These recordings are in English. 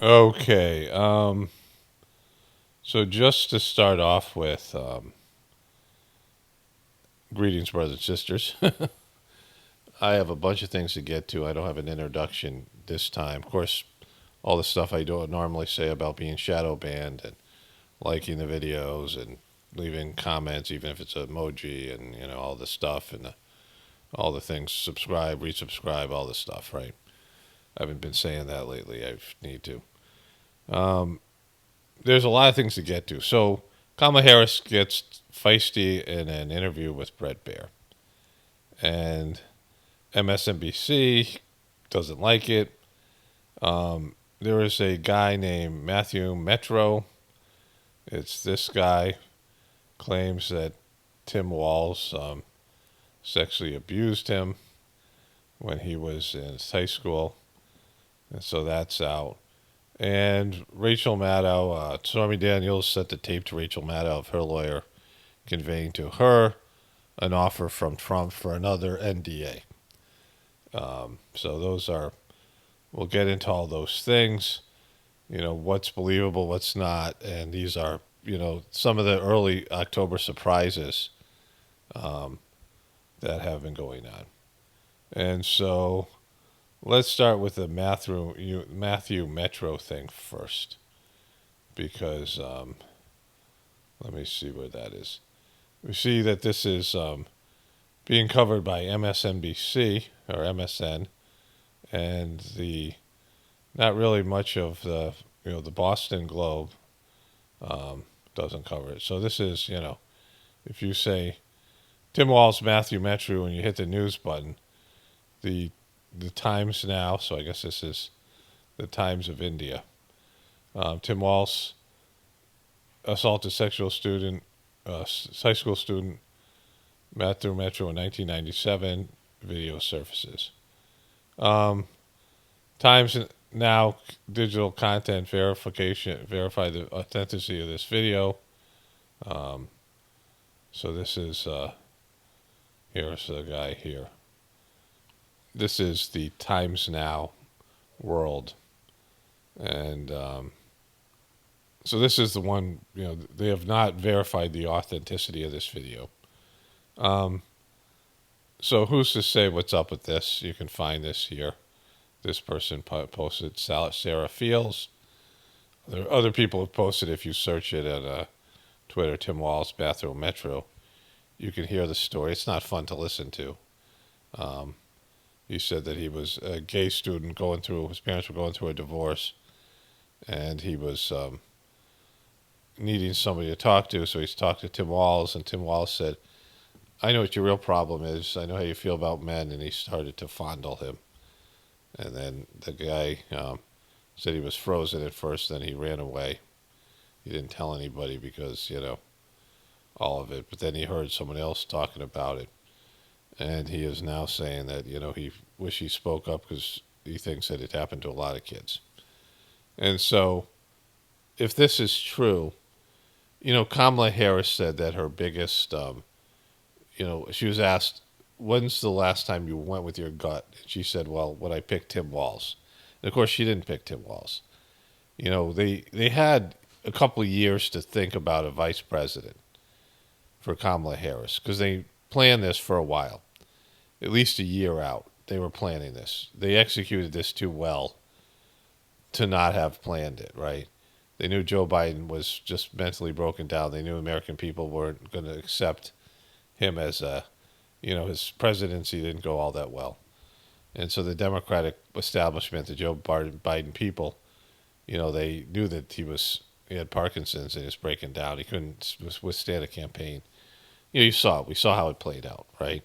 Okay. So just to start off with, greetings, brothers and sisters. I have a bunch of things to get to. I don't have an introduction this time. Of course, all the stuff I don't normally say about being shadow banned and liking the videos and leaving comments, even if it's an emoji, and all the stuff and all the things. Subscribe, resubscribe, all the stuff. Right? I haven't been saying that lately. I need to. Um, there's a lot of things to get to. So Kamala Harris gets feisty in an interview with Brett Baer, and MSNBC doesn't like it. There is a guy named Matthew Metro. It's this guy claims that Tim Walz sexually abused him when he was in high school, and so that's out. And Rachel Maddow, Stormy Daniels sent the tape to Rachel Maddow of her lawyer conveying to her an offer from Trump for another NDA. So those are, we'll get into all those things, what's believable, what's not. And these are, some of the early October surprises um, that have been going on. And so let's start with the Matthew Metro thing first, because let me see where that is. We see that this is being covered by MSNBC or MSN, and the not really much of the Boston Globe doesn't cover it. So this is if you say Tim Walz, Matthew Metro, and you hit the news button, the Times Now. So I guess this is the Times of India. Tim Walz assaulted sexual student, high school student Matthew Metro in 1997. Video surfaces. Times Now digital content verification verify the authenticity of this video. Um, so this is here's the guy here. This is the Times Now world, and so this is the one. They have not verified the authenticity of this video. Um, so who's to say what's up with this? You can find this here. This person posted Sarah Fields. There are other people have posted. If you search it at Twitter, Tim Walz, Bathroom Metro, you can hear the story. It's not fun to listen to. Um, he said that he was a gay student his parents were going through a divorce, and he was needing somebody to talk to, so he's talked to Tim Walz, and Tim Walz said, I know what your real problem is. I know how you feel about men, and he started to fondle him. And then the guy said he was frozen at first, then he ran away. He didn't tell anybody because, all of it. But then he heard someone else talking about it. And he is now saying that, he wish he spoke up because he thinks that it happened to a lot of kids. And so if this is true, Kamala Harris said that her biggest, she was asked, when's the last time you went with your gut? And she said, well, when I picked Tim Walz. And of course, she didn't pick Tim Walz. They had a couple of years to think about a vice president for Kamala Harris because they planned this for a while, at least a year out. They were planning this. They executed this too well to not have planned it, right? They knew Joe Biden was just mentally broken down. They knew American people weren't going to accept him as his presidency didn't go all that well. And so the Democratic establishment, the Joe Biden people, they knew that he had Parkinson's and he was breaking down. He couldn't withstand a campaign. You saw it. We saw how it played out, right?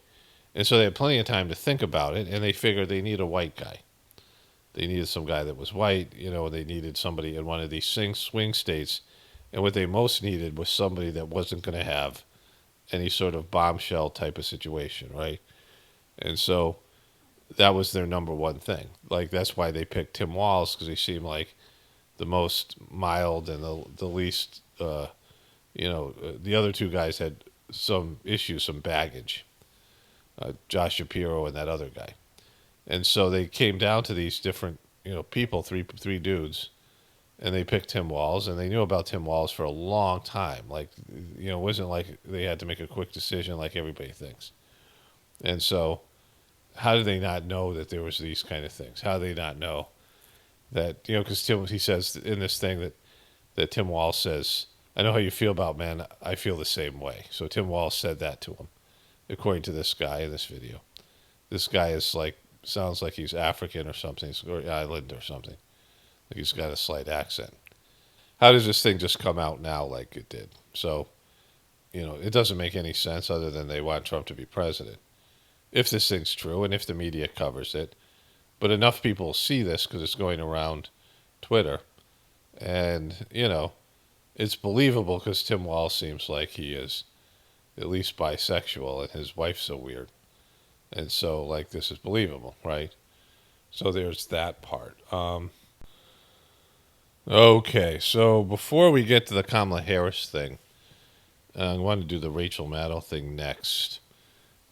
And so they had plenty of time to think about it, and they figured they need a white guy. They needed some guy that was white, they needed somebody in one of these swing states. And what they most needed was somebody that wasn't going to have any sort of bombshell type of situation, right? And so that was their number one thing. Like, that's why they picked Tim Walz, because he seemed like the most mild and the least, the other two guys had some issues, some baggage. Josh Shapiro and that other guy. And so they came down to these different, people, three dudes, and they picked Tim Walz, and they knew about Tim Walz for a long time. Like, it wasn't like they had to make a quick decision like everybody thinks. And so, how did they not know that there was these kind of things? How did they not know that, because he says in this thing that Tim Walz says, I know how you feel about men. I feel the same way. So Tim Walz said that to him, according to this guy in this video. This guy is sounds like he's African or something, or island or something. Like he's got a slight accent. How does this thing just come out now like it did? So, it doesn't make any sense other than they want Trump to be president. If this thing's true and if the media covers it. But enough people see this because it's going around Twitter. And, it's believable because Tim Walz seems like he is at least bisexual and his wife's so weird. And so, this is believable, right? So there's that part. Okay, so before we get to the Kamala Harris thing, I want to do the Rachel Maddow thing next.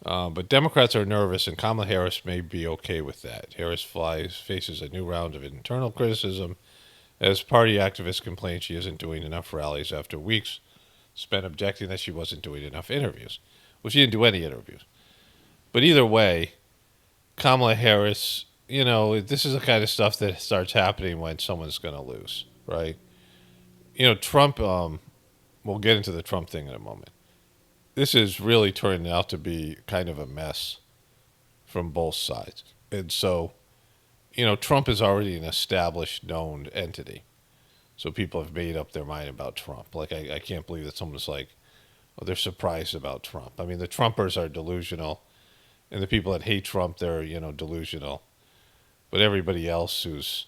But Democrats are nervous, and Kamala Harris may be okay with that. Harris faces a new round of internal criticism as party activists complain she isn't doing enough rallies after weeks spent objecting that she wasn't doing enough interviews. Well, she didn't do any interviews. But either way, Kamala Harris, this is the kind of stuff that starts happening when someone's going to lose, right? Trump, we'll get into the Trump thing in a moment. This is really turning out to be kind of a mess from both sides. And so, Trump is already an established, known entity. So people have made up their mind about Trump. I can't believe that someone's they're surprised about Trump. I mean, the Trumpers are delusional. And the people that hate Trump, they're, delusional. But everybody else who's,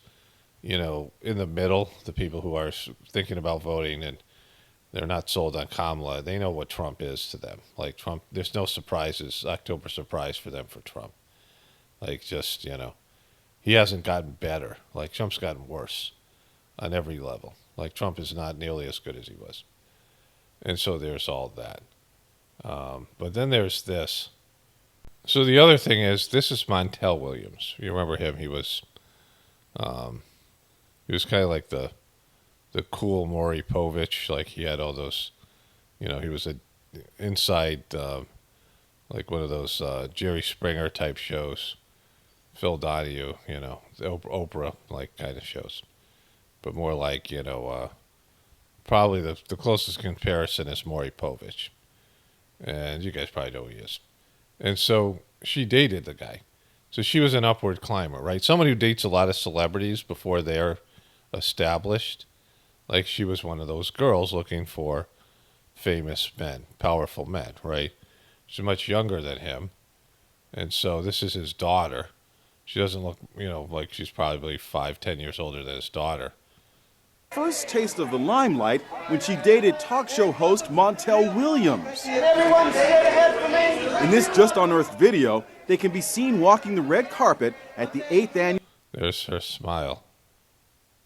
in the middle, the people who are thinking about voting and they're not sold on Kamala, they know what Trump is to them. Trump, there's no surprises, October surprise for them for Trump. He hasn't gotten better. Trump's gotten worse on every level. Trump is not nearly as good as he was. And so there's all that. But then there's this. So the other thing is, this is Montel Williams. You remember him? He was kind of like the cool Maury Povich. He had all those, he was inside, one of those Jerry Springer type shows. Phil Donahue, the Oprah kind of shows, but more probably the closest comparison is Maury Povich, and you guys probably know who he is. And so she dated the guy, so she was an upward climber, right? Someone who dates a lot of celebrities before they're established, she was one of those girls looking for famous men, powerful men, right? She's much younger than him, and so this is his daughter. She doesn't look, like she's probably 5-10 years older than his daughter. First taste of the limelight when she dated talk show host Montel Williams. In this Just Unearthed video, they can be seen walking the red carpet at the 8th annual There's her smile.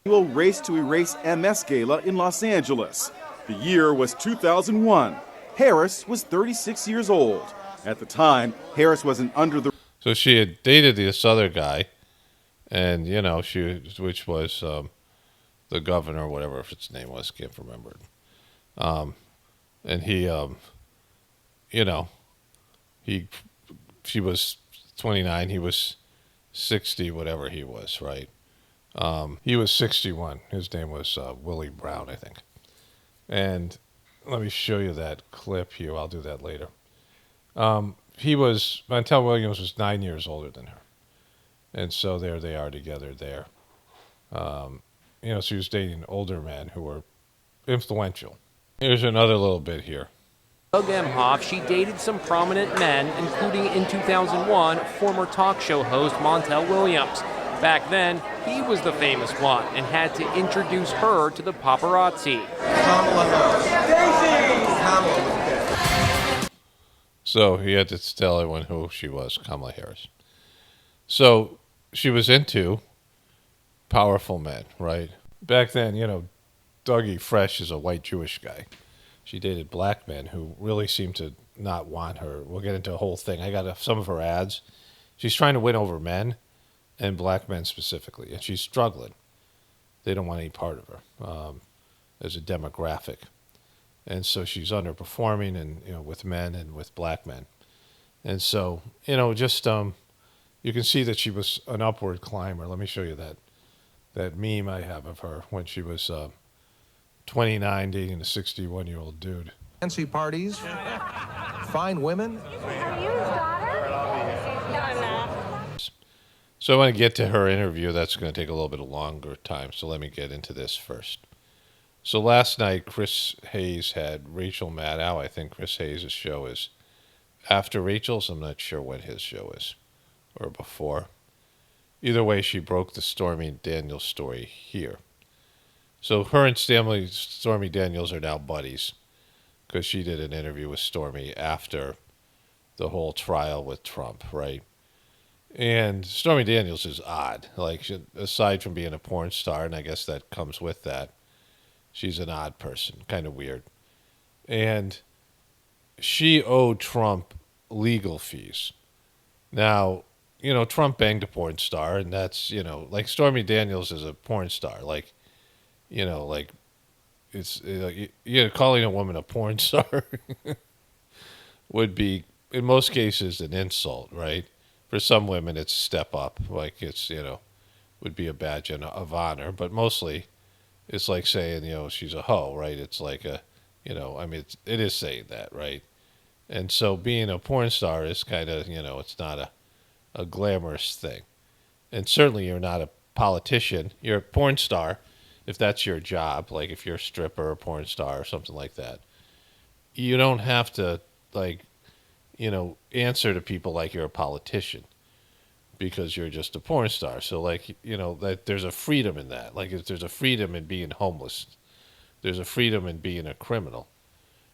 Race to Erase MS Gala in Los Angeles. The year was 2001. Harris was 36 years old. At the time, Harris was an under the... So she had dated this other guy, and, which was the governor, whatever his name was, can't remember it. And she was 29, he was 60, whatever he was, right? He was 61. His name was Willie Brown, I think. And let me show you that clip here. I'll do that later. Montel Williams was 9 years older than her. And so there they are together there. She was dating older men who were influential. Here's another little bit here. Doug Emhoff, she dated some prominent men, including in 2001, former talk show host Montel Williams. Back then, he was the famous one and had to introduce her to the paparazzi. Kamala Harris. So he had to tell everyone who she was, Kamala Harris. So she was into powerful men, right? Back then, Dougie Fresh is a white Jewish guy. She dated black men who really seemed to not want her. We'll get into a whole thing. I got some of her ads. She's trying to win over men and black men specifically, and she's struggling. They don't want any part of her as a demographic. And so she's underperforming, and with men and with black men. And so, just you can see that she was an upward climber. Let me show you that meme I have of her when she was 29 dating a 61-year-old dude. Fancy parties, fine women. So I want to get to her interview. That's going to take a little bit of longer time. So let me get into this first. So last night, Chris Hayes had Rachel Maddow. I think Chris Hayes' show is after Rachel's. I'm not sure when his show is, or before. Either way, she broke the Stormy Daniels story here. So her and Stormy Daniels are now buddies because she did an interview with Stormy after the whole trial with Trump, right? And Stormy Daniels is odd. Like, aside from being a porn star, and I guess that comes with that, she's an odd person, kind of weird. And she owed Trump legal fees. Now, Trump banged a porn star, and that's, like Stormy Daniels is a porn star. Like, it's, calling a woman a porn star would be, in most cases, an insult, right? For some women, it's a step up. Like, it's, would be a badge of honor. But mostly, it's like saying, she's a hoe, right? It's like it is saying that, right? And so being a porn star is kind of, it's not a glamorous thing. And certainly you're not a politician. You're a porn star if that's your job, like if you're a stripper or porn star or something like that. You don't have to, answer to people like you're a politician because you're just a porn star. So, that there's a freedom in that. Like, there's a freedom in being homeless. There's a freedom in being a criminal,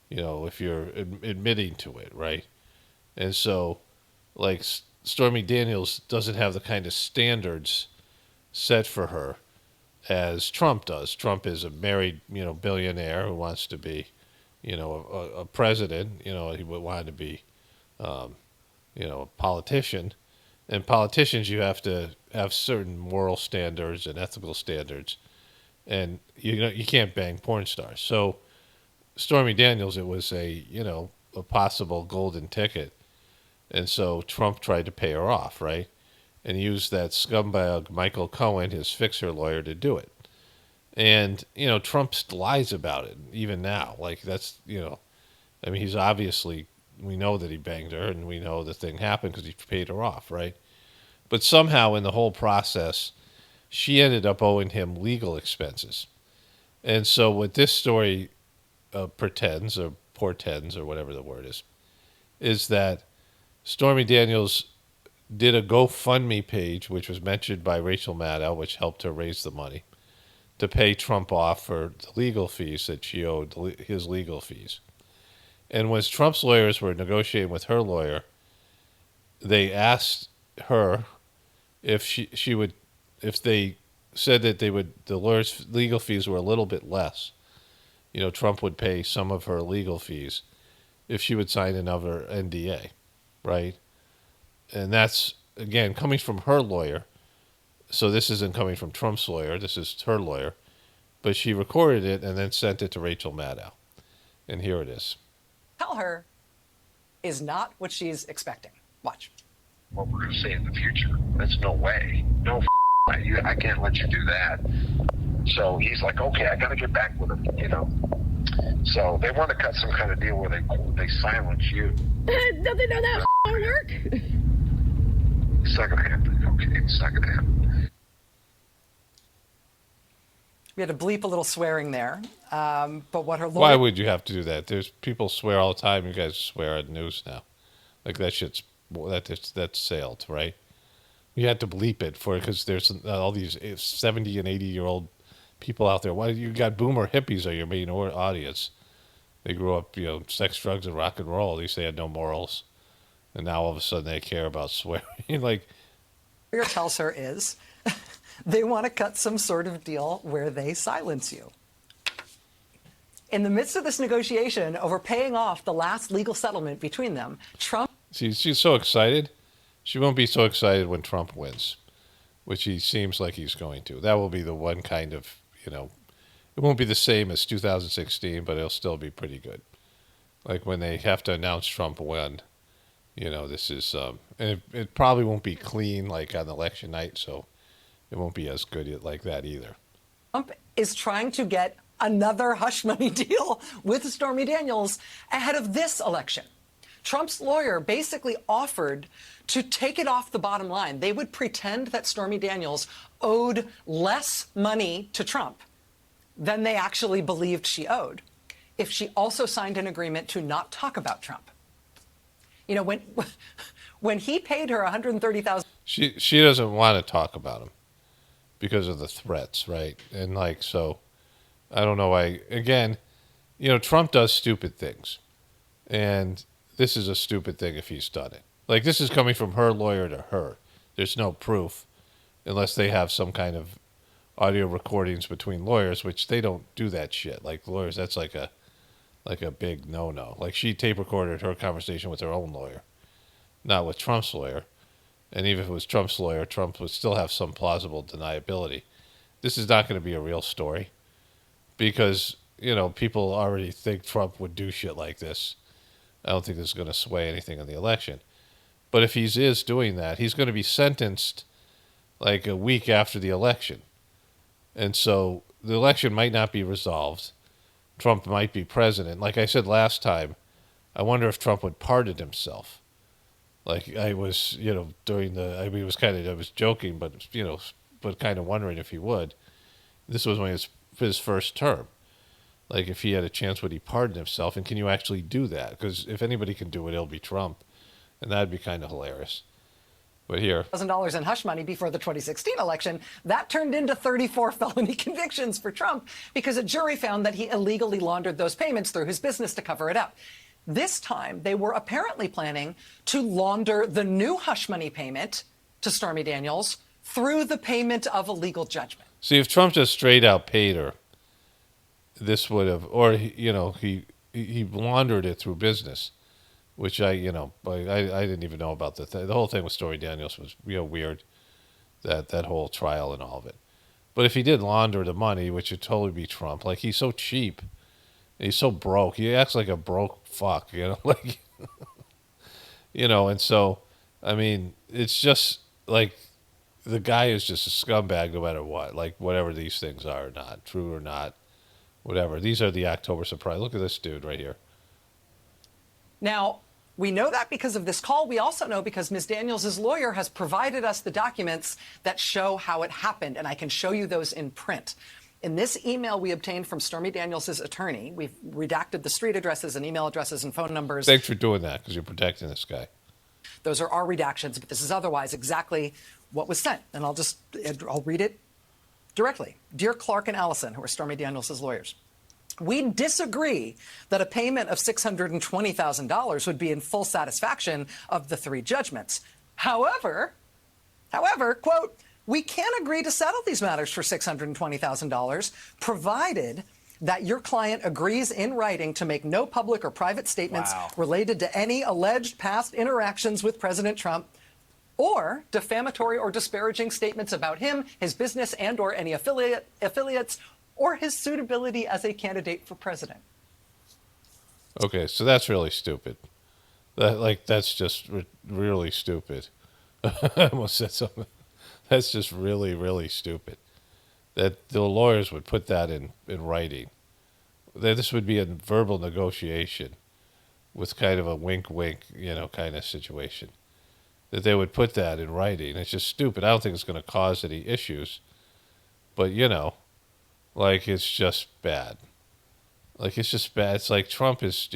if you're admitting to it, right? And so, Stormy Daniels doesn't have the kind of standards set for her as Trump does. Trump is a married, billionaire who wants to be, a president. He would want to be, a politician. And politicians, you have to have certain moral standards and ethical standards. And, you can't bang porn stars. So Stormy Daniels, it was a possible golden ticket. And so Trump tried to pay her off, right? And used that scumbag Michael Cohen, his fixer lawyer, to do it. And, Trump lies about it, even now. Like, that's, he's obviously, we know that he banged her, and we know the thing happened because he paid her off, right? But somehow in the whole process, she ended up owing him legal expenses. And so what this story pretends, or portends, or whatever the word is that Stormy Daniels did a GoFundMe page, which was mentioned by Rachel Maddow, which helped her raise the money, to pay Trump off for the legal fees that she owed, his legal fees. And when Trump's lawyers were negotiating with her lawyer, they asked her if she would, if they said that the lawyers' legal fees were a little bit less, Trump would pay some of her legal fees if she would sign another NDA, right? And that's, again, coming from her lawyer. So this isn't coming from Trump's lawyer. This is her lawyer. But she recorded it and then sent it to Rachel Maddow. And here it is. Tell her is not what she's expecting. Watch. What we're going to say in the future. There's no way. No, I can't let you do that. So he's like, okay, I got to get back with him, So they want to cut some kind of deal where they silence you. Don't they know that won't work? It's not going to happen. Okay, it's not going to happen. We had to bleep a little swearing there. But what her lawyer... Why would you have to do that? There's people swear all the time. You guys swear on news now. Like, that shit's... That's sailed, right? You had to bleep it because there's all these 70 and 80-year-old people out there. Why you got boomer hippies are your main audience? They grew up, sex, drugs, and rock and roll. At least they had no morals, and now all of a sudden they care about swearing. Like, lawyer tells her is they want to cut some sort of deal where they silence you. In the midst of this negotiation over paying off the last legal settlement between them, Trump... she's so excited. She won't be so excited when Trump wins. which he seems like he's going to. That will be the one kind of, it won't be the same as 2016, but it'll still be pretty good. Like when they have to announce Trump won, this is, and it probably won't be clean like on election night, so it won't be as good like that either. Trump is trying to get another hush money deal with Stormy Daniels ahead of this election. Trump's lawyer basically offered to take it off the bottom line. They would pretend that Stormy Daniels owed less money to Trump than they actually believed she owed if she also signed an agreement to not talk about Trump. When he paid her $130,000. She doesn't want to talk about him because of the threats, right? And so I don't know why. Again, Trump does stupid things. And this is a stupid thing if he's done it. This is coming from her lawyer to her. There's no proof unless they have some kind of audio recordings between lawyers, which they don't do that shit. Lawyers, that's like a big no-no. She tape recorded her conversation with her own lawyer, not with Trump's lawyer. And even if it was Trump's lawyer, Trump would still have some plausible deniability. This is not going to be a real story because, people already think Trump would do shit like this. I don't think this is going to sway anything in the election. But if he is doing that, he's going to be sentenced a week after the election. And so the election might not be resolved. Trump might be president. Like I said last time, I wonder if Trump would pardon himself. I was, I was joking, but kind of wondering if he would. This was when his first term. If he had a chance, would he pardon himself? And can you actually do that? Because if anybody can do it, it'll be Trump. And that'd be kind of hilarious. But here. $1,000 in hush money before the 2016 election, that turned into 34 felony convictions for Trump because a jury found that he illegally laundered those payments through his business to cover it up. This time, they were apparently planning to launder the new hush money payment to Stormy Daniels through the payment of a legal judgment. See, if Trump just straight out paid her, this would have, or he laundered it through business, which I didn't even know about the whole thing with Stormy Daniels was weird, that whole trial and all of it. But if he did launder the money, which would totally be Trump, he's so cheap, he's so broke, he acts like a broke fuck, and so I mean, it's just the guy is just a scumbag no matter what, whatever these things are or not, true or not. Whatever. These are the October surprise. Look at this dude right here. Now, we know that because of this call. We also know because Ms. Daniels' lawyer has provided us the documents that show how it happened, and I can show you those in print. In this email we obtained from Stormy Daniels' attorney, we've redacted the street addresses and email addresses and phone numbers. Thanks for doing that because you're protecting this guy. Those are our redactions, but this is otherwise exactly what was sent. And I'll read it directly. Dear Clark and Allison, who are Stormy Daniels' lawyers, we disagree that a payment of $620,000 would be in full satisfaction of the three judgments. However, quote, we can agree to settle these matters for $620,000, provided that your client agrees in writing to make no public or private statements related to any alleged past interactions with President Trump or defamatory or disparaging statements about him, his business, and or any affiliates, or his suitability as a candidate for president. Okay, so that's really stupid. That's just really stupid. I almost said something. That's just really, really stupid. That the lawyers would put that in writing. That this would be a verbal negotiation with kind of a wink-wink, kind of situation. That they would put that in writing. It's just stupid. I don't think it's going to cause any issues. But, it's just bad. It's just bad. It's like Trump is,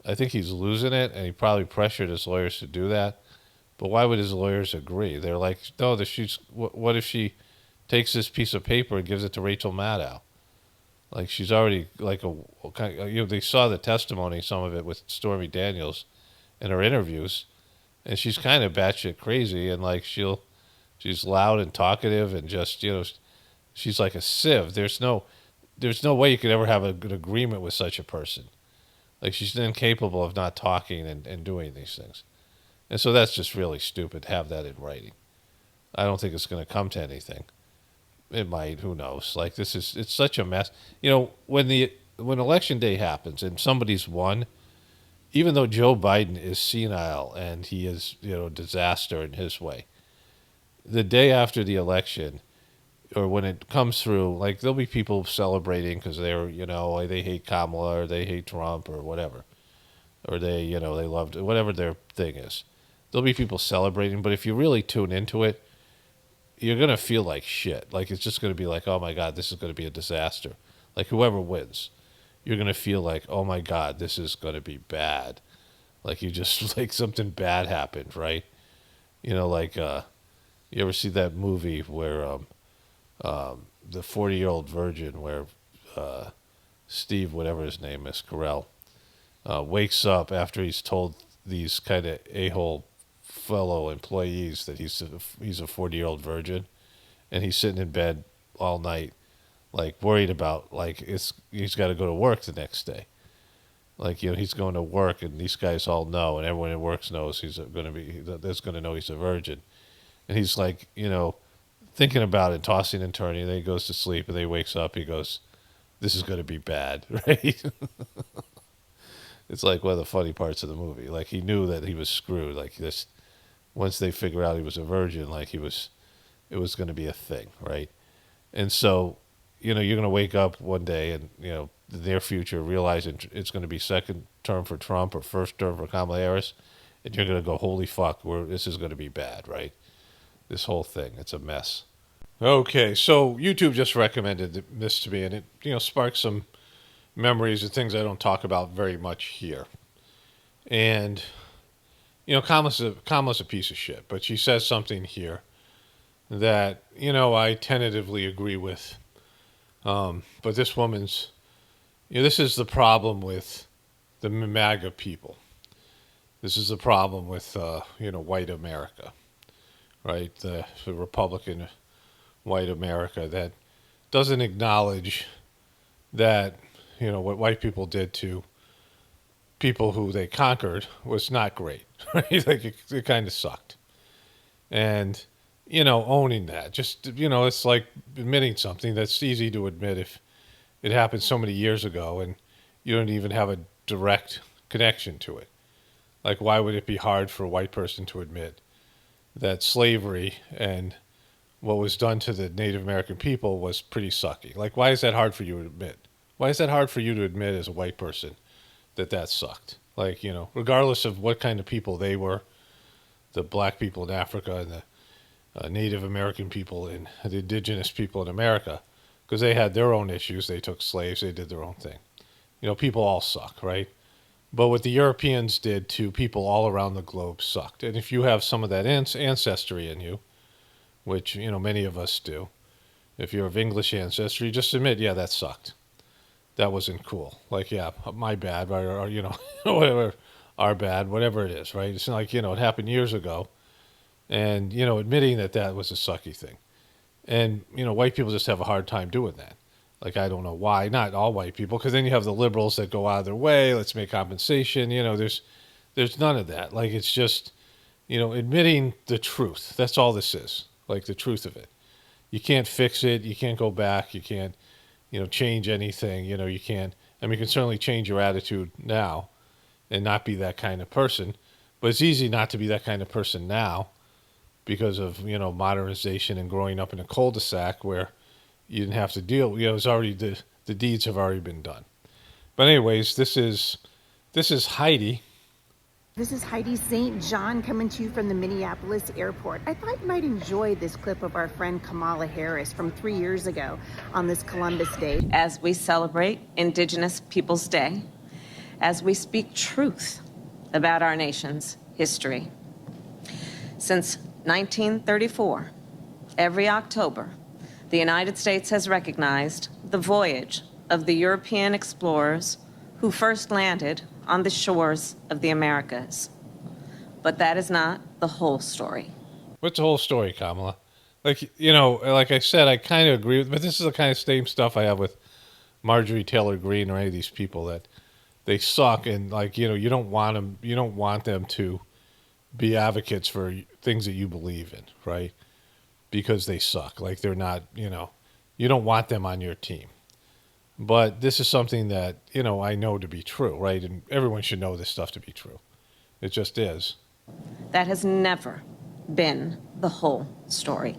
I think he's losing it, and he probably pressured his lawyers to do that. But why would his lawyers agree? They're like, no, what if she takes this piece of paper and gives it to Rachel Maddow? She's already they saw the testimony, some of it with Stormy Daniels in her interviews, and she's kind of batshit crazy, and she's loud and talkative, and just she's like a sieve. There's no way you could ever have a good agreement with such a person. She's incapable of not talking and doing these things. And so that's just really stupid to have that in writing. I don't think it's going to come to anything. It might. Who knows? Like it's such a mess. You know, when election day happens and somebody's won, even though Joe Biden is senile and he is, a disaster in his way, the day after the election, or when it comes through, like there'll be people celebrating because they're, they hate Kamala or they hate Trump or whatever, or they, they loved whatever their thing is. There'll be people celebrating, but if you really tune into it, you're going to feel like shit. Like it's just going to be like, oh my God, this is going to be a disaster. Like whoever wins, you're going to feel like, oh my God, this is going to be bad. Like you just, like something bad happened, right? Like, you ever see that movie where the 40-year-old virgin, where Steve, whatever his name is, Carell, wakes up after he's told these kind of a-hole fellow employees that he's a 40-year-old virgin, and he's sitting in bed all night, like worried about he's got to go to work the next day. Like he's going to work, and these guys all know, and everyone at work knows there's going to know he's a virgin, and he's like thinking about it, tossing and turning. And then he goes to sleep, and then he wakes up. He goes, "This is going to be bad," right? It's like one of the funny parts of the movie. Like he knew that he was screwed. Like this. Once they figured out he was a virgin, it was going to be a thing, right? And so, you're going to wake up one day and, the near future, realizing it's going to be second term for Trump or first term for Kamala Harris, and you're going to go, holy fuck, this is going to be bad, right? This whole thing, it's a mess. Okay, so YouTube just recommended this to me, and it, sparked some memories of things I don't talk about very much here. And Kamala's a piece of shit, but she says something here that, I tentatively agree with. But this woman's, this is the problem with the MAGA people. This is the problem with, white America, right? The Republican white America that doesn't acknowledge that, what white people did to people who they conquered was not great, right? Like it kind of sucked. And, owning that, just, it's like admitting something that's easy to admit if it happened so many years ago and you don't even have a direct connection to it. Like, why would it be hard for a white person to admit that slavery and what was done to the Native American people was pretty sucky? Like, why is that hard for you to admit? Why is that hard for you to admit as a white person that sucked? Like, regardless of what kind of people they were, the black people in Africa and the Native American people and the indigenous people in America, because they had their own issues. They took slaves. They did their own thing. People all suck, right? But what the Europeans did to people all around the globe sucked. And if you have some of that ancestry in you, which, many of us do, if you're of English ancestry, just admit, yeah, that sucked. That wasn't cool. Like, yeah, my bad, right? Or whatever, our bad, whatever it is, right? It's not like, it happened years ago. And, admitting that was a sucky thing. And, white people just have a hard time doing that. Like, I don't know why. Not all white people, because then you have the liberals that go out of their way. Let's make compensation. There's none of that. Like, it's just, admitting the truth. That's all this is. Like, the truth of it. You can't fix it. You can't go back. You can't, change anything. You can't. I mean, you can certainly change your attitude now and not be that kind of person. But it's easy not to be that kind of person now because of, modernization and growing up in a cul-de-sac where you didn't have to deal. It's already the deeds have already been done. But anyways, this is Heidi. This is Heidi St. John coming to you from the Minneapolis airport. I thought you might enjoy this clip of our friend Kamala Harris from 3 years ago on this Columbus Day. As we celebrate Indigenous Peoples Day, as we speak truth about our nation's history. Since 1934, every October, the United States has recognized the voyage of the European explorers who first landed on the shores of the Americas. But that is not the whole story. What's the whole story, Kamala? Like, like I said, I kind of agree with, but this is the kind of same stuff I have with Marjorie Taylor Greene or any of these people that they suck, and like, you don't want them to be advocates for things that you believe in, right? because they suck. Like they're not, you don't want them on your team. But this is something that, I know to be true, right? And everyone should know this stuff to be true. It just is. That has never been the whole story.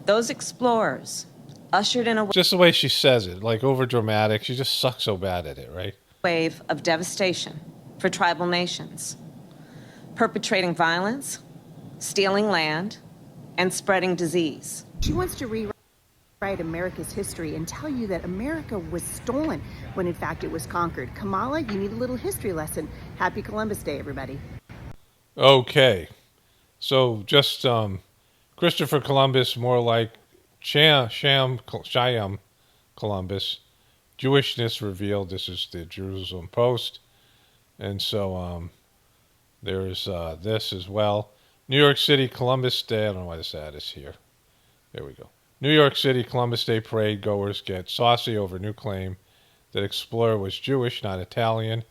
Those explorers ushered in a Just the way she says it, like over dramatic. She just sucks so bad at it, right? wave of devastation for tribal nations, perpetrating violence, stealing land, and spreading disease. She wants to rewrite America's history and tell you that America was stolen when in fact it was conquered. Kamala, you need a little history lesson. Happy Columbus Day, everybody. Okay. So just Christopher Columbus, more like Shyam Columbus. Jewishness revealed. This is the Jerusalem Post. And so there's this as well. New York City Columbus Day. I don't know why this ad is here. There we go. New York City Columbus Day parade goers get saucy over new claim that explorer was Jewish, not Italian.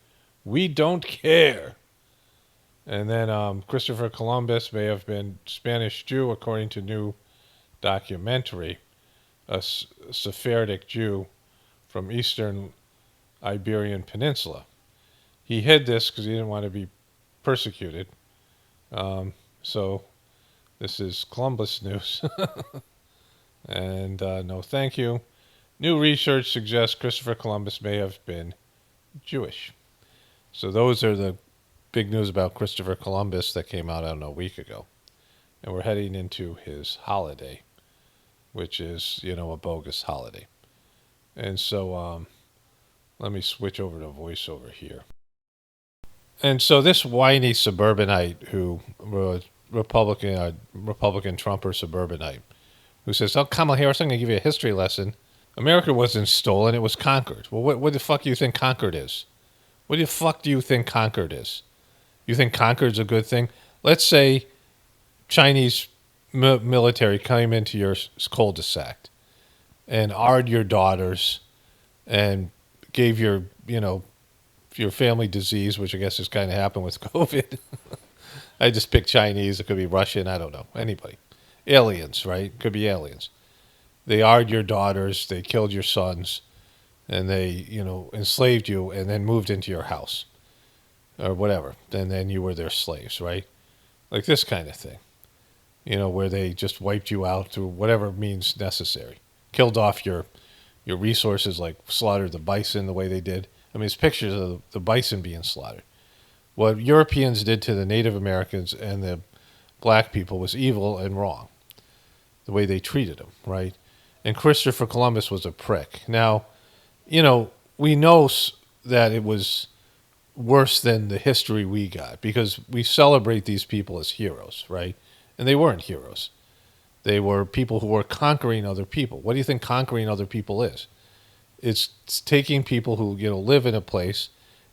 We don't care. And then Christopher Columbus may have been Spanish Jew, according to new documentary. A Sephardic Jew from eastern Iberian Peninsula. He hid this because he didn't want to be persecuted. So this is Columbus news. And no thank you. New research suggests Christopher Columbus may have been Jewish. So those are the big news about Christopher Columbus that came out, I don't know, a week ago. And we're heading into his holiday, which is, a bogus holiday. And so let me switch over to voiceover here. And so this whiny suburbanite who Republican Trumper suburbanite who says, "Oh, Kamala Harris, I'm going to give you a history lesson. America wasn't stolen, it was conquered." Well, what the fuck do you think conquered is? What the fuck do you think conquered is? You think conquered's a good thing? Let's say Chinese military came into your cul-de-sac and arred your daughters and gave your family disease, which I guess has kind of happened with COVID. I just picked Chinese. It could be Russian. I don't know. Anybody. Aliens, right? Could be aliens. They arred your daughters. They killed your sons. And they, enslaved you and then moved into your house. Or whatever. And then you were their slaves, right? Like this kind of thing. Where they just wiped you out through whatever means necessary. Killed off your resources, like slaughtered the bison the way they did. I mean, it's pictures of the bison being slaughtered. What Europeans did to the Native Americans and the black people was evil and wrong. The way they treated them, right? And Christopher Columbus was a prick. Now, we know that it was worse than the history we got because we celebrate these people as heroes, right? And they weren't heroes. They were people who were conquering other people. What do you think conquering other people is? It's taking people who, live in a place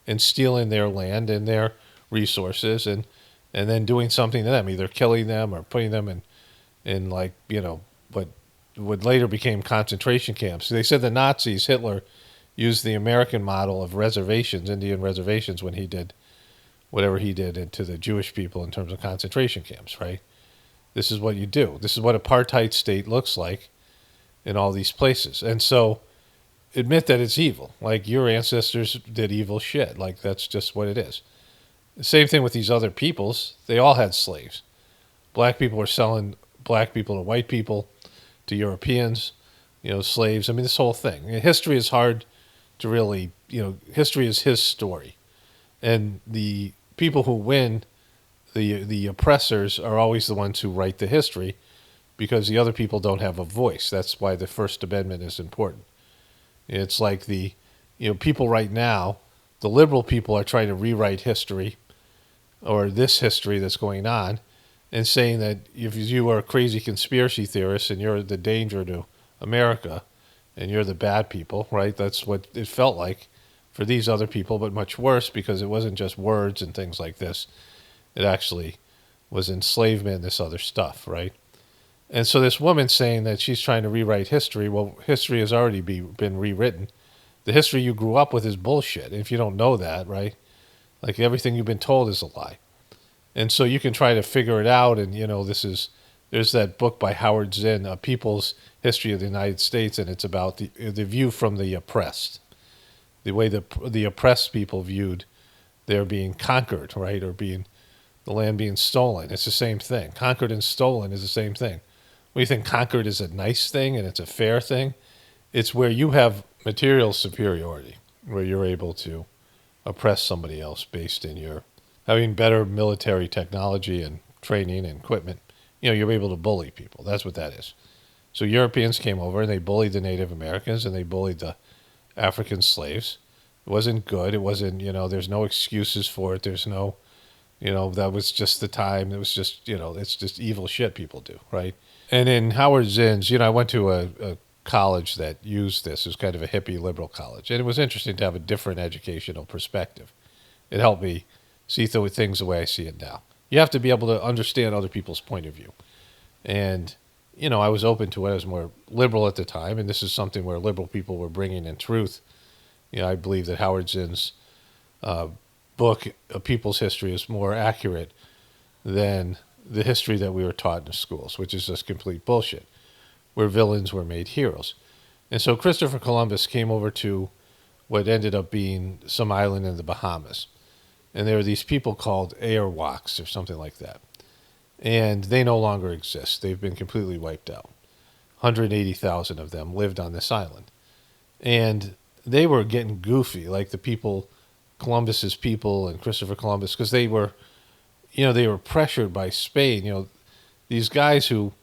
and stealing their land and their resources and then doing something to them, either killing them or putting them in what later became concentration camps. They said the Nazis, Hitler, used the American model of reservations, Indian reservations, when he did whatever he did to the Jewish people in terms of concentration camps, right? This is what you do. This is what apartheid state looks like in all these places. And so admit that it's evil. Like your ancestors did evil shit. Like that's just what it is. The same thing with these other peoples. They all had slaves. Black people were selling black people to white people, to Europeans, slaves. I mean, this whole thing. History is hard to really, history is his story. And the people who win, the oppressors, are always the ones who write the history because the other people don't have a voice. That's why the First Amendment is important. It's like the people right now, the liberal people are trying to rewrite history or this history that's going on and saying that if you are a crazy conspiracy theorist and you're the danger to America and you're the bad people, right? That's what it felt like for these other people, but much worse because it wasn't just words and things like this. It actually was enslavement and this other stuff, right? And so this woman saying that she's trying to rewrite history, well, history has already been rewritten. The history you grew up with is bullshit. If you don't know that, right? Like everything you've been told is a lie. And so you can try to figure it out and, this is there's that book by Howard Zinn, A People's History of the United States, and it's about the view from the oppressed, the way the oppressed people viewed their being conquered, right, or being the land being stolen. It's the same thing. Conquered and stolen is the same thing. When you think conquered is a nice thing and it's a fair thing, it's where you have material superiority, where you're able to oppress somebody else based in your having better military technology and training and equipment. You're able to bully people. That's what that is. So Europeans came over and they bullied the Native Americans and they bullied the African slaves. It wasn't good. It wasn't, there's no excuses for it. There's no, that was just the time. It was just, it's just evil shit people do, right? And in Howard Zinn's, I went to a college that used this. It was kind of a hippie liberal college. And it was interesting to have a different educational perspective. It helped me see things the way I see it now. You have to be able to understand other people's point of view. And, I was open to it. I was more liberal at the time. And this is something where liberal people were bringing in truth. I believe that Howard Zinn's book, A People's History, is more accurate than the history that we were taught in schools, which is just complete bullshit, where villains were made heroes. And so Christopher Columbus came over to what ended up being some island in the Bahamas. And there were these people called Arawaks or something like that. And they no longer exist. They've been completely wiped out. 180,000 of them lived on this island. And they were getting goofy, like the people, Columbus's people and Christopher Columbus, because they were pressured by Spain. These guys who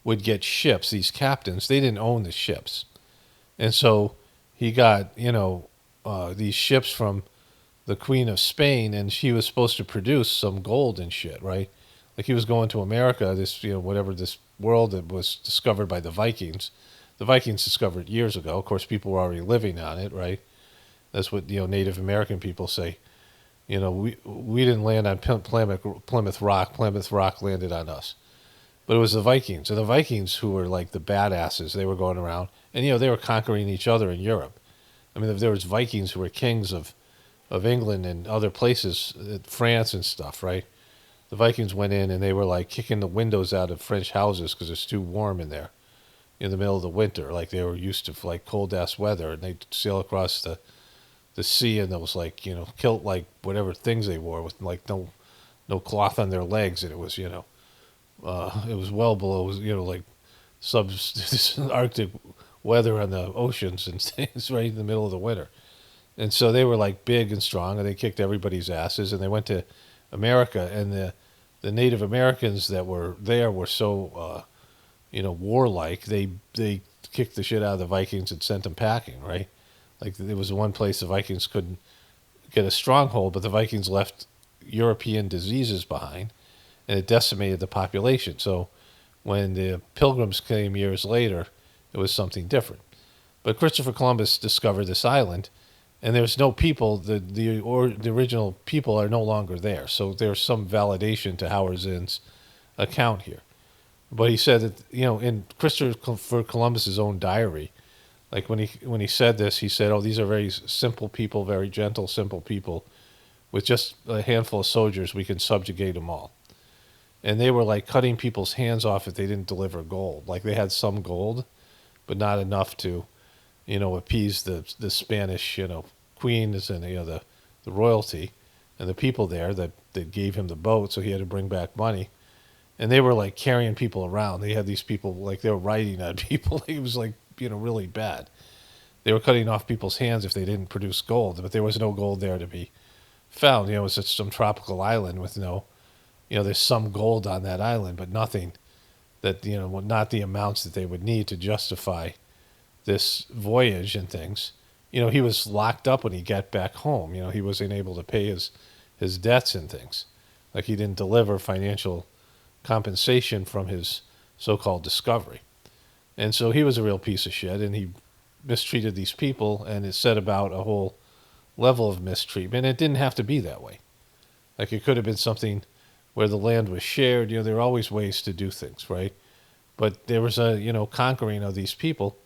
would get ships, these captains, they didn't own the ships. And so he got, these ships from the Queen of Spain, and she was supposed to produce some gold and shit, right? Like he was going to America, this, whatever this world that was discovered by the Vikings. The Vikings discovered it years ago. Of course, people were already living on it, right? That's what, Native American people say. We didn't land on Plymouth Rock. Plymouth Rock landed on us. But it was the Vikings. And the Vikings who were like the badasses, they were going around. And, they were conquering each other in Europe. I mean, there was Vikings who were kings of England and other places, France and stuff, right? The Vikings went in and they were like kicking the windows out of French houses because it's too warm in there in the middle of the winter. Like they were used to like cold ass weather, and they'd sail across the sea in those like, kilt like whatever things they wore with like no cloth on their legs. And it was, it was well below, like Arctic weather on the oceans and things right in the middle of the winter. And so they were like big and strong, and they kicked everybody's asses, and they went to America, and the Native Americans that were there were so, warlike. They kicked the shit out of the Vikings and sent them packing, right? Like there was one place the Vikings couldn't get a stronghold, but the Vikings left European diseases behind, and it decimated the population. So when the Pilgrims came years later, it was something different. But Christopher Columbus discovered this island, and there's no people. The original people are no longer there. So there's some validation to Howard Zinn's account here. But he said that, in Christopher Columbus's own diary, like when he said this, he said, "Oh, these are very simple people, very gentle, simple people. With just a handful of soldiers, we can subjugate them all." And they were like cutting people's hands off if they didn't deliver gold. Like they had some gold, but not enough to, appease the Spanish, queens and the royalty and the people there that gave him the boat, so he had to bring back money. And they were like carrying people around. They had these people like they were riding on people. It was like, really bad. They were cutting off people's hands if they didn't produce gold, but there was no gold there to be found. It was just some tropical island with no, there's some gold on that island, but nothing that, not the amounts that they would need to justify this voyage and things. He was locked up when he got back home. He wasn't able to pay his debts and things. Like he didn't deliver financial compensation from his so-called discovery. And so he was a real piece of shit, and he mistreated these people, and it set about a whole level of mistreatment. It didn't have to be that way. Like it could have been something where the land was shared. There are always ways to do things, right? But there was a, conquering of these people,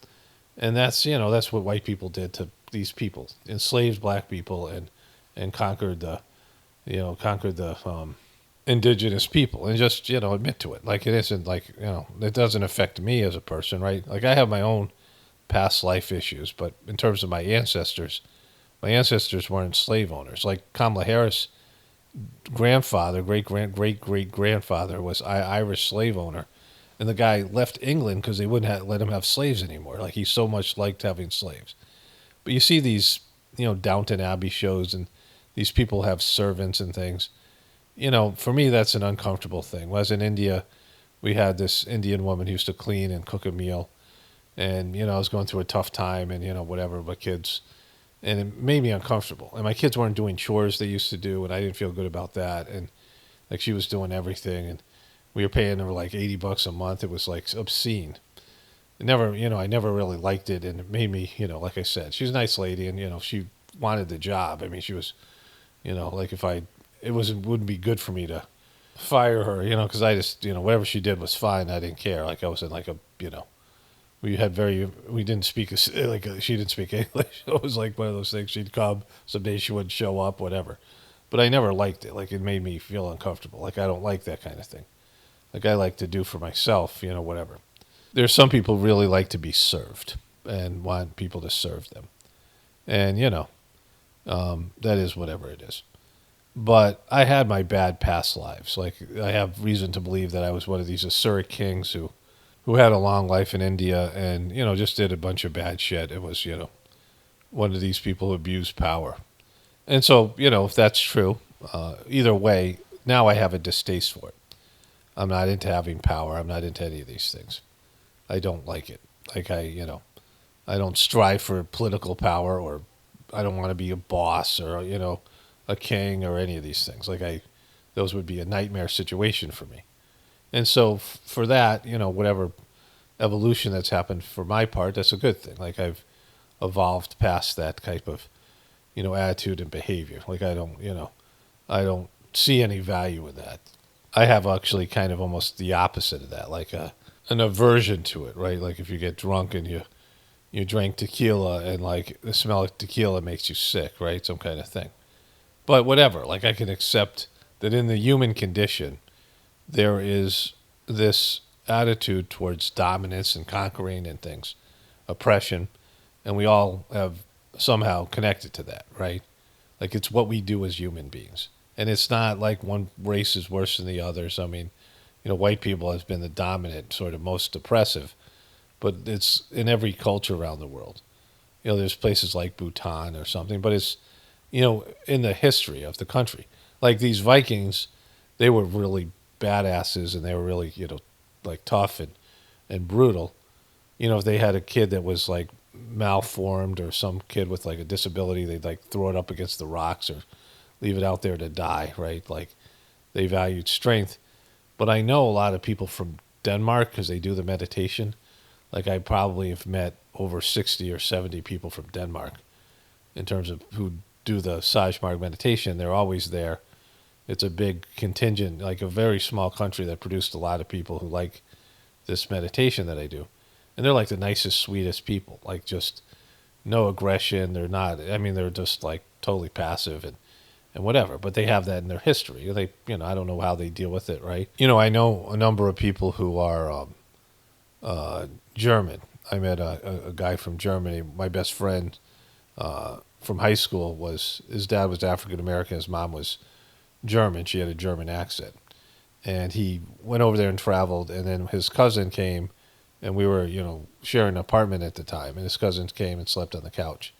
and that's what white people did to these people, enslaved black people and conquered the indigenous people and just, admit to it. Like, it isn't like, it doesn't affect me as a person, right? Like, I have my own past life issues, but in terms of my ancestors weren't slave owners. Like Kamala Harris' grandfather, great-great-great-grandfather was Irish slave owner. And the guy left England because they wouldn't let him have slaves anymore. Like, he so much liked having slaves. But you see these, Downton Abbey shows, and these people have servants and things. For me, that's an uncomfortable thing. When I was in India, we had this Indian woman who used to clean and cook a meal. And, I was going through a tough time and, whatever, my kids. And it made me uncomfortable. And my kids weren't doing chores they used to do, and I didn't feel good about that. And, like, she was doing everything. And we were paying her, like, $80 a month. It was, like, obscene. I never really liked it. And it made me, like I said, she's a nice lady. And, she wanted the job. I mean, she was, like, it wouldn't be good for me to fire her, because I just, whatever she did was fine. I didn't care. Like, I was in, like, we didn't speak, she didn't speak English. It was like one of those things. She'd come, some days she wouldn't show up, whatever. But I never liked it. Like, it made me feel uncomfortable. Like, I don't like that kind of thing. Like, I like to do for myself, whatever. There's some people really like to be served and want people to serve them. And, that is whatever it is. But I had my bad past lives. Like, I have reason to believe that I was one of these Asura kings who had a long life in India and, just did a bunch of bad shit. It was, one of these people who abused power. And so, if that's true, either way, now I have a distaste for it. I'm not into having power. I'm not into any of these things. I don't like it. Like, I don't strive for political power, or I don't want to be a boss or, a king or any of these things. Like, those would be a nightmare situation for me. And so for that, whatever evolution that's happened for my part, that's a good thing. Like, I've evolved past that type of, attitude and behavior. Like, I don't see any value in that. I have actually kind of almost the opposite of that, like an aversion to it, right? Like, if you get drunk and you drink tequila and, like, the smell of tequila makes you sick, right? Some kind of thing. But whatever, like, I can accept that in the human condition, there is this attitude towards dominance and conquering and things, oppression, and we all have somehow connected to that, right? Like, it's what we do as human beings. And it's not like one race is worse than the others. I mean, white people has been the dominant, sort of most oppressive, but it's in every culture around the world. There's places like Bhutan or something, but it's, in the history of the country. Like, these Vikings, they were really badasses, and they were really, like, tough and brutal. If they had a kid that was, like, malformed, or some kid with, like, a disability, they'd, like, throw it up against the rocks or leave it out there to die, right? Like, they valued strength. But I know a lot of people from Denmark, because they do the meditation. Like, I probably have met over 60 or 70 people from Denmark in terms of who do the Sajmark meditation. They're always there. It's a big contingent, like a very small country that produced a lot of people who like this meditation that I do. And they're like the nicest, sweetest people, like, just no aggression. They're not, they're just, like, totally passive and whatever, but they have that in their history. They, I don't know how they deal with it, right? I know a number of people who are German. I met a guy from Germany. My best friend from high school his dad was African American, his mom was German. She had a German accent. And he went over there and traveled, and then his cousin came, and we were, sharing an apartment at the time, and his cousins came and slept on the couch.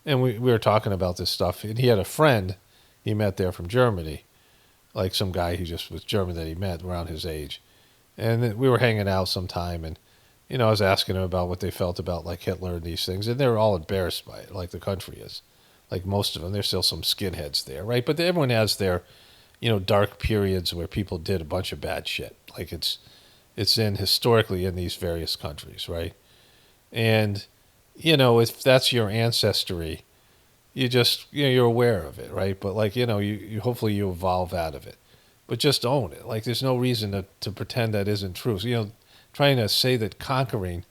And we were talking about this stuff, and he had a friend he met there from Germany, like some guy who just was German that he met around his age. And then we were hanging out sometime, and, I was asking him about what they felt about, like, Hitler and these things, and they were all embarrassed by it, like the country is. Like, most of them, there's still some skinheads there, right? But everyone has their, dark periods where people did a bunch of bad shit. Like, it's historically in these various countries, right? And, if that's your ancestry, you just, you're aware of it, right? But, like, you hopefully you evolve out of it. But just own it. Like, there's no reason to pretend that isn't true. So, trying to say that conquering,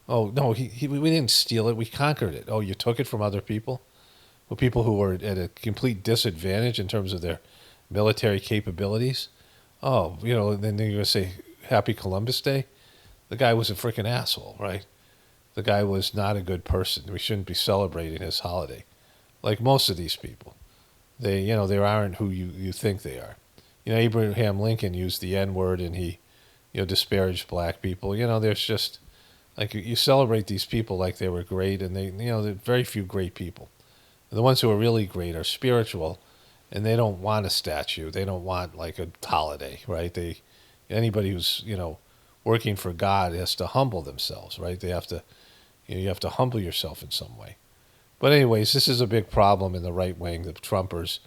oh, no, we didn't steal it, we conquered it. Oh, you took it from other people? Well, people who were at a complete disadvantage in terms of their military capabilities. Oh, then you're going to say Happy Columbus Day? The guy was a freaking asshole, right? The guy was not a good person. We shouldn't be celebrating his holiday. Like most of these people. They aren't who you think they are. Abraham Lincoln used the N-word and he, disparaged black people. There's just, like, you celebrate these people like they were great, and there are very few great people. And the ones who are really great are spiritual, and they don't want a statue. They don't want, like, a holiday, right? Anybody who's, working for God has to humble themselves, right? They have to, you have to humble yourself in some way. But anyways, this is a big problem in the right wing, the Trumpers.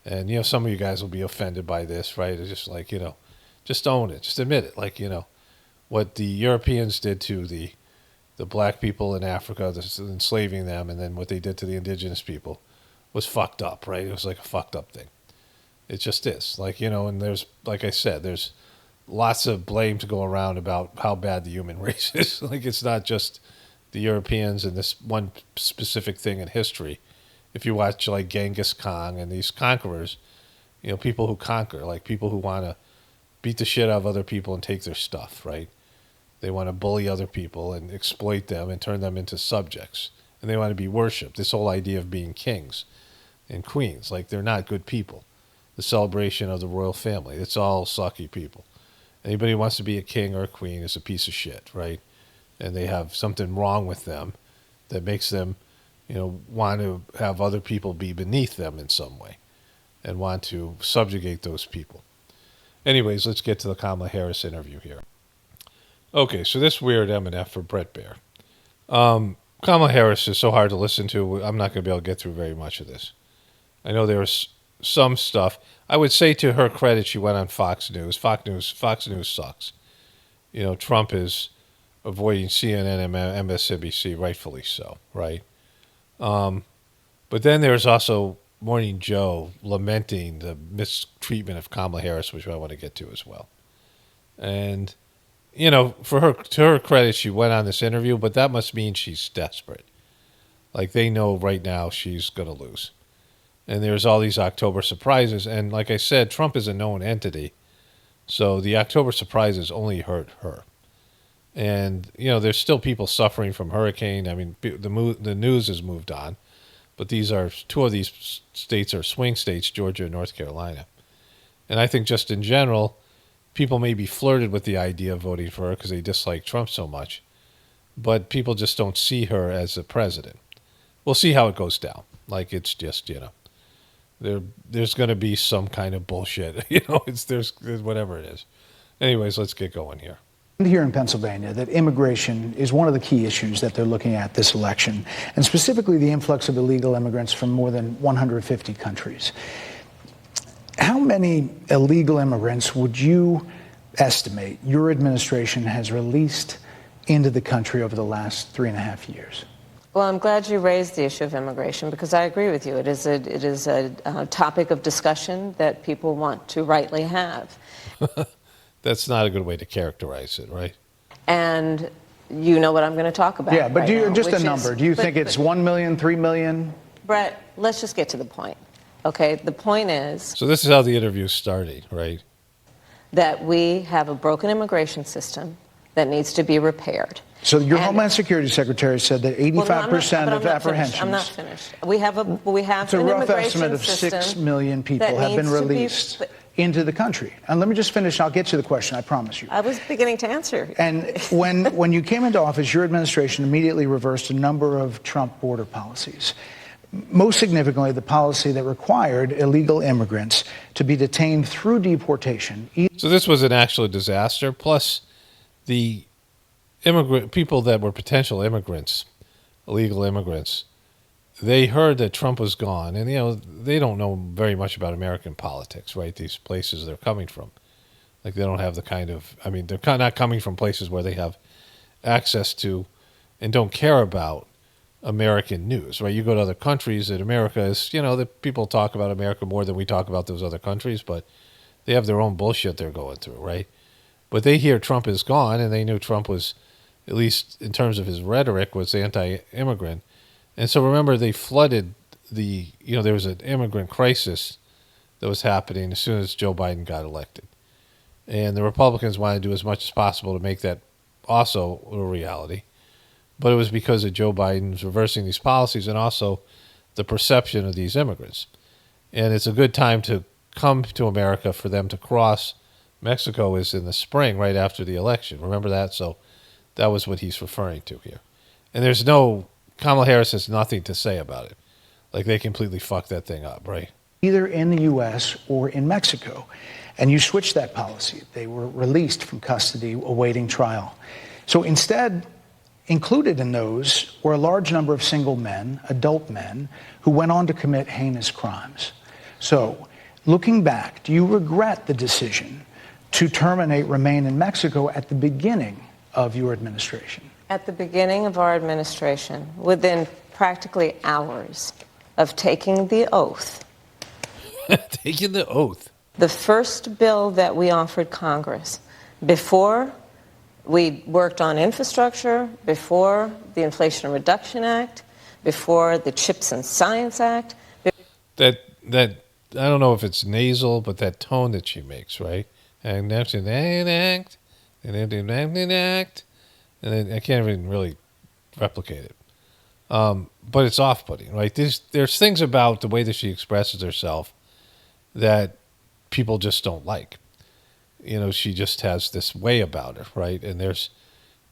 And, some of you guys will be offended by this, right? It's just like, just own it. Just admit it. Like, what the Europeans did to the black people in Africa, enslaving them, and then what they did to the indigenous people was fucked up, right? It was like a fucked up thing. It just is. Like, and there's, like I said, there's lots of blame to go around about how bad the human race is. Like, it's not just the Europeans and this one specific thing in history. If you watch, like, Genghis Khan and these conquerors, people who conquer, like people who want to beat the shit out of other people and take their stuff, right? They want to bully other people and exploit them and turn them into subjects. And they want to be worshipped. This whole idea of being kings and queens, like, they're not good people. The celebration of the royal family, it's all sucky people. Anybody who wants to be a king or a queen is a piece of shit, right? And they have something wrong with them that makes them, want to have other people be beneath them in some way and want to subjugate those people. Anyways, let's get to the Kamala Harris interview here. Okay, so this weird M&F for Brett Baer. Kamala Harris is so hard to listen to, I'm not going to be able to get through very much of this. I know there's some stuff. I would say to her credit, she went on Fox News. Fox News sucks. Trump is avoiding CNN and MSNBC, rightfully so, right? But then there's also Morning Joe lamenting the mistreatment of Kamala Harris, which I want to get to as well. And, to her credit, she went on this interview, but that must mean she's desperate. Like, they know right now she's going to lose. And there's all these October surprises. And like I said, Trump is a known entity. So the October surprises only hurt her. And, there's still people suffering from hurricane. I mean, the news has moved on. But two of these states are swing states, Georgia and North Carolina. And I think just in general, people may be flirted with the idea of voting for her because they dislike Trump so much. But people just don't see her as a president. We'll see how it goes down. Like, it's just, there's going to be some kind of bullshit. There's whatever it is. Anyways, let's get going here. Here in Pennsylvania, that immigration is one of the key issues that they're looking at this election, and specifically the influx of illegal immigrants from more than 150 countries. How many illegal immigrants would you estimate your administration has released into the country over the last 3.5 years? Well, I'm glad you raised the issue of immigration because I agree with you. It is a topic of discussion that people want to rightly have. That's not a good way to characterize it, right? And you know what I'm going to talk about. Yeah, but right do you now, just a number? Do you think it's 1 million, 3 million? Brett, let's just get to the point. Okay, the point is... So this is how the interview's starting, right? That we have a broken immigration system that needs to be repaired. So your Homeland Security Secretary said that 85% of apprehensions... I'm not finished. We have it's a an rough immigration estimate of 6 million people that have been needs to be- released into the country. And let me just finish. I'll get to the question, I promise you. I was beginning to answer. And when you came into office, your administration immediately reversed a number of Trump border policies. Most significantly, the policy that required illegal immigrants to be detained through deportation. So this was an actual disaster. Plus, the people that were potential immigrants, illegal immigrants, they heard that Trump was gone. And, they don't know very much about American politics, right? These places they're coming from. Like, they don't have the kind of, they're not coming from places where they have access to and don't care about American news, right? You go to other countries and America is, the people talk about America more than we talk about those other countries, but they have their own bullshit they're going through, right? But they hear Trump is gone, and they knew Trump was, at least in terms of his rhetoric, was anti-immigrant. And so remember, they flooded there was an immigrant crisis that was happening as soon as Joe Biden got elected. And the Republicans wanted to do as much as possible to make that also a reality. But it was because of Joe Biden's reversing these policies and also the perception of these immigrants. And it's a good time to come to America for them to cross. Mexico is in the spring, right after the election. Remember that? So that was what he's referring to here. And Kamala Harris has nothing to say about it. Like, they completely fucked that thing up, right? Either in the U.S. or in Mexico. And you switched that policy. They were released from custody awaiting trial. So instead, included in those were a large number of single men, adult men, who went on to commit heinous crimes. So, looking back, do you regret the decision to terminate Remain in Mexico at the beginning of your administration? At the beginning of our administration, within practically hours of taking the oath. Taking the oath. The first bill that we offered Congress, before we worked on infrastructure, before the Inflation Reduction Act, before the Chips and Science Act. That I don't know if it's nasal, but that tone that she makes, right? And that's an act, and then an act, and then I can't even really replicate it. But it's off-putting, right? There's things about the way that she expresses herself that people just don't like. You know, she just has this way about her, right? And there's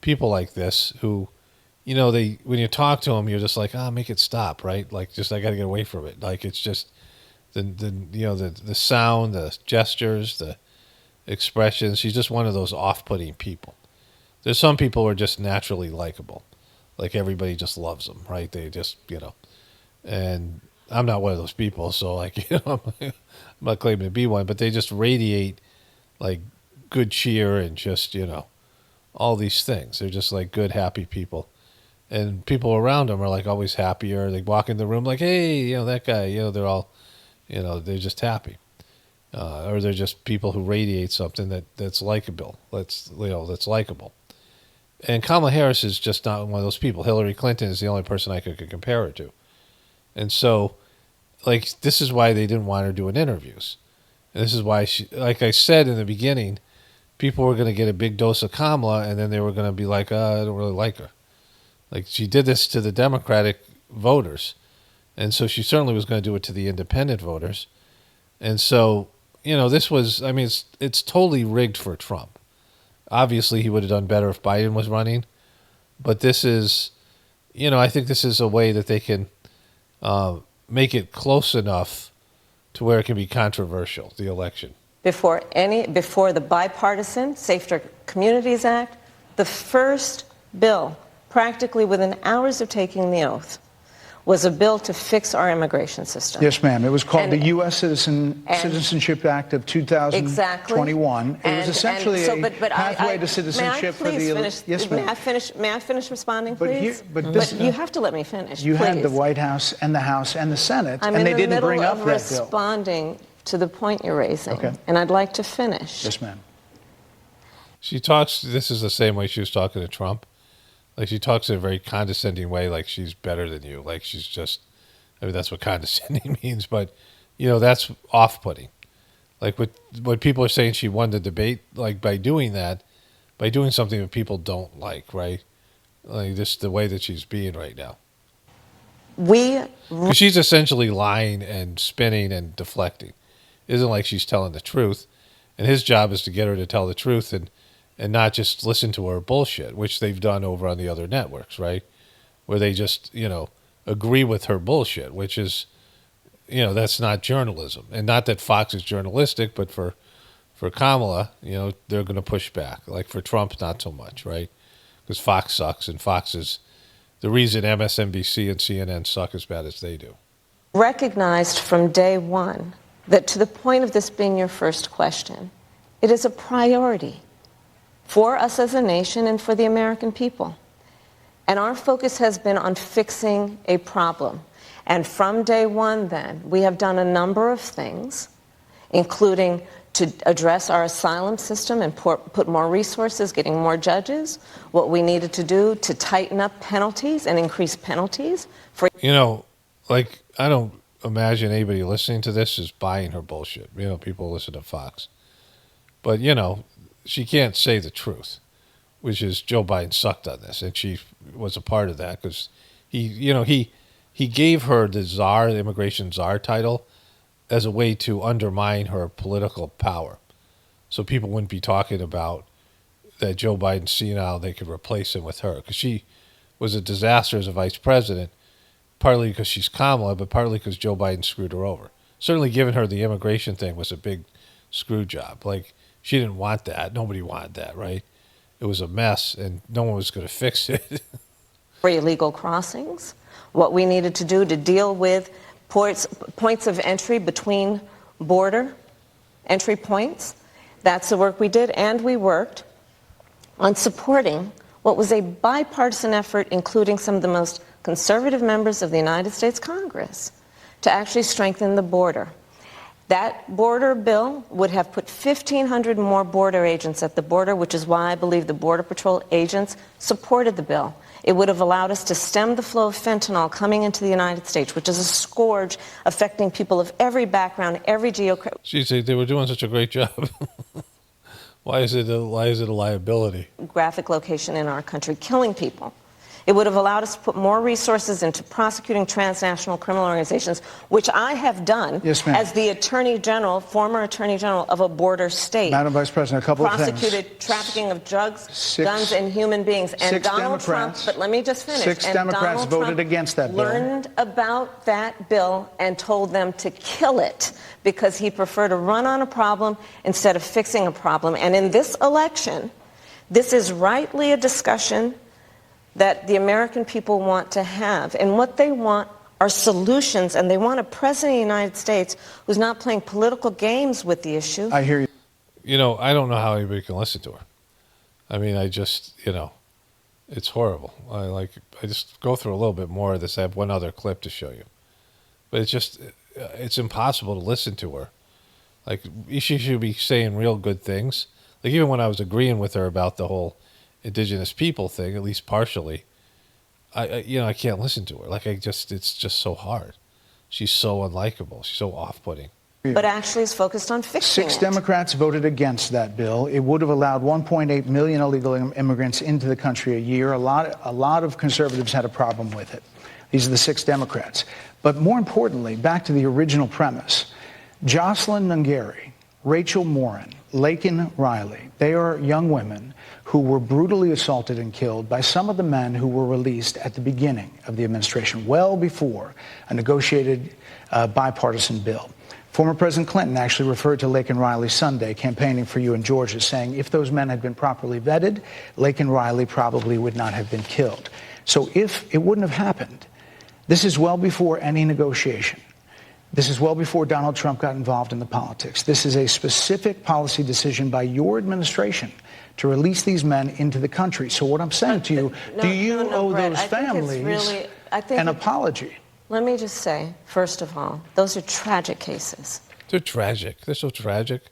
people like this who, you know, when you talk to them, you're just like, make it stop, right? Like, just I got to get away from it. Like, it's just the sound, the gestures, the expressions. She's just one of those off-putting people. There's some people who are just naturally likable. Like, everybody just loves them, right? They just, and I'm not one of those people, so, like, I'm not claiming to be one, but they just radiate, like, good cheer and just, all these things. They're just, like, good, happy people. And people around them are, like, always happier. They walk in the room like, hey, that guy, they're all, they're just happy. Or they're just people who radiate something that's likable. That's likable. And Kamala Harris is just not one of those people. Hillary Clinton is the only person I could compare her to. And so, like, this is why they didn't want her doing interviews. And this is why she, like I said in the beginning, people were going to get a big dose of Kamala, and then they were going to be like, I don't really like her. Like, she did this to the Democratic voters. And so she certainly was going to do it to the independent voters. And so, this was, it's totally rigged for Trump. Obviously, he would have done better if Biden was running. But this is, I think this is a way that they can make it close enough to where it can be controversial, the election. Before the bipartisan Safer Communities Act, the first bill, practically within hours of taking the oath, was a bill to fix our immigration system. Yes, ma'am. It was called the U.S. Citizenship Act of 2021. Exactly. It was essentially a pathway to citizenship for the... Yes, ma'am. May I finish responding, please? But you have to let me finish, You please. had the White House and the House and the Senate, and they didn't bring up that bill. I'm in the middle of responding to the point you're raising, and I'd like to finish. Yes, ma'am. She talks, this is the same way she was talking to Trump. Like, she talks in a very condescending way, like she's better than you. Like, she's just, that's what condescending means. But, that's off-putting. Like, what people are saying she won the debate, like, by doing that, by doing something that people don't like, right? Like, just the way that she's being right now. 'Cause she's essentially lying and spinning and deflecting. It isn't like she's telling the truth. And his job is to get her to tell the truth and not just listen to her bullshit, which they've done over on the other networks, right? Where they just, agree with her bullshit, which is, that's not journalism. And not that Fox is journalistic, but for Kamala, they're going to push back. Like, for Trump, not so much, right? Because Fox sucks, and Fox is the reason MSNBC and CNN suck as bad as they do. Recognized from day one that, to the point of this being your first question, it is a priority for us as a nation and for the American people. And our focus has been on fixing a problem. And from day one, then, we have done a number of things, including to address our asylum system and put more resources, getting more judges, what we needed to do to tighten up penalties and increase penalties for... Like, I don't imagine anybody listening to this is buying her bullshit. You know, people listen to Fox. But, she can't say the truth, which is Joe Biden sucked on this. And she was a part of that because he gave her the immigration czar title as a way to undermine her political power. So people wouldn't be talking about that Joe Biden's senile, they could replace him with her. Because she was a disaster as a vice president, partly because she's Kamala, but partly because Joe Biden screwed her over. Certainly giving her the immigration thing was a big screw job. Like, she didn't want that. Nobody wanted that, right? It was a mess, and no one was going to fix it. For illegal crossings, what we needed to do to deal with points of entry between border entry points, that's the work we did, and we worked on supporting what was a bipartisan effort, including some of the most conservative members of the United States Congress, to actually strengthen the border. That border bill would have put 1,500 more border agents at the border, which is why I believe the Border Patrol agents supported the bill. It would have allowed us to stem the flow of fentanyl coming into the United States, which is a scourge affecting people of every background, every geographic. Geez, they were doing such a great job. Why is it a liability? Graphic location in our country, killing people. It would have allowed us to put more resources into prosecuting transnational criminal organizations, which I have done as the Attorney General, former Attorney General of a border state. Madam Vice President, a couple of things. Prosecuted trafficking of drugs, guns, and human beings. And Donald Trump, but let me just finish. Six Democrats voted against that bill. Learned about that bill and told them to kill it because he preferred to run on a problem instead of fixing a problem. And in this election, this is rightly a discussion that the American people want to have. And what they want are solutions, and they want a president of the United States who's not playing political games with the issue. I hear you. I don't know how anybody can listen to her. I mean, I just, it's horrible. I just go through a little bit more of this. I have one other clip to show you. But it's impossible to listen to her. Like, she should be saying real good things. Like, even when I was agreeing with her about the whole indigenous people thing, at least partially, I can't listen to her. Like, it's just so hard. She's so unlikable. She's so off-putting. But actually is focused on fixing Six Democrats voted against that bill. It would have allowed 1.8 million illegal immigrants into the country a year. A lot of conservatives had a problem with it. These are the 6 Democrats. But more importantly, back to the original premise, Jocelyn Nungari, Rachel Morin, Laken Riley, they are young women who were brutally assaulted and killed by some of the men who were released at the beginning of the administration, well before a negotiated bipartisan bill. Former President Clinton actually referred to Laken Riley Sunday, campaigning for you in Georgia, saying if those men had been properly vetted, Laken Riley probably would not have been killed. So if it wouldn't have happened, this is well before any negotiation. This is well before Donald Trump got involved in the politics. This is a specific policy decision by your administration to release these men into the country. So what I'm saying to you, do you owe those families an apology? Let me just say, first of all, those are tragic cases. They're tragic. They're so tragic.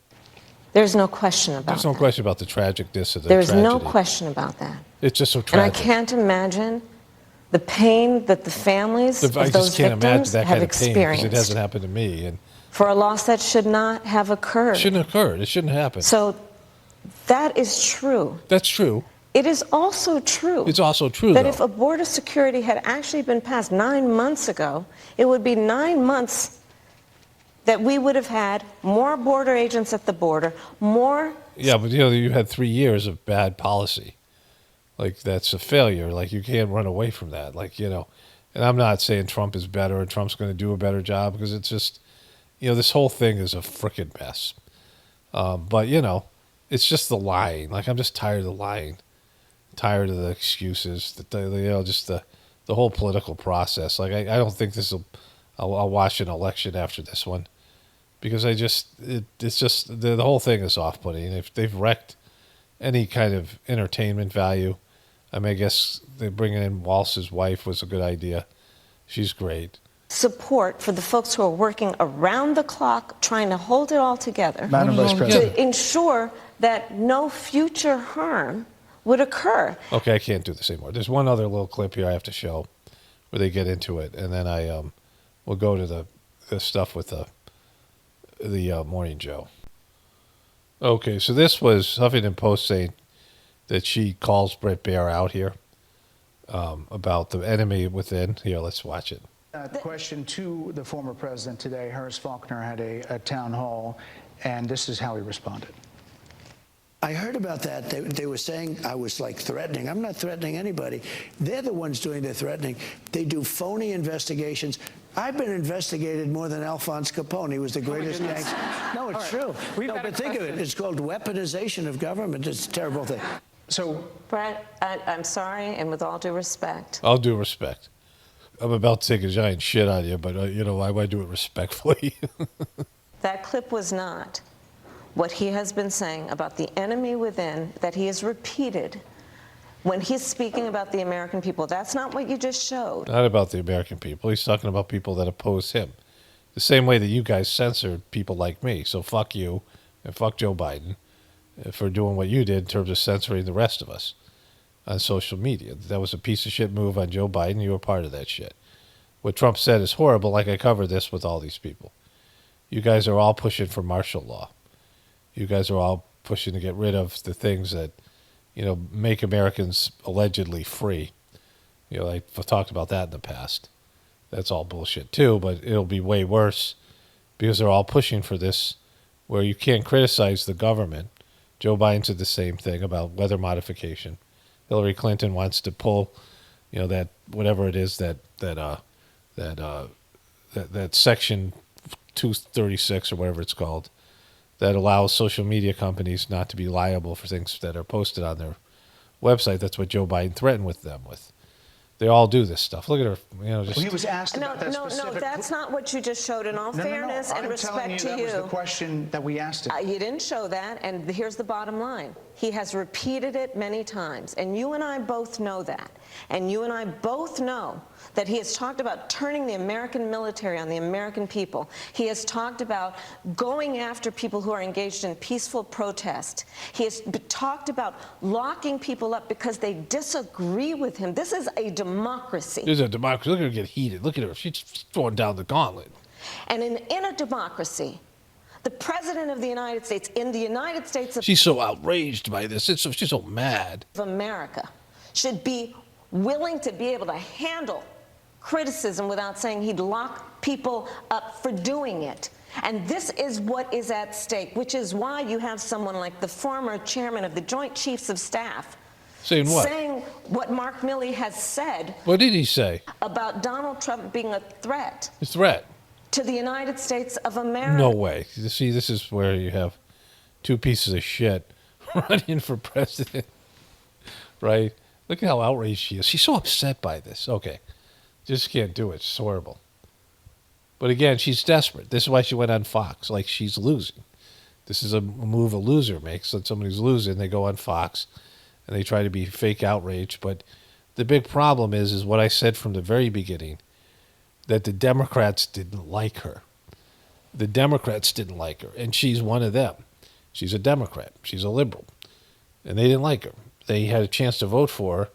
There's no question about that. There's no question about the tragicness of the There's tragedy. no question about that. It's just so tragic. And I can't imagine the pain that the families of those victims have experienced. Because it hasn't happened to me. And for a loss that should not have occurred. It shouldn't have occurred. It shouldn't happen. So that is true. That's true. It is also true. It's also true, that though. if a border security had actually been passed 9 months ago, it would be 9 months that we would have had more border agents at the border, more... Yeah, but you had 3 years of bad policy. Like, that's a failure. Like, you can't run away from that. Like, and I'm not saying Trump is better and Trump's going to do a better job, because it's just, this whole thing is a frickin' mess. But, it's just the lying. Like, I'm just tired of the lying. Tired of the excuses. Just the whole political process. Like, I don't think I'll watch an election after this one, because it's just the whole thing is off-putting. They've wrecked any kind of entertainment value. I mean, I guess bringing in Walz's wife was a good idea. She's great. Support for the folks who are working around the clock, trying to hold it all together, Madam Vice President, to ensure that no future harm would occur. Okay, I can't do this anymore. There's one other little clip here I have to show where they get into it, and then we'll go to the stuff with the Morning Joe. Okay, so this was Huffington Post saying that she calls Brett Baer out here about the enemy within. Here, let's watch it. Question to the former president today. Harris Faulkner had a town hall, and this is how he responded. I heard about that. They were saying I was like threatening. I'm not threatening anybody. They're the ones doing the threatening. They do phony investigations. I've been investigated more than Alphonse Capone. He was the greatest gangster. No, it's true. No, but think of it. It's called weaponization of government. It's a terrible thing. So, Brett, I'm sorry, and with all due respect. All due respect. I'm about to take a giant shit on you, but, I do it respectfully. That clip was not what he has been saying about the enemy within that he has repeated when he's speaking about the American people. That's not what you just showed. Not about the American people. He's talking about people that oppose him. The same way that you guys censored people like me. So fuck you and fuck Joe Biden for doing what you did in terms of censoring the rest of us on social media. That was a piece of shit move on Joe Biden. You were part of that shit. What Trump said is horrible, like I covered this with all these people. You guys are all pushing for martial law. You guys are all pushing to get rid of the things that, make Americans allegedly free. I've talked about that in the past. That's all bullshit too, but it'll be way worse because they're all pushing for this where you can't criticize the government. Joe Biden said the same thing about weather modification. Hillary Clinton wants to pull, that whatever it is that section 236 or whatever it's called, that allows social media companies not to be liable for things that are posted on their website. That's what Joe Biden threatened with them with. They all do this stuff. Look at her. Just he was asked about that specific... No, that's not what you just showed. In all fairness and respect to you, that was the question that we asked him. You didn't show that, and here's the bottom line. He has repeated it many times, and you and I both know that. And you and I both know that he has talked about turning the American military on the American people. He has talked about going after people who are engaged in peaceful protest. He has talked about locking people up because they disagree with him. This is a democracy. This is a democracy. Look at her get heated. Look at her. She's throwing down the gauntlet. And in a democracy, the President of the United States, in the United States of... She's so outraged by this. She's so mad. ...of America should be willing to be able to handle criticism without saying he'd lock people up for doing it. And this is what is at stake, which is why you have someone like the former chairman of the Joint Chiefs of Staff saying what? Saying what Mark Milley has said. What did he say? About Donald Trump being a threat. A threat? To the United States of America. No way. You see, this is where you have two pieces of shit running for president, right? Look at how outraged she is. She's so upset by this. Okay. Just can't do it. It's horrible. But again, she's desperate. This is why she went on Fox. Like, she's losing. This is a move a loser makes. When somebody's losing, they go on Fox and they try to be fake outraged. But the big problem is what I said from the very beginning, that the Democrats didn't like her. The Democrats didn't like her. And she's one of them. She's a Democrat. She's a liberal. And they didn't like her. They had a chance to vote for her.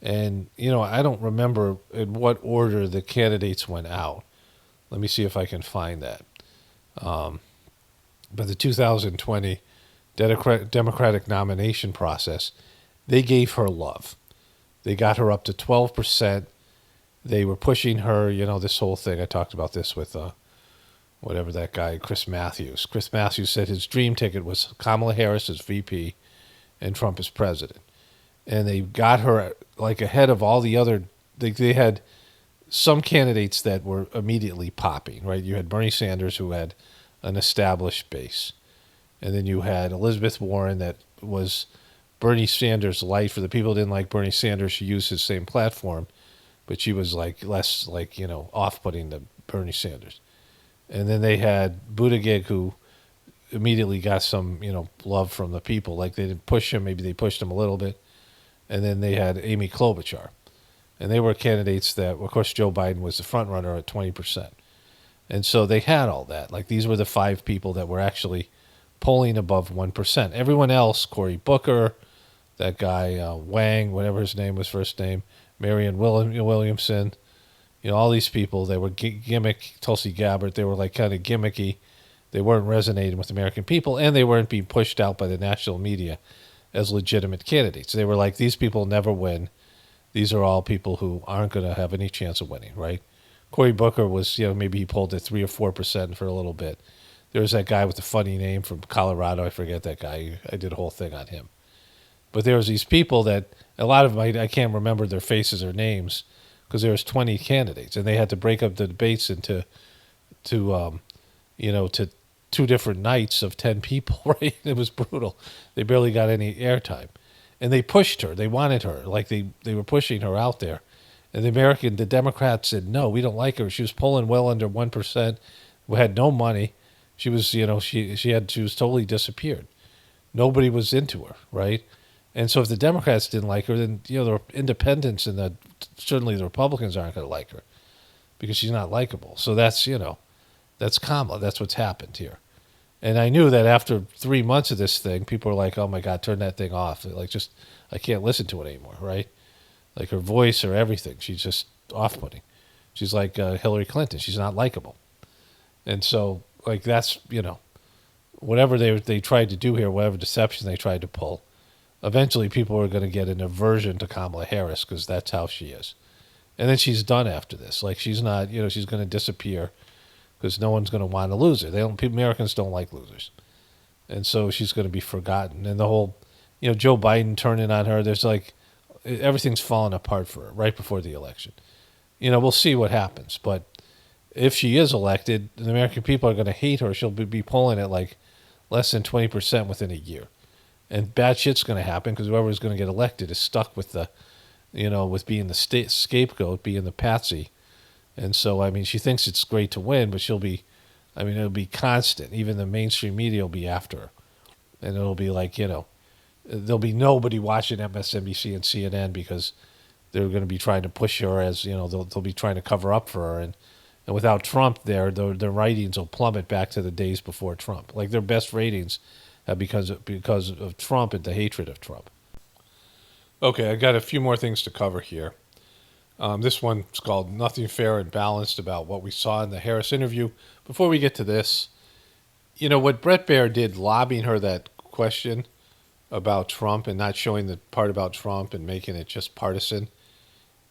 And, I don't remember in what order the candidates went out. Let me see if I can find that. But the 2020 Democratic nomination process, they gave her love. They got her up to 12%. They were pushing her, this whole thing. I talked about this with whatever that guy, Chris Matthews. Chris Matthews said his dream ticket was Kamala Harris as VP and Trump as president. And they got her like ahead of all the other, they had some candidates that were immediately popping, right? You had Bernie Sanders, who had an established base. And then you had Elizabeth Warren, that was Bernie Sanders light. For the people who didn't like Bernie Sanders, she used his same platform, but she was less off-putting than Bernie Sanders. And then they had Buttigieg, who immediately got some, love from the people. Like, they didn't push him. Maybe they pushed him a little bit. And then they had Amy Klobuchar. And they were candidates that, of course, Joe Biden was the front runner at 20%. And so they had all that. Like, these were the five people that were actually polling above 1%. Everyone else, Cory Booker, that guy Wang, whatever his name was, first name, Marianne Williamson, all these people, they were gimmick, Tulsi Gabbard, they were like kind of gimmicky. They weren't resonating with American people, and they weren't being pushed out by the national media as legitimate candidates. They were like, these people never win. These are all people who aren't going to have any chance of winning, right? Cory Booker was, maybe he pulled at 3 or 4% for a little bit. There was that guy with the funny name from Colorado. I forget that guy. I did a whole thing on him. But there was these people that, a lot of them, I can't remember their faces or names, because there was 20 candidates, and they had to break up the debates into, to 2 different nights of 10 people, right? It was brutal. They barely got any airtime. And they pushed her. They wanted her. Like, they were pushing her out there. And the Democrats said, no, we don't like her. She was polling well under 1%. We had no money. She was, she was totally disappeared. Nobody was into her, right? And so if the Democrats didn't like her, then, the independents and certainly the Republicans aren't going to like her because she's not likable. So that's, that's Kamala. That's what's happened here. And I knew that after 3 months of this thing, people were like, oh, my God, turn that thing off. Like, I can't listen to it anymore, right? Like her voice or everything. She's just off-putting. She's like Hillary Clinton. She's not likable. And so, like, that's, whatever they tried to do here, whatever deception they tried to pull, eventually people are going to get an aversion to Kamala Harris because that's how she is. And then she's done after this. Like, she's not, she's going to disappear because no one's going to want to lose her. Americans don't like losers. And so she's going to be forgotten. And the whole, Joe Biden turning on her, there's like, everything's falling apart for her right before the election. We'll see what happens. But if she is elected, the American people are going to hate her. She'll be polling at like less than 20% within a year. And bad shit's going to happen because whoever is going to get elected is stuck with the, with being the scapegoat, being the patsy. And so, I mean, she thinks it's great to win, but it'll be constant. Even the mainstream media will be after her. And it'll be like, there'll be nobody watching MSNBC and CNN because they're going to be trying to push her as, they'll be trying to cover up for her. And without Trump there, their ratings will plummet back to the days before Trump. Like their best ratings have because of Trump and the hatred of Trump. Okay, I got a few more things to cover here. This one's called Nothing Fair and Balanced, about what we saw in the Harris interview. Before we get to this, what Bret Baier did, lobbying her that question about Trump and not showing the part about Trump and making it just partisan,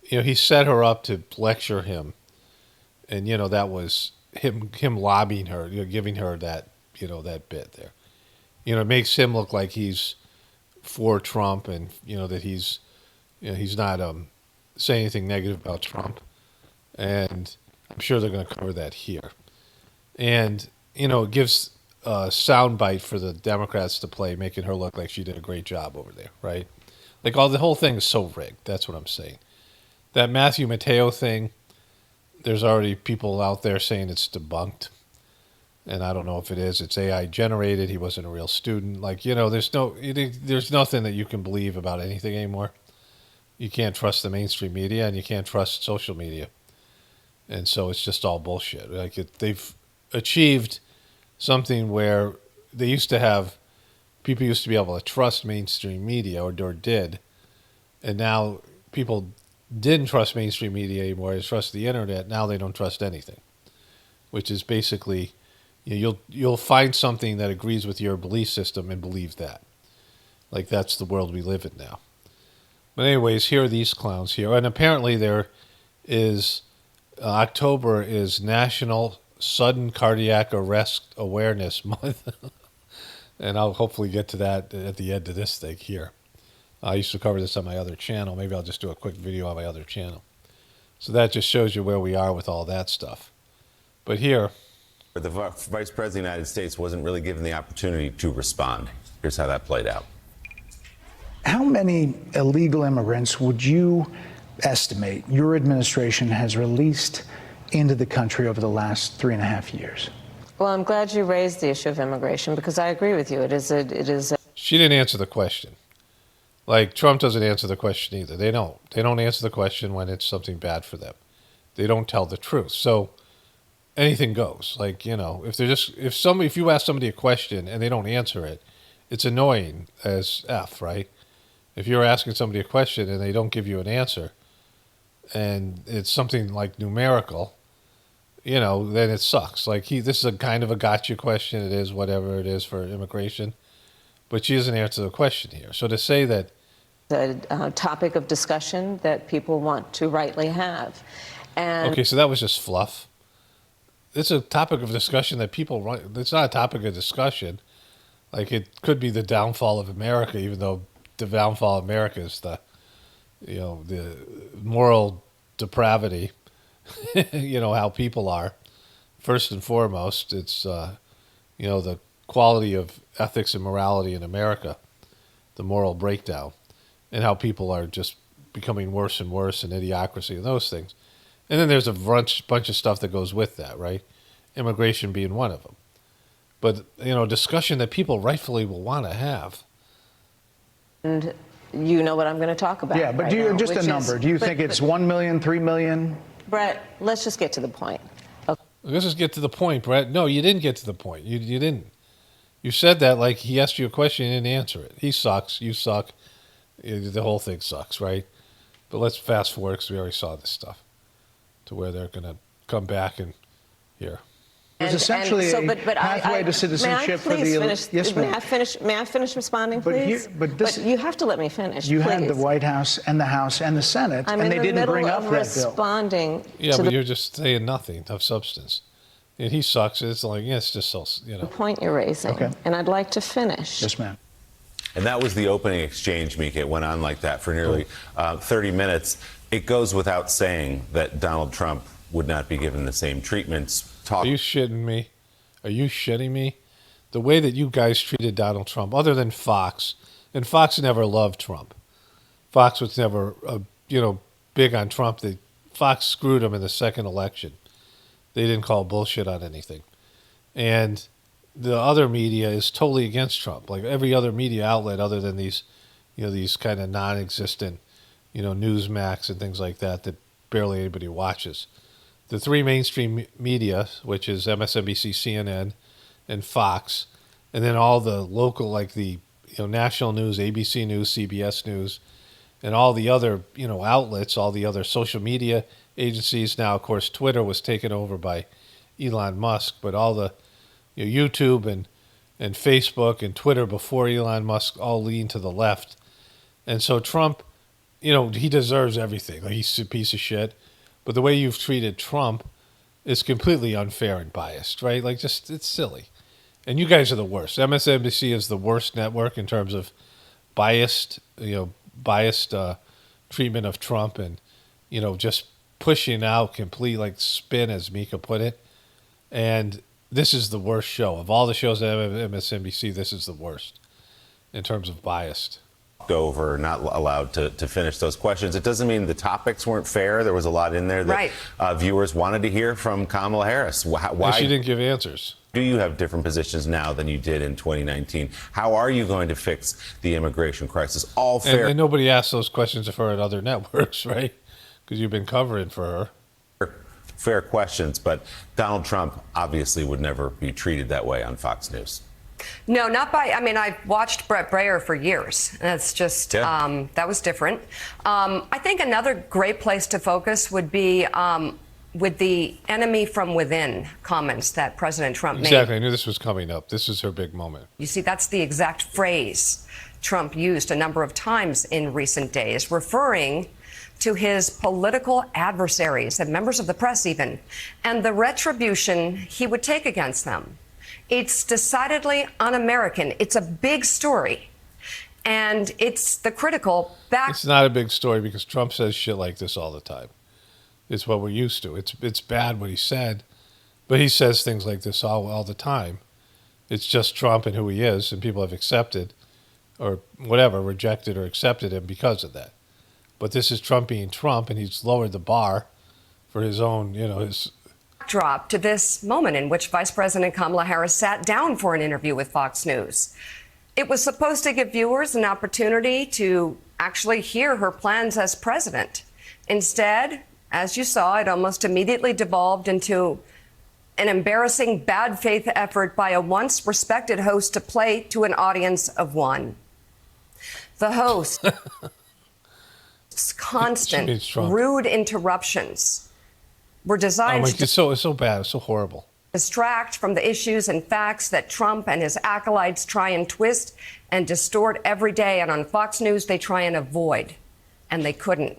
he set her up to lecture him. And, that was him lobbying her, giving her that, that bit there. It makes him look like he's for Trump and, that he's not saying anything negative about Trump. And I'm sure they're going to cover that here. And, it gives a soundbite for the Democrats to play, making her look like she did a great job over there, right? Like the whole thing is so rigged. That's what I'm saying. That Matthew Mateo thing, there's already people out there saying it's debunked. And I don't know if it is. It's AI generated. He wasn't a real student. Like, there's nothing that you can believe about anything anymore. You can't trust the mainstream media and you can't trust social media. And so it's just all bullshit. Like they've achieved something where people used to be able to trust mainstream media or did. And now people didn't trust mainstream media anymore. They trust the internet. Now they don't trust anything, which is basically, you'll find something that agrees with your belief system and believe that. Like that's the world we live in now. But anyways, here are these clowns here. And apparently there is, October is National Sudden Cardiac Arrest Awareness Month. And I'll hopefully get to that at the end of this thing here. I used to cover this on my other channel. Maybe I'll just do a quick video on my other channel. So that just shows you where we are with all that stuff. But here, the Vice President of the United States wasn't really given the opportunity to respond. Here's how that played out. How many illegal immigrants would you estimate your administration has released into the country over the last 3.5 years? Well, I'm glad you raised the issue of immigration because I agree with you. It is a She didn't answer the question. Like Trump doesn't answer the question either. They don't answer the question when it's something bad for them. They don't tell the truth. So anything goes. Like, if you ask somebody a question and they don't answer it, it's annoying as F, right? If you're asking somebody a question and they don't give you an answer, and it's something like numerical, then it sucks. Like this is a kind of a gotcha question. It is whatever it is for immigration, but she doesn't answer the question here. So to say that a topic of discussion that people want to rightly have. And okay, so that was just fluff. It's a topic of discussion that people want. It's not a topic of discussion. Like it could be the downfall of America, even though the downfall of America is the moral depravity. How people are. First and foremost, it's the quality of ethics and morality in America, the moral breakdown, and how people are just becoming worse and worse, and idiocracy and those things. And then there's a bunch of stuff that goes with that, right? Immigration being one of them. But, discussion that people rightfully will want to have. And you know what I'm going to talk about. Yeah, but right do you now, just a number? Do you think it's 1 million, 3 million? Brett, let's just get to the point. Okay. Let's just get to the point, Brett. No, you didn't get to the point. You didn't. You said that like he asked you a question and didn't answer it. He sucks. You suck. The whole thing sucks, right? But let's fast forward because we already saw this stuff to where they're going to come back and here. It's essentially a pathway to citizenship for the elite. Yes, may I finish responding, please? But you have to let me finish. You please. had the White House and the House and the Senate, and they didn't bring up that bill. Yeah, but you're just saying nothing of substance. And he sucks. It's like, it's just so, The point you're raising. Okay. And I'd like to finish. Yes, ma'am. And that was the opening exchange, Mika. It went on like that for nearly 30 minutes. It goes without saying that Donald Trump would not be given the same treatments. Are you shitting me? Are you shitting me? The way that you guys treated Donald Trump, other than Fox, and Fox never loved Trump. Fox was never, big on Trump. Fox screwed him in the second election. They didn't call bullshit on anything. And the other media is totally against Trump. Like every other media outlet other than these kind of non-existent, Newsmax and things like that barely anybody watches. The three mainstream media, which is MSNBC, CNN, and Fox, and then all the local, like the national news, ABC News, CBS News, and all the other outlets, all the other social media agencies. Now, of course, Twitter was taken over by Elon Musk, but all the YouTube and Facebook and Twitter before Elon Musk all lean to the left, and so Trump, he deserves everything. Like he's a piece of shit. But the way you've treated Trump is completely unfair and biased, right? Like, it's silly. And you guys are the worst. MSNBC is the worst network in terms of biased treatment of Trump and, just pushing out complete, like, spin, as Mika put it. And this is the worst show. Of all the shows at MSNBC, this is the worst in terms of biased. Over, not allowed to finish those questions. It doesn't mean the topics weren't fair. There was a lot in there that viewers wanted to hear from Kamala Harris. Why she didn't give answers? Do you have different positions now than you did in 2019? How are you going to fix the immigration crisis? All fair. And nobody asked those questions of her at other networks, right? Because you've been covering for her. Fair questions, but Donald Trump obviously would never be treated that way on Fox News. No, not by, I've watched Brett Breyer for years. That's just, that was different. I think another great place to focus would be with the enemy from within comments that President Trump made. Exactly. I knew this was coming up. This is her big moment. You see, that's the exact phrase Trump used a number of times in recent days, referring to his political adversaries and members of the press even, and the retribution he would take against them. It's decidedly un-American. It's a big story. And it's the critical back. It's not a big story because Trump says shit like this all the time. It's what we're used to. It's bad what he said, but he says things like this all the time. It's just Trump and who he is, and people have accepted or whatever, rejected or accepted him because of that. But this is Trump being Trump, and he's lowered the bar for his own, his drop to this moment in which Vice President Kamala Harris sat down for an interview with Fox News. It was supposed to give viewers an opportunity to actually hear her plans as president. Instead, as you saw, it almost immediately devolved into an embarrassing bad faith effort by a once respected host to play to an audience of one. The host constant, rude interruptions were designed to it's so bad, it's so horrible. Distract from the issues and facts that Trump and his acolytes try and twist and distort every day. And on Fox News, they try and avoid, and they couldn't.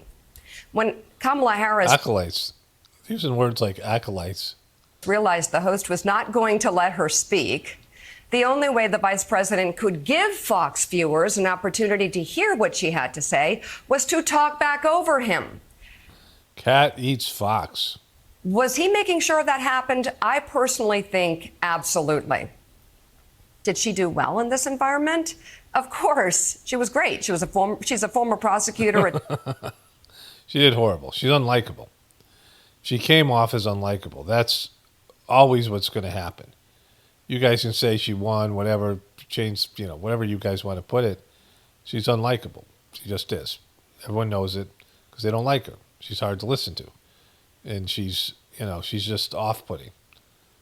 When Kamala Harris... Acolytes. Using words like acolytes. Realized the host was not going to let her speak, the only way the vice president could give Fox viewers an opportunity to hear what she had to say was to talk back over him. Cat eats fox. Was he making sure that happened? I personally think absolutely. Did she do well in this environment? Of course. She was great. She's a former prosecutor. She did horrible. She's unlikable. She came off as unlikable. That's always what's going to happen. You guys can say she won, whatever, change, whatever you guys want to put it. She's unlikable. She just is. Everyone knows it because they don't like her. She's hard to listen to. And she's just off-putting.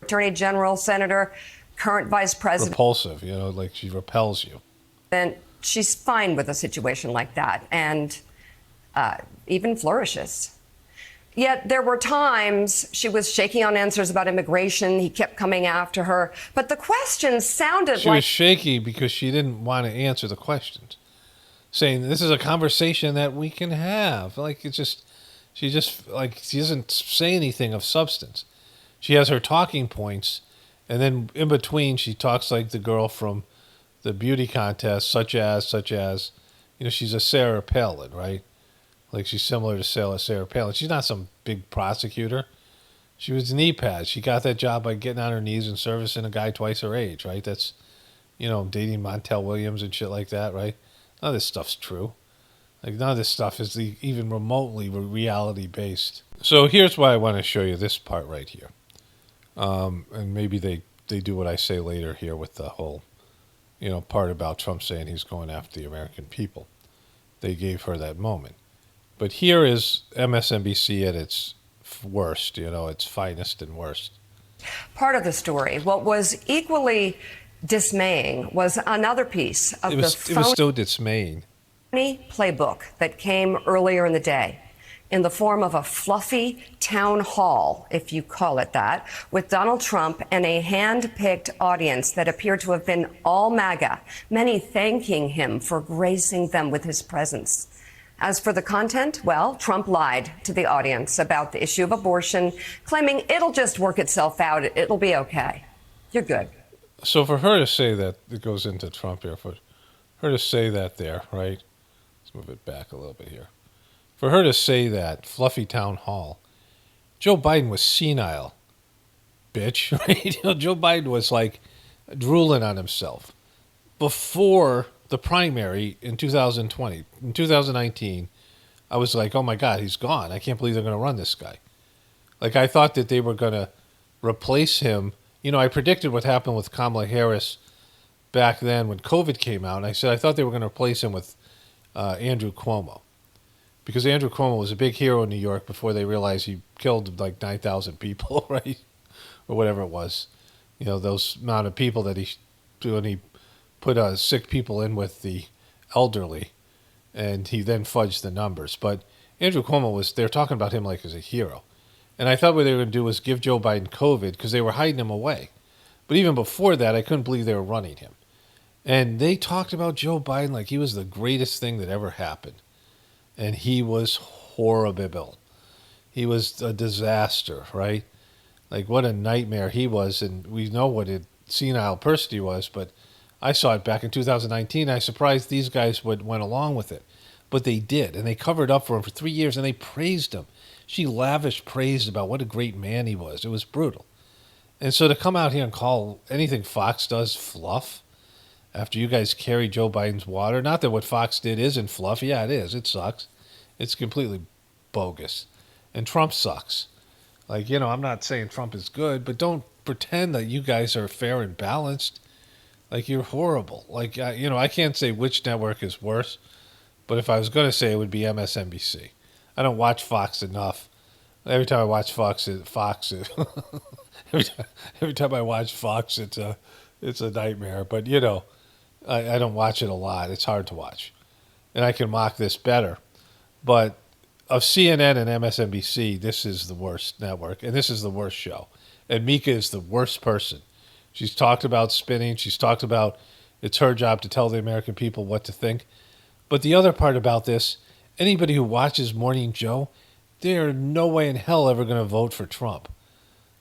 Attorney General, Senator, current Vice President. Repulsive, like she repels you. And she's fine with a situation like that and even flourishes. Yet there were times she was shaky on answers about immigration. He kept coming after her. But the questions sounded She was shaky because she didn't want to answer the questions. Saying, this is a conversation that we can have. She doesn't say anything of substance. She has her talking points, and then in between she talks like the girl from the beauty contest, such as, she's a Sarah Palin, right? Like she's similar to Sarah Palin. She's not some big prosecutor. She was knee pads. She got that job by getting on her knees and servicing a guy twice her age, right? That's, dating Montel Williams and shit like that, right? None of this stuff's true. Like, none of this stuff is even remotely reality-based. So here's why I want to show you this part right here. And maybe they do what I say later here with the whole, part about Trump saying he's going after the American people. They gave her that moment. But here is MSNBC at its worst, its finest and worst. Part of the story. What was equally dismaying was another piece of it was still dismaying. Playbook that came earlier in the day in the form of a fluffy town hall, if you call it that, with Donald Trump and a hand-picked audience that appeared to have been all MAGA, many thanking him for gracing them with his presence. As for the content, well, Trump lied to the audience about the issue of abortion, claiming it'll just work itself out, it'll be okay. You're good. So for her to say that, it goes into Trump here, for her to say that there, right? Let's move it back a little bit here. For her to say that, fluffy town hall, Joe Biden was senile, bitch, right? Joe Biden was like drooling on himself. Before the primary in 2020, in 2019, I was like, oh my God, he's gone. I can't believe they're going to run this guy. Like, I thought that they were going to replace him. I predicted what happened with Kamala Harris back then when COVID came out. And I said I thought they were going to replace him with Andrew Cuomo. Because Andrew Cuomo was a big hero in New York before they realized he killed like 9,000 people, right? Or whatever it was. Those amount of people that when he put sick people in with the elderly, and he then fudged the numbers. But Andrew Cuomo they're talking about him like as a hero. And I thought what they were going to do was give Joe Biden COVID because they were hiding him away. But even before that, I couldn't believe they were running him. And they talked about Joe Biden like he was the greatest thing that ever happened. And he was horrible. He was a disaster, right? Like, what a nightmare he was. And we know what a senile person he was, but I saw it back in 2019. I was surprised these guys went along with it. But they did, and they covered up for him for 3 years, and they praised him. She lavish praise about what a great man he was. It was brutal. And so to come out here and call anything Fox does fluff after you guys carry Joe Biden's water, not that what Fox did isn't fluff. Yeah, it is. It sucks. It's completely bogus. And Trump sucks. Like, I'm not saying Trump is good, but don't pretend that you guys are fair and balanced. Like, you're horrible. Like, I can't say which network is worse, but if I was going to say it would be MSNBC. I don't watch Fox enough. Every time I watch Fox, every time I watch Fox, it's a nightmare. But, I don't watch it a lot. It's hard to watch. And I can mock this better. But of CNN and MSNBC, this is the worst network, and this is the worst show. And Mika is the worst person. She's talked about spinning. She's talked about it's her job to tell the American people what to think. But the other part about this, anybody who watches Morning Joe, they're no way in hell ever going to vote for Trump.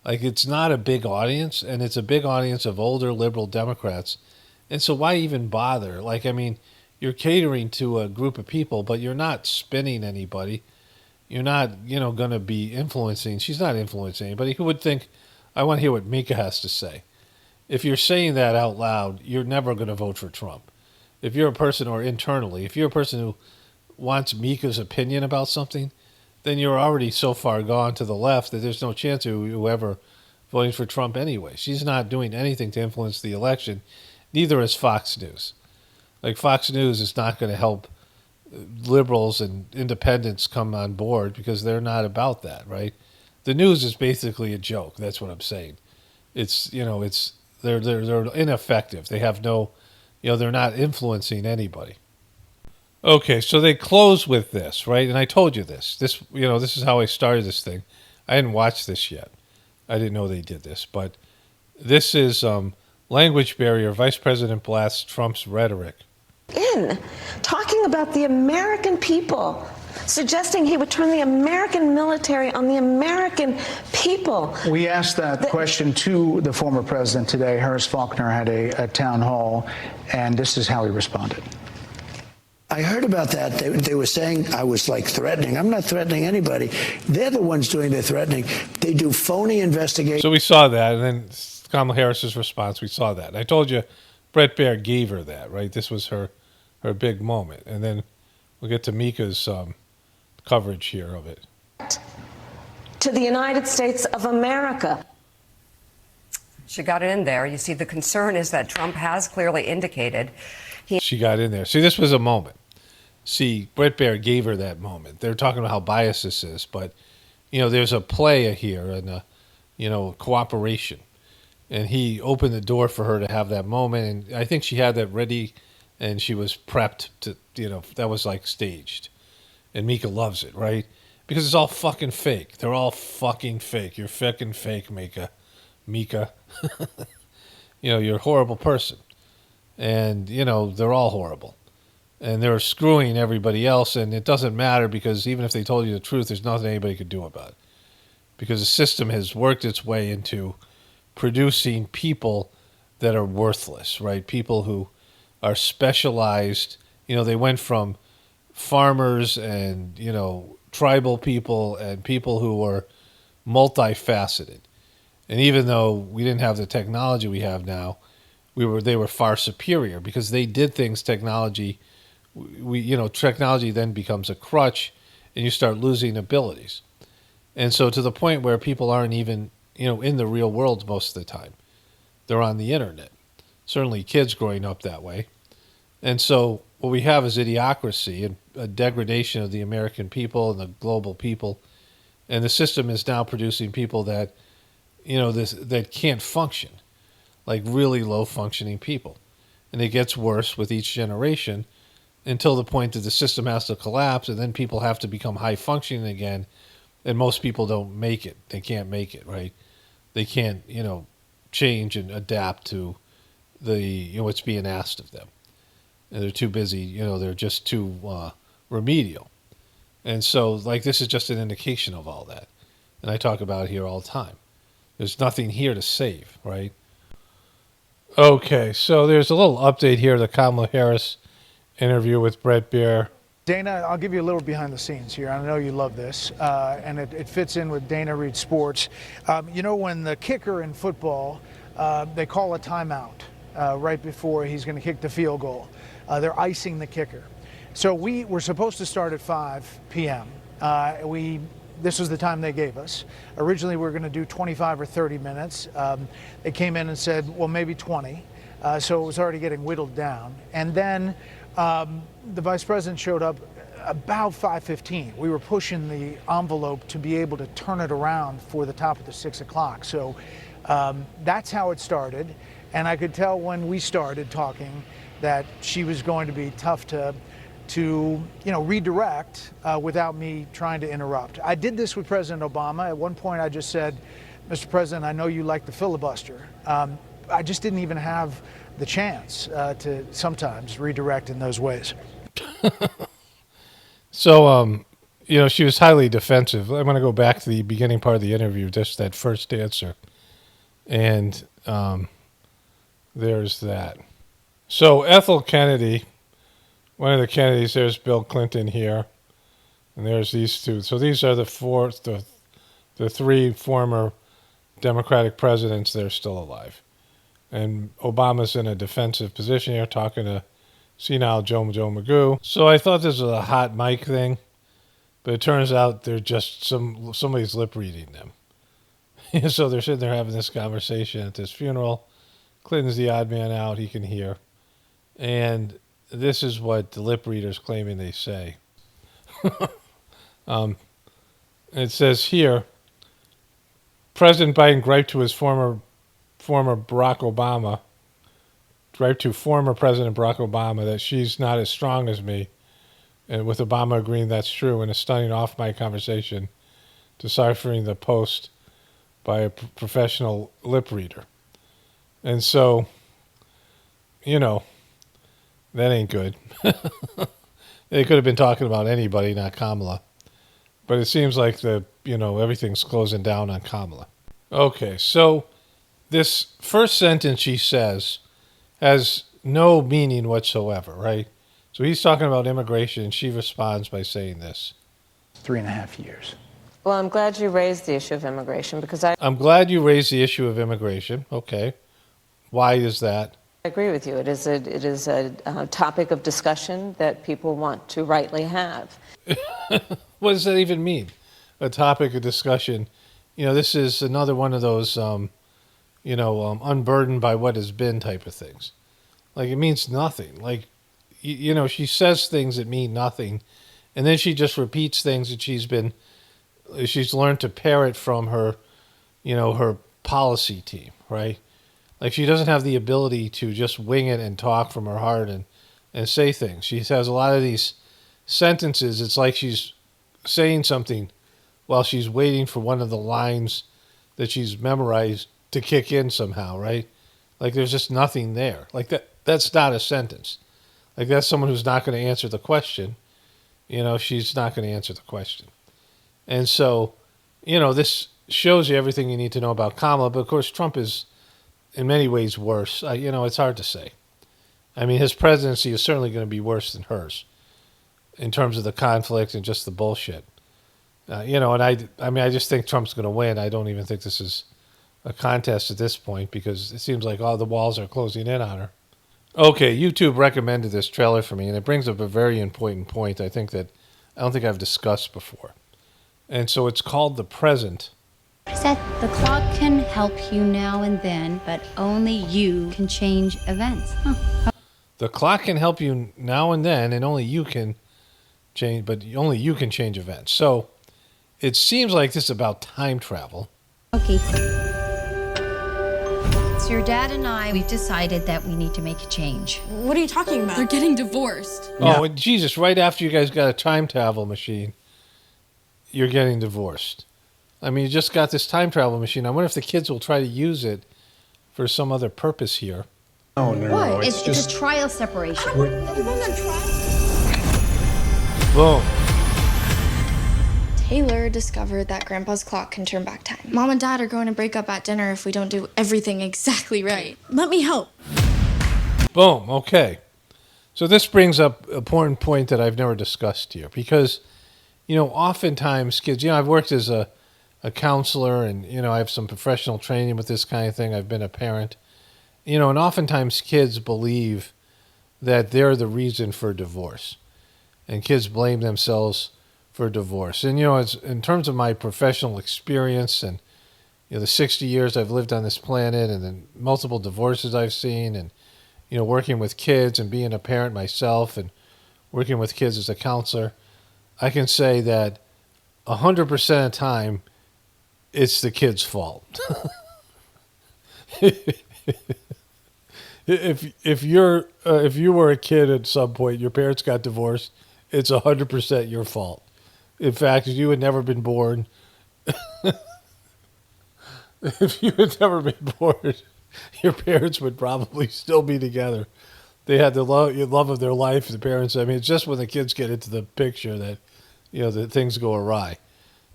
Like, it's not a big audience, and it's a big audience of older liberal Democrats. And so why even bother? Like, I mean, you're catering to a group of people, but you're not spinning anybody. You're not, going to be influencing. She's not influencing anybody. Who would think, I want to hear what Mika has to say. If you're saying that out loud, you're never going to vote for Trump. If you're a person, or internally, if you're a person who wants Mika's opinion about something, then you're already so far gone to the left that there's no chance of whoever voting for Trump anyway. She's not doing anything to influence the election. Neither is Fox News. Like, Fox News is not going to help liberals and independents come on board because they're not about that, right? The news is basically a joke. That's what I'm saying. It's, they're ineffective. They have no, they're not influencing anybody. Okay, so they close with this, right? And I told you this. This is how I started this thing. I hadn't watched this yet. I didn't know they did this, but this is language barrier. Vice President blasts Trump's rhetoric. Talking about the American people, suggesting he would turn the American military on the American people. We asked that question to the former president today. Harris Faulkner had a town hall, and this is how he responded. I heard about that. They were saying I was like threatening. I'm not threatening anybody. They're the ones doing the threatening. They do phony investigations. So we saw that, and then Kamala Harris's response, we saw that. And I told you Bret Baier gave her that, right? This was her big moment. And then we'll get to Mika's coverage here of it. To the United States of America. She got it in there. You see, the concern is that Trump has clearly indicated she got in there. See, this was a moment. See, Bret Baier gave her that moment. They're talking about how biased this is, but, there's a play here and a, cooperation. And he opened the door for her to have that moment, and I think she had that ready, and she was prepped to, that was like staged. And Mika loves it, right? Because it's all fucking fake. They're all fucking fake. You're fucking fake, Mika. You're a horrible person. And, they're all horrible. And they're screwing everybody else, and it doesn't matter because even if they told you the truth, there's nothing anybody could do about it. Because the system has worked its way into producing people that are worthless, right? People who are specialized. They went from farmers and, tribal people and people who were multifaceted. And even though we didn't have the technology we have now, they were far superior because they did things technology then becomes a crutch and you start losing abilities. And so to the point where people aren't even, in the real world most of the time. They're on the internet. Certainly kids growing up that way. And so what we have is idiocracy and a degradation of the American people and the global people. And the system is now producing people that, that can't function. Like really low functioning people. And it gets worse with each generation until the point that the system has to collapse and then people have to become high functioning again. And most people don't make it. They can't make it, right? They can't, change and adapt to what's being asked of them. And they're too busy, they're just too remedial. And so like this is just an indication of all that. And I talk about it here all the time. There's nothing here to save, right? Okay, so there's a little update here, the Kamala Harris interview with Bret Baier. Dana, I'll give you a little behind the scenes here. I know you love this, and it fits in with Dana Reed Sports. When the kicker in football, they call a timeout right before he's going to kick the field goal. They're icing the kicker. So we were supposed to start at 5 p.m. This was the time they gave us. Originally, we were going to do 25 or 30 minutes. They came in and said, well, maybe 20. So it was already getting whittled down. And then the vice president showed up about 5:15. We were pushing the envelope to be able to turn it around for the top of the 6 o'clock. So that's how it started. And I could tell when we started talking that she was going to be tough to to, redirect without me trying to interrupt. I did this with President Obama. At one point, I just said, Mr. President, I know you like the filibuster. I just didn't even have the chance to sometimes redirect in those ways. So, she was highly defensive. I'm going to go back to the beginning part of the interview, just that first answer. And there's that. So Ethel Kennedy, one of the Kennedys, there's Bill Clinton here, and there's these two. So these are the three former Democratic presidents that are still alive. And Obama's in a defensive position here, talking to senile Joe Magoo. So I thought this was a hot mic thing, but it turns out they're just somebody's lip reading them. So they're sitting there having this conversation at this funeral. Clinton's the odd man out, he can hear. And this is what the lip reader's claiming they say. It says here, President Biden griped to his former Barack Obama, former President Barack Obama that she's not as strong as me, and with Obama agreeing that's true in a stunning off-mic conversation, deciphering the post by a professional lip reader. And so, that ain't good. They could have been talking about anybody, not Kamala. But it seems like everything's closing down on Kamala. Okay, so this first sentence she says has no meaning whatsoever, right? So he's talking about immigration, and she responds by saying this. 3.5 years. Well, I'm glad you raised the issue of immigration because I'm glad you raised the issue of immigration. Okay. Why is that? I agree with you. It is a topic of discussion that people want to rightly have. What does that even mean? A topic of discussion. This is another one of those, unburdened by what has been type of things. Like, it means nothing. Like, she says things that mean nothing, and then she just repeats things that she's learned to parrot from her, her policy team, right? Like, she doesn't have the ability to just wing it and talk from her heart and say things. She has a lot of these sentences. It's like she's saying something while she's waiting for one of the lines that she's memorized to kick in somehow, right? Like, there's just nothing there. Like, that's not a sentence. Like, that's someone who's not going to answer the question. She's not going to answer the question. And so, this shows you everything you need to know about Kamala. But, of course, Trump is in many ways worse. It's hard to say. I mean, his presidency is certainly going to be worse than hers in terms of the conflict and just the bullshit. And I just think Trump's going to win. I don't even think this is a contest at this point because it seems like all the walls are closing in on her. Okay, YouTube recommended this trailer for me, and it brings up a very important point I don't think I've discussed before. And so it's called The Present. I said the clock can help you now and then, but only you can change events. The clock can help you now and then, and only you can change, but only you can change events. So it seems like this is about time travel. Okay. So your dad and I, we've decided that we need to make a change. What are you talking about? They're getting divorced. Oh, Jesus, right after you guys got a time travel machine, you're getting divorced. I mean, you just got this time travel machine. I wonder if the kids will try to use it for some other purpose here. Oh, no. It's a trial separation. Boom. Taylor discovered that Grandpa's clock can turn back time. Mom and Dad are going to break up at dinner if we don't do everything exactly right. Let me help. Boom. Okay. So this brings up an important point that I've never discussed here because, oftentimes kids, I've worked as a counselor and, I have some professional training with this kind of thing. I've been a parent, and oftentimes kids believe that they're the reason for divorce and kids blame themselves for divorce. And, it's, in terms of my professional experience and, the 60 years I've lived on this planet and the multiple divorces I've seen and, working with kids and being a parent myself and working with kids as a counselor, I can say that 100% of the time, it's the kid's fault. if you were a kid at some point, your parents got divorced, it's 100% your fault. In fact, if you had never been born, your parents would probably still be together. They had the love of their life. The parents. I mean, it's just when the kids get into the picture that, that things go awry.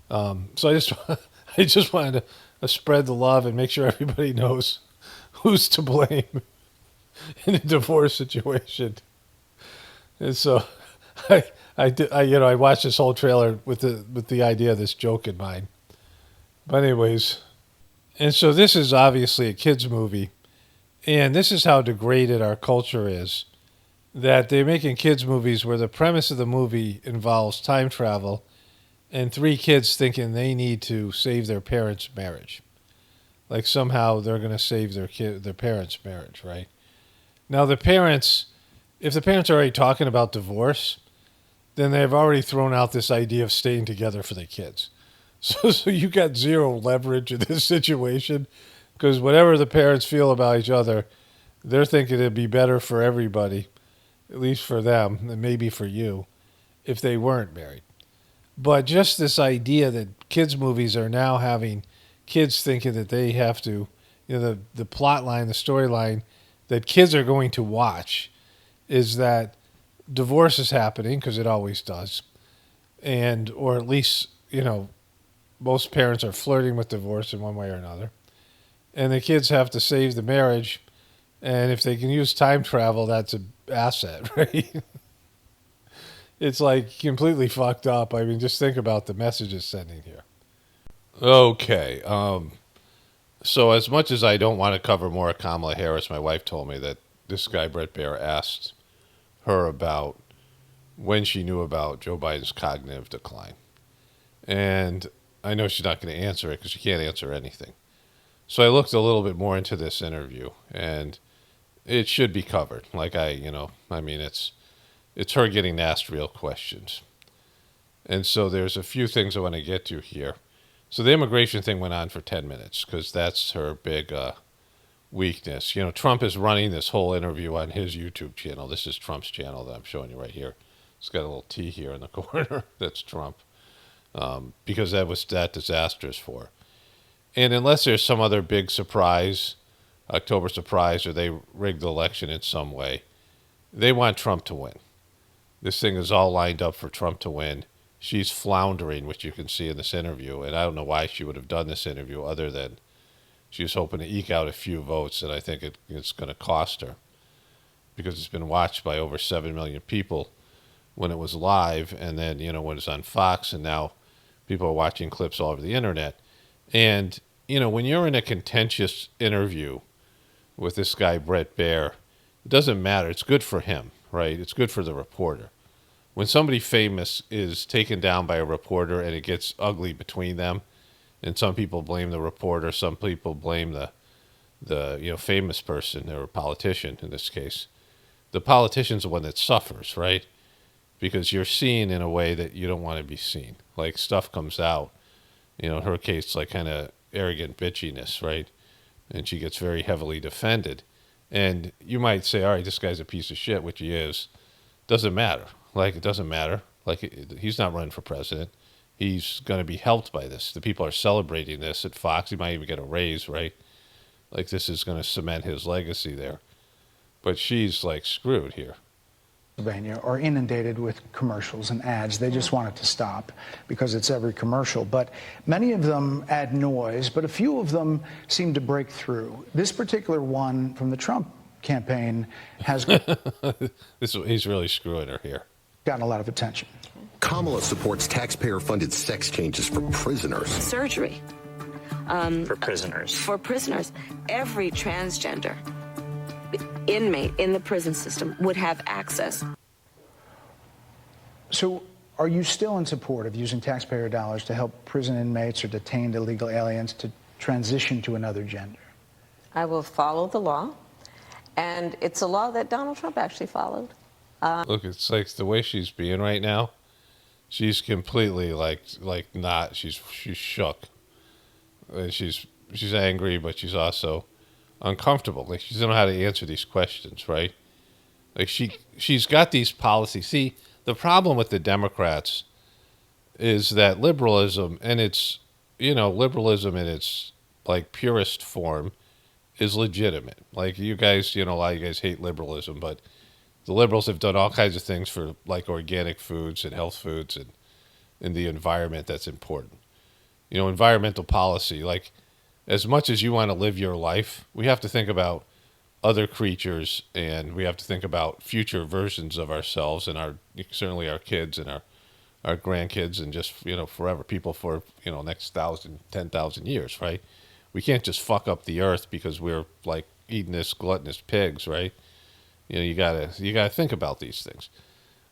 So I just wanted to spread the love and make sure everybody knows who's to blame in a divorce situation. And so I watched this whole trailer with the idea of this joke in mind. But anyways, and so this is obviously a kids movie, and this is how degraded our culture is, that they're making kids movies where the premise of the movie involves time travel and 3 kids thinking they need to save their parents' marriage. Like somehow they're going to save their parents' marriage, right? Now the parents, if the parents are already talking about divorce, then they've already thrown out this idea of staying together for the kids. So you got zero leverage in this situation, because whatever the parents feel about each other, they're thinking it'd be better for everybody, at least for them, and maybe for you, if they weren't married. But just this idea that kids' movies are now having kids thinking that they have to, the plot line, the storyline that kids are going to watch is that divorce is happening, because it always does, or at least, most parents are flirting with divorce in one way or another. And the kids have to save the marriage. And if they can use time travel, that's an asset, right? It's like completely fucked up. I mean, just think about the message it's sending here. Okay. So as much as I don't want to cover more of Kamala Harris, my wife told me that this guy, Brett Baer, asked her about when she knew about Joe Biden's cognitive decline. And I know she's not going to answer it because she can't answer anything. So I looked a little bit more into this interview, and it should be covered. It's her getting asked real questions. And so there's a few things I want to get to here. So the immigration thing went on for 10 minutes because that's her big weakness. Trump is running this whole interview on his YouTube channel. This is Trump's channel that I'm showing you right here. It's got a little T here in the corner. That's Trump. Because that was that disastrous for. And unless there's some other big surprise, October surprise, or they rigged the election in some way, they want Trump to win. This thing is all lined up for Trump to win. She's floundering, which you can see in this interview, and I don't know why she would have done this interview other than she was hoping to eke out a few votes, and I think it's going to cost her because it's been watched by over 7 million people when it was live, and then, when it's on Fox, and now people are watching clips all over the internet. And, when you're in a contentious interview with this guy, Brett Baer, it doesn't matter. It's good for him, right? It's good for the reporter. When somebody famous is taken down by a reporter and it gets ugly between them, and some people blame the reporter, some people blame the famous person or politician in this case. The politician's the one that suffers, right? Because you're seen in a way that you don't want to be seen. Like stuff comes out, in her case, like kind of arrogant bitchiness, right? And she gets very heavily defended. And you might say, all right, this guy's a piece of shit, which he is. Doesn't matter. Like, it doesn't matter. Like, he's not running for president. He's going to be helped by this. The people are celebrating this at Fox. He might even get a raise, right? Like, this is going to cement his legacy there. But she's, like, screwed here. Pennsylvania are inundated with commercials and ads. They just want it to stop because it's every commercial. But many of them add noise, but a few of them seem to break through. This particular one from the Trump campaign has he's really screwing her here. Gotten a lot of attention. Kamala supports taxpayer-funded sex changes for prisoners. Surgery. For prisoners. For prisoners. Every transgender inmate in the prison system would have access. So are you still in support of using taxpayer dollars to help prison inmates or detained illegal aliens to transition to another gender? I will follow the law, and it's a law that Donald Trump actually followed. Look, it's like the way she's being right now. She's completely like not. She's shook. And she's angry, but she's also uncomfortable. Like, she doesn't know how to answer these questions, right? Like, she's got these policies. See, the problem with the Democrats is that liberalism and its, liberalism in its like purest form is legitimate. Like, you guys, a lot of you guys hate liberalism, but the liberals have done all kinds of things for like organic foods and health foods and in the environment that's important. Environmental policy, like, as much as you want to live your life, we have to think about other creatures, and we have to think about future versions of ourselves and certainly our kids and our grandkids and just, forever, people for, next 10,000 years, right? We can't just fuck up the earth because we're like eating this gluttonous pigs, right? You gotta think about these things.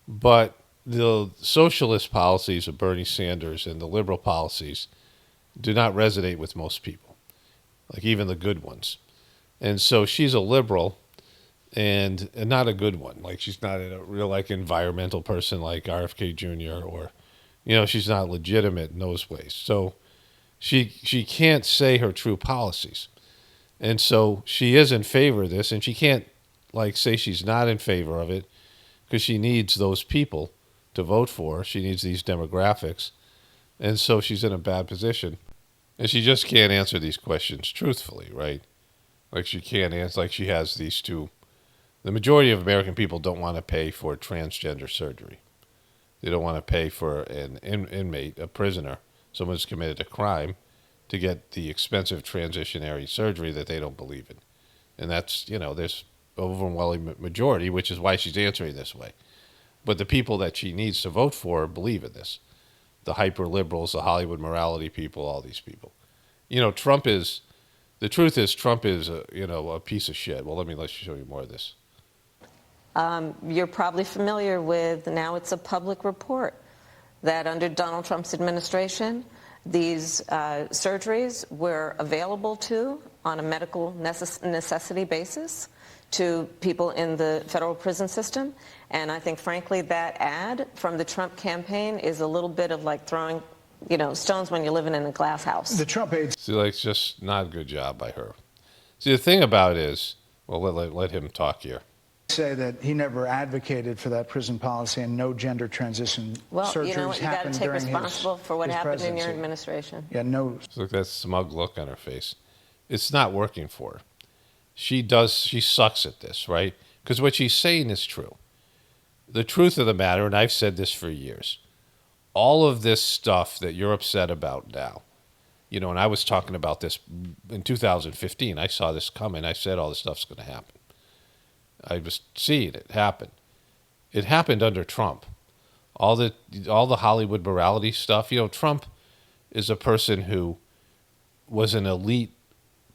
But the socialist policies of Bernie Sanders and the liberal policies do not resonate with most people, like even the good ones. And so she's a liberal and not a good one. Like, she's not a real like environmental person like RFK Jr. or, she's not legitimate in those ways. So she can't say her true policies. And so she is in favor of this, and she can't like say she's not in favor of it because she needs those people to vote for her. She needs these demographics. And so she's in a bad position. And she just can't answer these questions truthfully, right? Like, she can't answer, like she has these two. The majority of American people don't want to pay for transgender surgery. They don't want to pay for an inmate, a prisoner, someone who's committed a crime, to get the expensive transitionary surgery that they don't believe in. And that's, there's overwhelming majority, which is why she's answering this way. But the people that she needs to vote for believe in this. The hyper-liberals, the Hollywood morality people, all these people. The truth is Trump is, a piece of shit. Well, let's show you more of this. You're probably familiar with, now it's a public report, that under Donald Trump's administration, these surgeries were available on a medical necessity basis to people in the federal prison system. And I think, frankly, that ad from the Trump campaign is a little bit of like throwing, stones when you're living in a glass house. The Trump aides. See, like, it's just not a good job by her. See, the thing about it is, well, let him talk here. Say that he never advocated for that prison policy and no gender transition surgeries you know what? You got to take during responsible for what his happened presidency. in your administration. Yeah, no. Look, that smug look on her face. It's not working for her. She sucks at this, right? Because what she's saying is true. The truth of the matter, and I've said this for years, all of this stuff that you're upset about now, and I was talking about this in 2015. I saw this coming. I said all this stuff's going to happen. I was seeing it happen. It happened under Trump. All the Hollywood morality stuff. Trump is a person who was an elite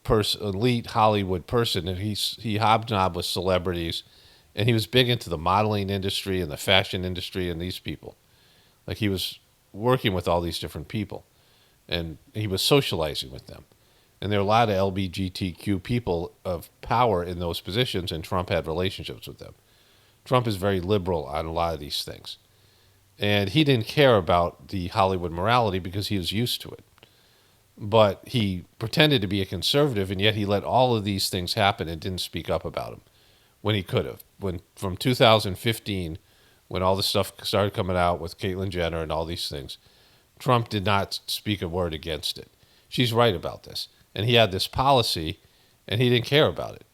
Hollywood person, and he hobnobbed with celebrities, and he was big into the modeling industry and the fashion industry and these people. Like, he was working with all these different people, and he was socializing with them. And there are a lot of LGBTQ people of power in those positions, and Trump had relationships with them. Trump is very liberal on a lot of these things. And he didn't care about the Hollywood morality because he was used to it. But he pretended to be a conservative, and yet he let all of these things happen and didn't speak up about them when he could have. From 2015, when all the stuff started coming out with Caitlyn Jenner and all these things, Trump did not speak a word against it. She's right about this. And he had this policy, and he didn't care about it.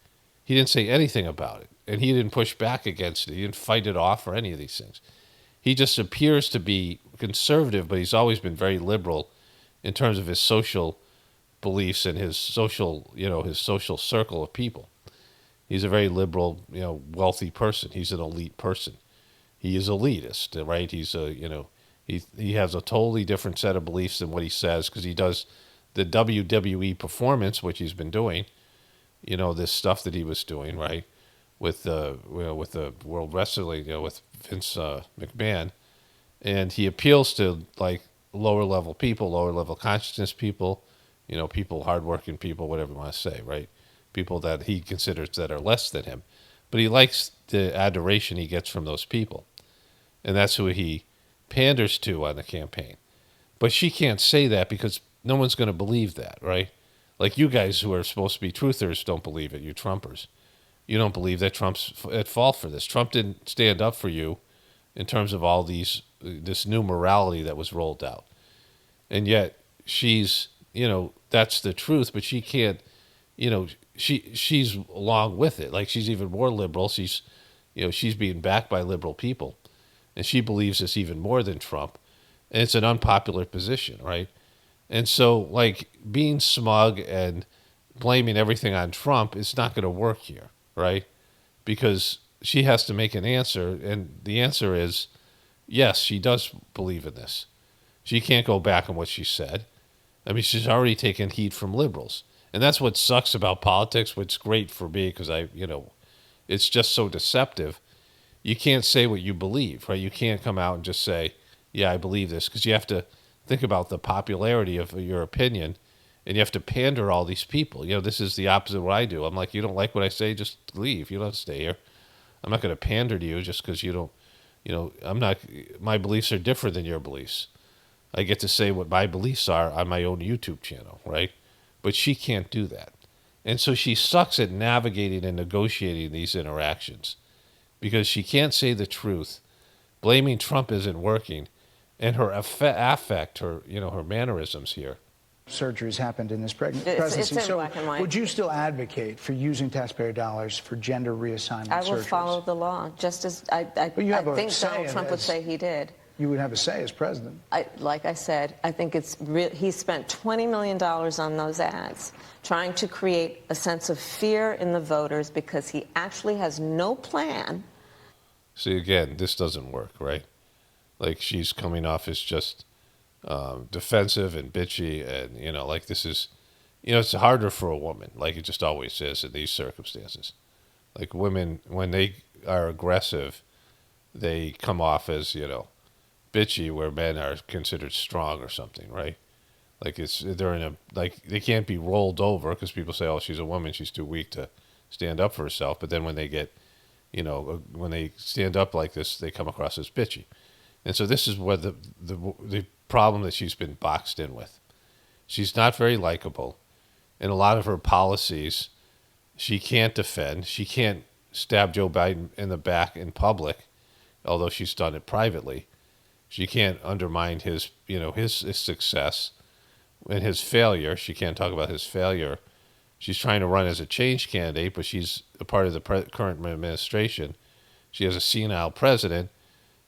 He didn't say anything about it, and he didn't push back against it. He didn't fight it off or any of these things. He just appears to be conservative, but he's always been very liberal in terms of his social beliefs and his social circle of people. He's a very liberal, wealthy person. He's an elite person. He is elitist, right? He's he has a totally different set of beliefs than what he says, because he does the WWE performance, which he's been doing, this stuff that he was doing, right, with the World Wrestling, with Vince McMahon, and he appeals to like lower level people, lower level consciousness people, people, hardworking people, whatever you want to say, right, people that he considers that are less than him, but he likes the adoration he gets from those people, and that's who he panders to on the campaign. But she can't say that because no one's going to believe that, right? Like you guys who are supposed to be truthers don't believe it, you Trumpers. You don't believe that Trump's at fault for this. Trump didn't stand up for you in terms of all this new morality that was rolled out. And yet she's, that's the truth, but she can't, she's along with it. Like she's even more liberal. She's being backed by liberal people. And she believes this even more than Trump. And it's an unpopular position, right? And so, like, being smug and blaming everything on Trump is not going to work here, right? Because she has to make an answer, and the answer is, yes, she does believe in this. She can't go back on what she said. I mean, she's already taken heat from liberals. And that's what sucks about politics, which is great for me because it's just so deceptive. You can't say what you believe, right? You can't come out and just say, yeah, I believe this, because you have to think about the popularity of your opinion, and you have to pander all these people. This is the opposite of what I do. I'm like, you don't like what I say, just leave. You don't have to stay here. I'm not going to pander to you just because you don't, I'm not, my beliefs are different than your beliefs. I get to say what my beliefs are on my own YouTube channel, right? But she can't do that. And so she sucks at navigating and negotiating these interactions because she can't say the truth. Blaming Trump isn't working. And her affect, her mannerisms here. Surgeries happened in this presidency. It's in so black and white. Would you still advocate for using taxpayer dollars for gender reassignment surgeries? I will follow the law, just as I think Donald Trump would say he did. You would have a say as president. Like I said, I think he spent $20 million on those ads, trying to create a sense of fear in the voters because he actually has no plan. See, again, this doesn't work, right? Like she's coming off as just defensive and bitchy, and like this is, it's harder for a woman, like it just always is in these circumstances. Like women, when they are aggressive, they come off as bitchy, where men are considered strong or something, right? Like they can't be rolled over because people say, oh, she's a woman, she's too weak to stand up for herself. But then when they get, when they stand up like this, they come across as bitchy. And so this is what the problem that she's been boxed in with. She's not very likable. And a lot of her policies, she can't defend. She can't stab Joe Biden in the back in public, although she's done it privately. She can't undermine his success and his failure. She can't talk about his failure. She's trying to run as a change candidate, but she's a part of the current administration. She has a senile president.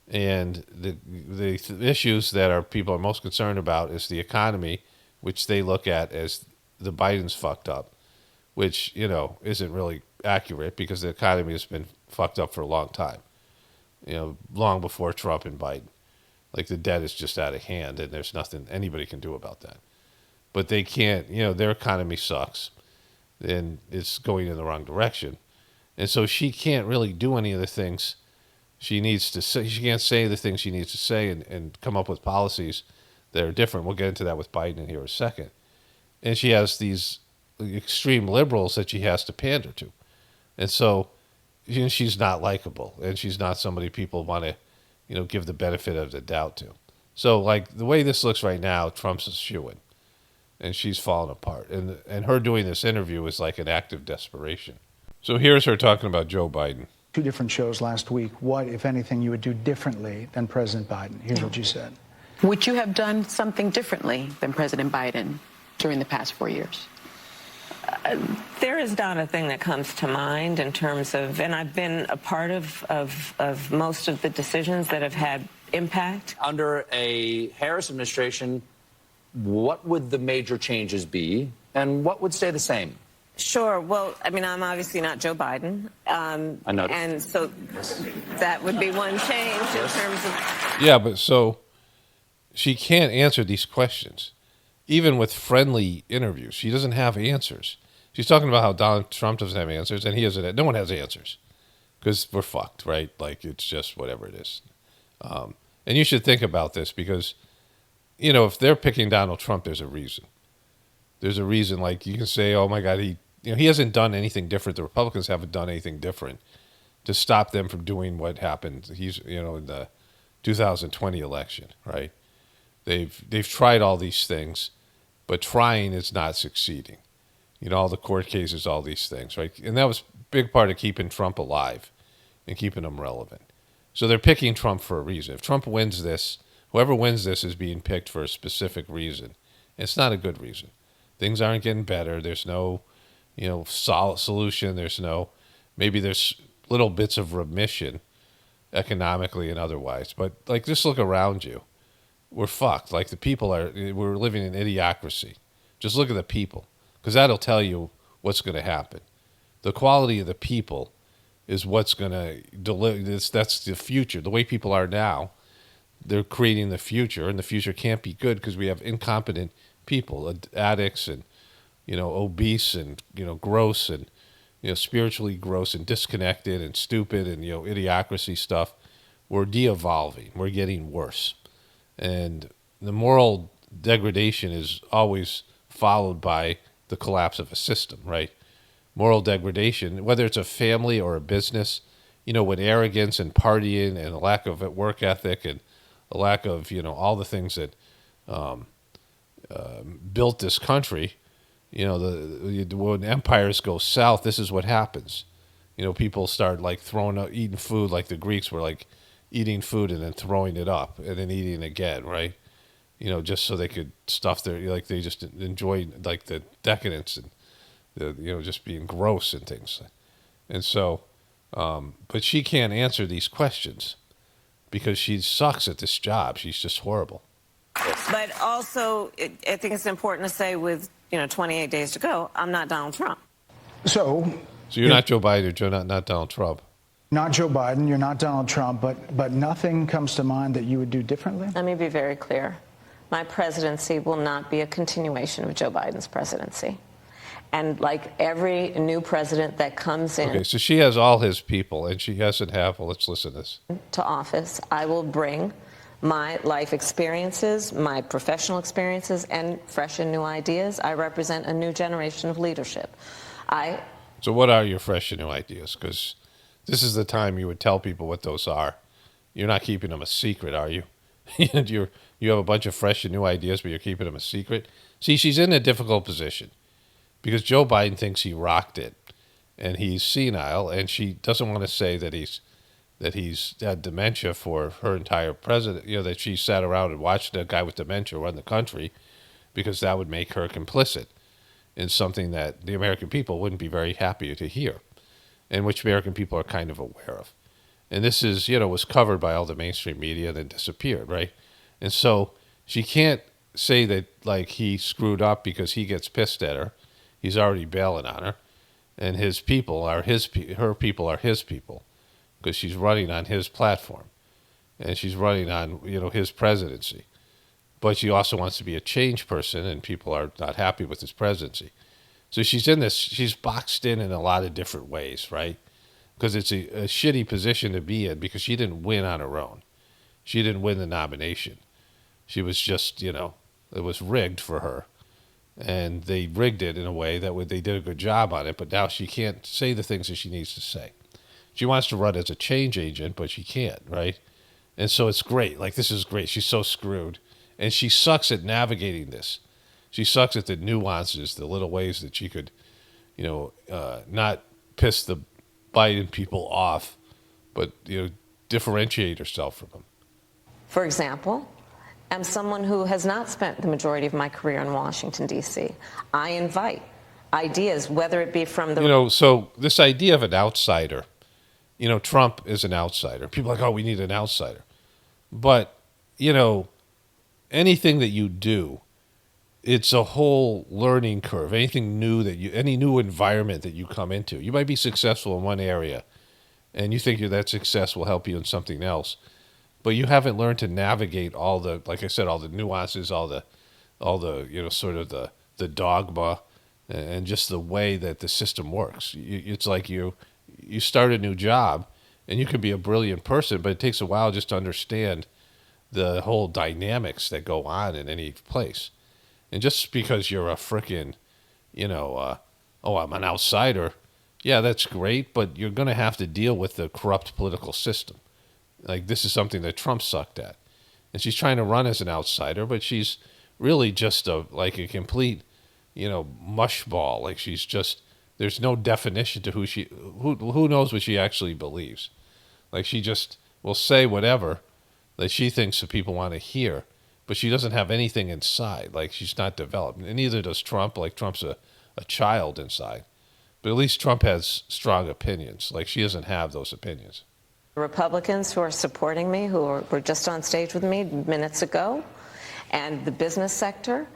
And the issues that people are most concerned about is the economy, which they look at as the Biden's fucked up, which, isn't really accurate because the economy has been fucked up for a long time, long before Trump and Biden. Like the debt is just out of hand and there's nothing anybody can do about that. But they can't, their economy sucks and it's going in the wrong direction. And so she can't really do any of the things she needs to say. She can't say the things she needs to say and come up with policies that are different. We'll get into that with Biden in here in a second. And she has these extreme liberals that she has to pander to. And so she's not likable, and she's not somebody people want to, give the benefit of the doubt to. So, like, the way this looks right now, Trump's a shoo-in, and she's falling apart. And her doing this interview is like an act of desperation. So here's her talking about Joe Biden. 2 different shows last week. What, if anything, you would do differently than President Biden? Here's what you said. Would you have done something differently than President Biden during the past 4 years? There is not a thing that comes to mind in terms of, and I've been a part of most of the decisions that have had impact. Under a Harris administration, what would the major changes be, and what would stay the same? Sure. Well, I mean, I'm obviously not Joe Biden. I know. And so that would be one change in terms of... Yeah, but so she can't answer these questions. Even with friendly interviews, she doesn't have answers. She's talking about how Donald Trump doesn't have answers, and he doesn't. No one has answers because we're fucked, right? Like, it's just whatever it is. And you should think about this because, if they're picking Donald Trump, there's a reason. There's a reason. Like, you can say, oh my God, he hasn't done anything different. The Republicans haven't done anything different to stop them from doing what happened. He's, in the 2020 election, right? They've tried all these things, but trying is not succeeding. all the court cases, all these things, right? And that was a big part of keeping Trump alive and keeping him relevant. So they're picking Trump for a reason. If Trump wins this, whoever wins this is being picked for a specific reason. It's not a good reason. Things aren't getting better. There's no, solid solution. Maybe there's little bits of remission economically and otherwise. But like, just look around you. We're fucked. Like we're living in idiocracy. Just look at the people, because that'll tell you what's going to happen. The quality of the people is what's going to deliver this. That's the future. The way people are now, they're creating the future, and the future can't be good because we have incompetent people, addicts and, obese and, gross and, spiritually gross and disconnected and stupid and, idiocracy stuff. We're de-evolving. We're getting worse. And the moral degradation is always followed by the collapse of a system, right? Moral degradation, whether it's a family or a business, when arrogance and partying and a lack of work ethic and a lack of, all the things that built this country, when empires go south, this is what happens. People start like eating food, like the Greeks were like eating food and then throwing it up and then eating again, right? Just so they could stuff they just enjoyed like the decadence and just being gross and things. And so, but she can't answer these questions because she sucks at this job. She's just horrible. But also, I think it's important to say with, 28 days to go, I'm not Donald Trump. So you're not Joe Biden, you're not Donald Trump. Not Joe Biden, you're not Donald Trump, but nothing comes to mind that you would do differently? Let me be very clear. My presidency will not be a continuation of Joe Biden's presidency. And like every new president that comes in. Okay, so she has all his people, and she doesn't have, well, let's listen to this. To office, I will bring my life experiences, my professional experiences, and fresh and new ideas. I represent a new generation of leadership. So what are your fresh and new ideas? Because this is the time you would tell people what those are. You're not keeping them a secret, are you? You have a bunch of fresh and new ideas, but you're keeping them a secret? See, she's in a difficult position because Joe Biden thinks he rocked it, and he's senile, and she doesn't want to say that he's had dementia for her entire president, that she sat around and watched a guy with dementia run the country, because that would make her complicit in something that the American people wouldn't be very happy to hear, and which American people are kind of aware of. And this is, was covered by all the mainstream media and then disappeared, right? And so she can't say that, like, he screwed up because he gets pissed at her. He's already bailing on her. And her people are his people, because she's running on his platform. And she's running on, his presidency. But she also wants to be a change person, and people are not happy with his presidency. So she's boxed in a lot of different ways, right? Because it's a shitty position to be in, because she didn't win on her own. She didn't win the nomination. She was just, it was rigged for her. And they rigged it in a way that they did a good job on it, but now she can't say the things that she needs to say. She wants to run as a change agent, but she can't, right? And so it's great. Like, this is great. She's so screwed. And she sucks at navigating this. She sucks at the nuances, the little ways that she could, not piss the Biden people off, but, differentiate herself from them. For example, I'm someone who has not spent the majority of my career in Washington, D.C. I invite ideas, whether it be from the... So this idea of an outsider, Trump is an outsider. People are like, oh, we need an outsider. But, anything that you do, it's a whole learning curve. Anything new any new environment that you come into, you might be successful in one area, and you think that success will help you in something else, but you haven't learned to navigate all the, like I said, all the nuances, all the sort of the dogma, and just the way that the system works. It's like you start a new job, and you can be a brilliant person, but it takes a while just to understand the whole dynamics that go on in any place. And just because you're a frickin', I'm an outsider, yeah, that's great, but you're going to have to deal with the corrupt political system. Like, this is something that Trump sucked at. And she's trying to run as an outsider, but she's really just a complete mushball. Like she's just, there's no definition to who knows what she actually believes. Like she just will say whatever that she thinks that people want to hear, but she doesn't have anything inside. Like she's not developed, and neither does Trump. Like Trump's a child inside, but at least Trump has strong opinions. Like she doesn't have those opinions. Republicans who are supporting me, who were just on stage with me minutes ago, and the business sector,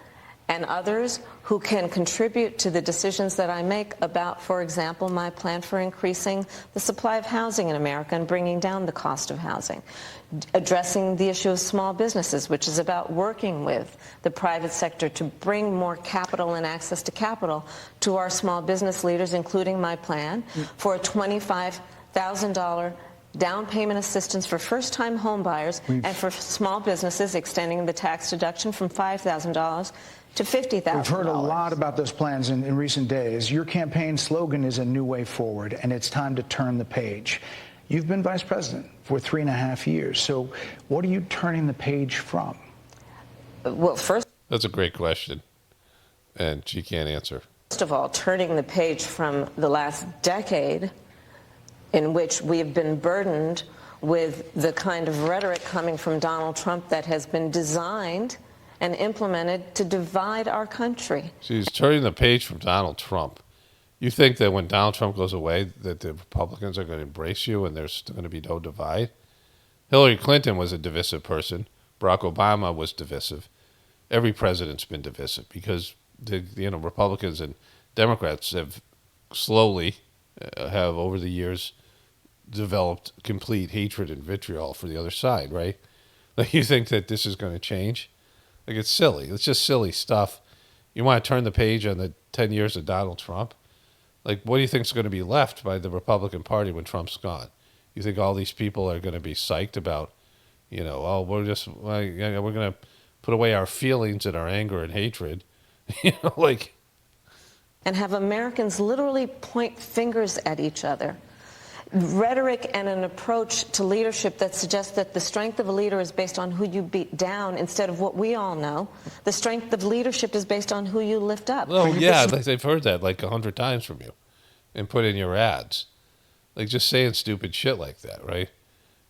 and others who can contribute to the decisions that I make about, for example, my plan for increasing the supply of housing in America and bringing down the cost of housing, addressing the issue of small businesses, which is about working with the private sector to bring more capital and access to capital to our small business leaders, including my plan for a $25,000 down payment assistance for first-time home buyers and for small businesses, extending the tax deduction from $5,000 to $50,000. We've heard a lot about those plans in recent days. Your campaign slogan is a new way forward, and it's time to turn the page. You've been vice president for 3.5 years, so what are you turning the page from? Well, first... That's a great question, and she can't answer. First of all, turning the page from the last decade in which we have been burdened with the kind of rhetoric coming from Donald Trump that has been designed and implemented to divide our country. She's turning the page from Donald Trump. You think that when Donald Trump goes away that the Republicans are going to embrace you and there's going to be no divide? Hillary Clinton was a divisive person. Barack Obama was divisive. Every president's been divisive because the Republicans and Democrats have slowly have over the years developed complete hatred and vitriol for the other side, right? Like you think that this is going to change? Like it's silly. It's just silly stuff. You want to turn the page on the 10 years of Donald Trump? Like what do you think is going to be left by the Republican Party when Trump's gone? You think all these people are going to be psyched about, oh, we're going to put away our feelings and our anger and hatred, and have Americans literally point fingers at each other. Rhetoric and an approach to leadership that suggests that the strength of a leader is based on who you beat down instead of what we all know. The strength of leadership is based on who you lift up. Oh, yeah, they've heard that like 100 times from you and put in your ads. Like just saying stupid shit like that, right?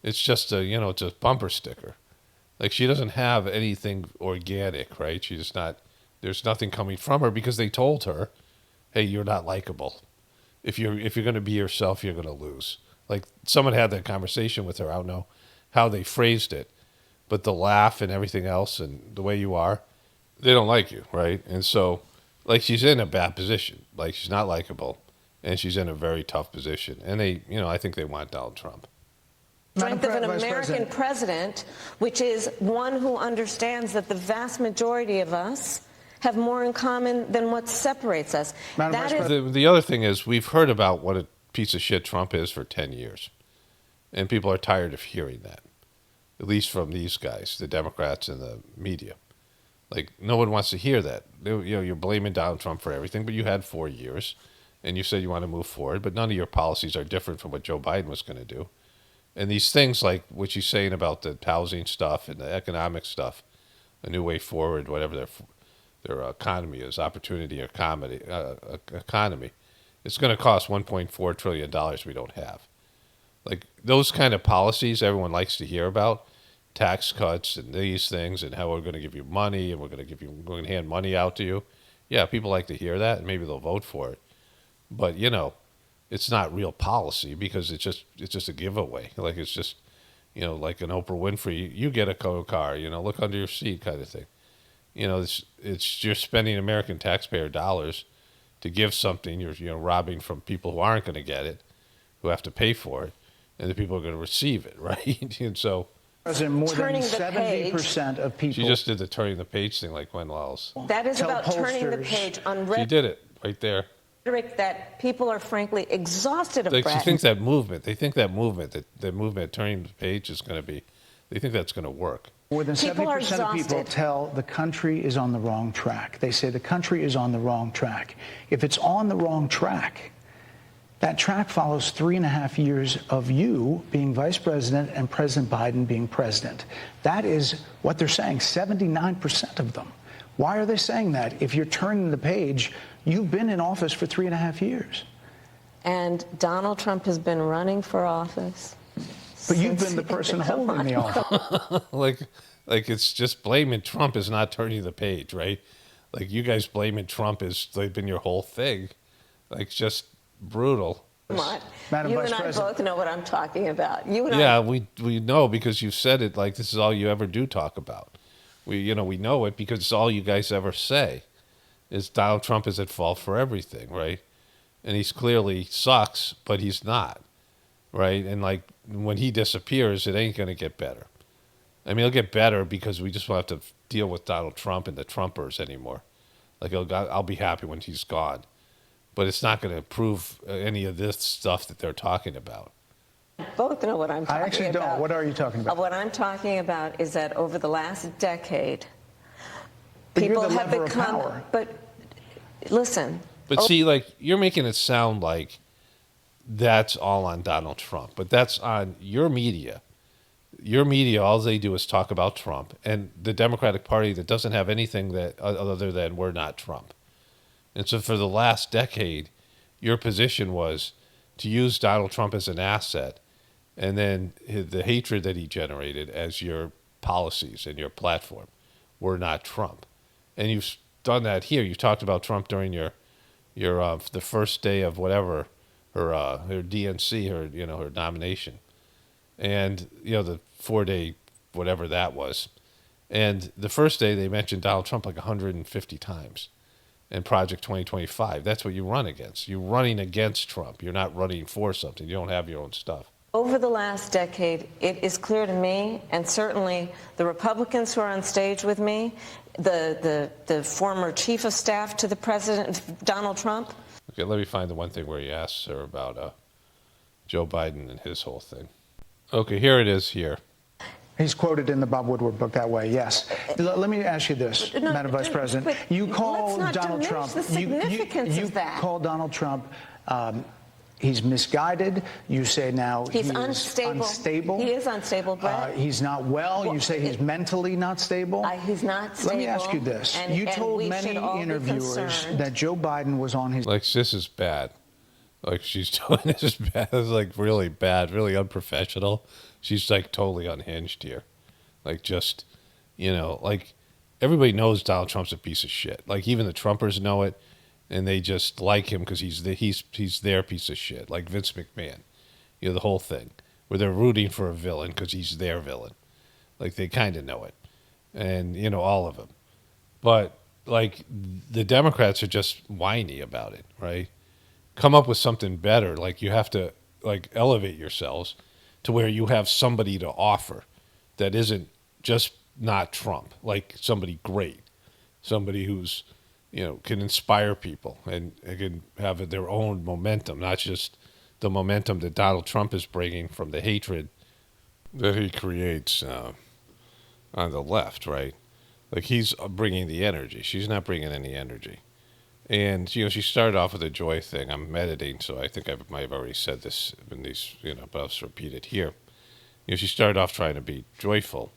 It's just it's a bumper sticker. Like she doesn't have anything organic, right? She's not, there's nothing coming from her because they told her, hey, you're not likable. If you're going to be yourself, you're going to lose. Like someone had that conversation with her. I don't know how they phrased it, but the laugh and everything else and the way you are, they don't like you, right? And so, like she's in a bad position. Like she's not likable, and she's in a very tough position. And they, I think they want Donald Trump. Strength of an American president, which is one who understands that the vast majority of us have more in common than what separates us. The other thing is we've heard about what a piece of shit Trump is for 10 years. And people are tired of hearing that, at least from these guys, the Democrats and the media. Like, no one wants to hear that. You're blaming Donald Trump for everything, but you had 4 years, and you said you want to move forward, but none of your policies are different from what Joe Biden was going to do. And these things like what she's saying about the housing stuff and the economic stuff, a new way forward, whatever their economy is, opportunity or economy, it's going to cost $1.4 trillion we don't have. Like those kind of policies everyone likes to hear about, tax cuts and these things and how we're going to give you money and we're going to hand money out to you. Yeah, people like to hear that and maybe they'll vote for it. But, it's not real policy because it's just a giveaway. Like it's just, like an Oprah Winfrey, you get a car, look under your seat kind of thing. It's you're spending American taxpayer dollars to give something. You're robbing from people who aren't going to get it, who have to pay for it, and the people are going to receive it, right? And so, more than 70% of people. She just did the turning the page thing, like Gwen Lyles. That is about turning the page on rhetoric. She did it right there. Rhetoric that people are frankly exhausted of. She thinks that movement. They think that movement turning the page is going to be. They think that's going to work. More than 70% of people tell the country is on the wrong track. They say the country is on the wrong track. If it's on the wrong track, that track follows 3.5 years of you being vice president and President Biden being president. That is what they're saying, 79% of them. Why are they saying that? If you're turning the page, you've been in office for 3.5 years. And Donald Trump has been running for office. But you've been the person holding the office. like it's just blaming Trump is not turning the page, right? Like you guys blaming Trump is like been your whole thing. Like just brutal. Madam You Vice and I President. both know what I'm talking about. You and Yeah, I. we know because you said it like this is all you ever do talk about. We know it because it's all you guys ever say is Donald Trump is at fault for everything, right? And he's clearly sucks, but he's not, right? And like when he disappears, it ain't going to get better. I mean, it'll get better because we just won't have to deal with Donald Trump and the Trumpers anymore. Like I'll be happy when he's gone, but it's not going to improve any of this stuff that they're talking about. Both know what I'm talking about. I actually don't. What are you talking about? What I'm talking about is that over the last decade, But you're people the have lever of become. power. But listen. But see, like you're making it sound like that's all on Donald Trump, but that's on your media. Your media, all they do is talk about Trump and the Democratic Party that doesn't have anything that other than we're not Trump. And so for the last decade, your position was to use Donald Trump as an asset and then the hatred that he generated as your policies and your platform were not Trump. And you've done that here. You talked about Trump during your the first day of whatever her DNC, her nomination, and the 4-day whatever that was, and the first day they mentioned Donald Trump like 150 times, and Project 2025. That's what you run against. You're running against Trump. You're not running for something. You don't have your own stuff. Over the last decade, it is clear to me, and certainly the Republicans who are on stage with me, the former chief of staff to the president, Donald Trump. Okay, let me find the one thing where he asks her about Joe Biden and his whole thing. Okay, here it is here. He's quoted in the Bob Woodward book that way, yes. Let me ask you this, Madam Vice President. You call Donald Trump. You call Donald Trump. He's misguided. You say now he's unstable. He is unstable, Brett. He's not well. You say he's mentally not stable. He's not stable. Let me ask you this. You told many interviewers that Joe Biden was on his... Like, this is bad. Like, she's doing this is bad. It's like really bad, really unprofessional. She's like totally unhinged here. Like, just, like everybody knows Donald Trump's a piece of shit. Like, even the Trumpers know it. And they just like him because he's their piece of shit, like Vince McMahon, the whole thing, where they're rooting for a villain because he's their villain, like they kind of know it, and all of them, but like the Democrats are just whiny about it, right? Come up with something better, like you have to like elevate yourselves to where you have somebody to offer that isn't just not Trump, like somebody great, somebody who's can inspire people and can have their own momentum, not just the momentum that Donald Trump is bringing from the hatred that he creates on the left, right? Like he's bringing the energy. She's not bringing any energy. And, she started off with a joy thing. I'm editing, so I think I might have already said this in these, but I'll just repeat it here. She started off trying to be joyful,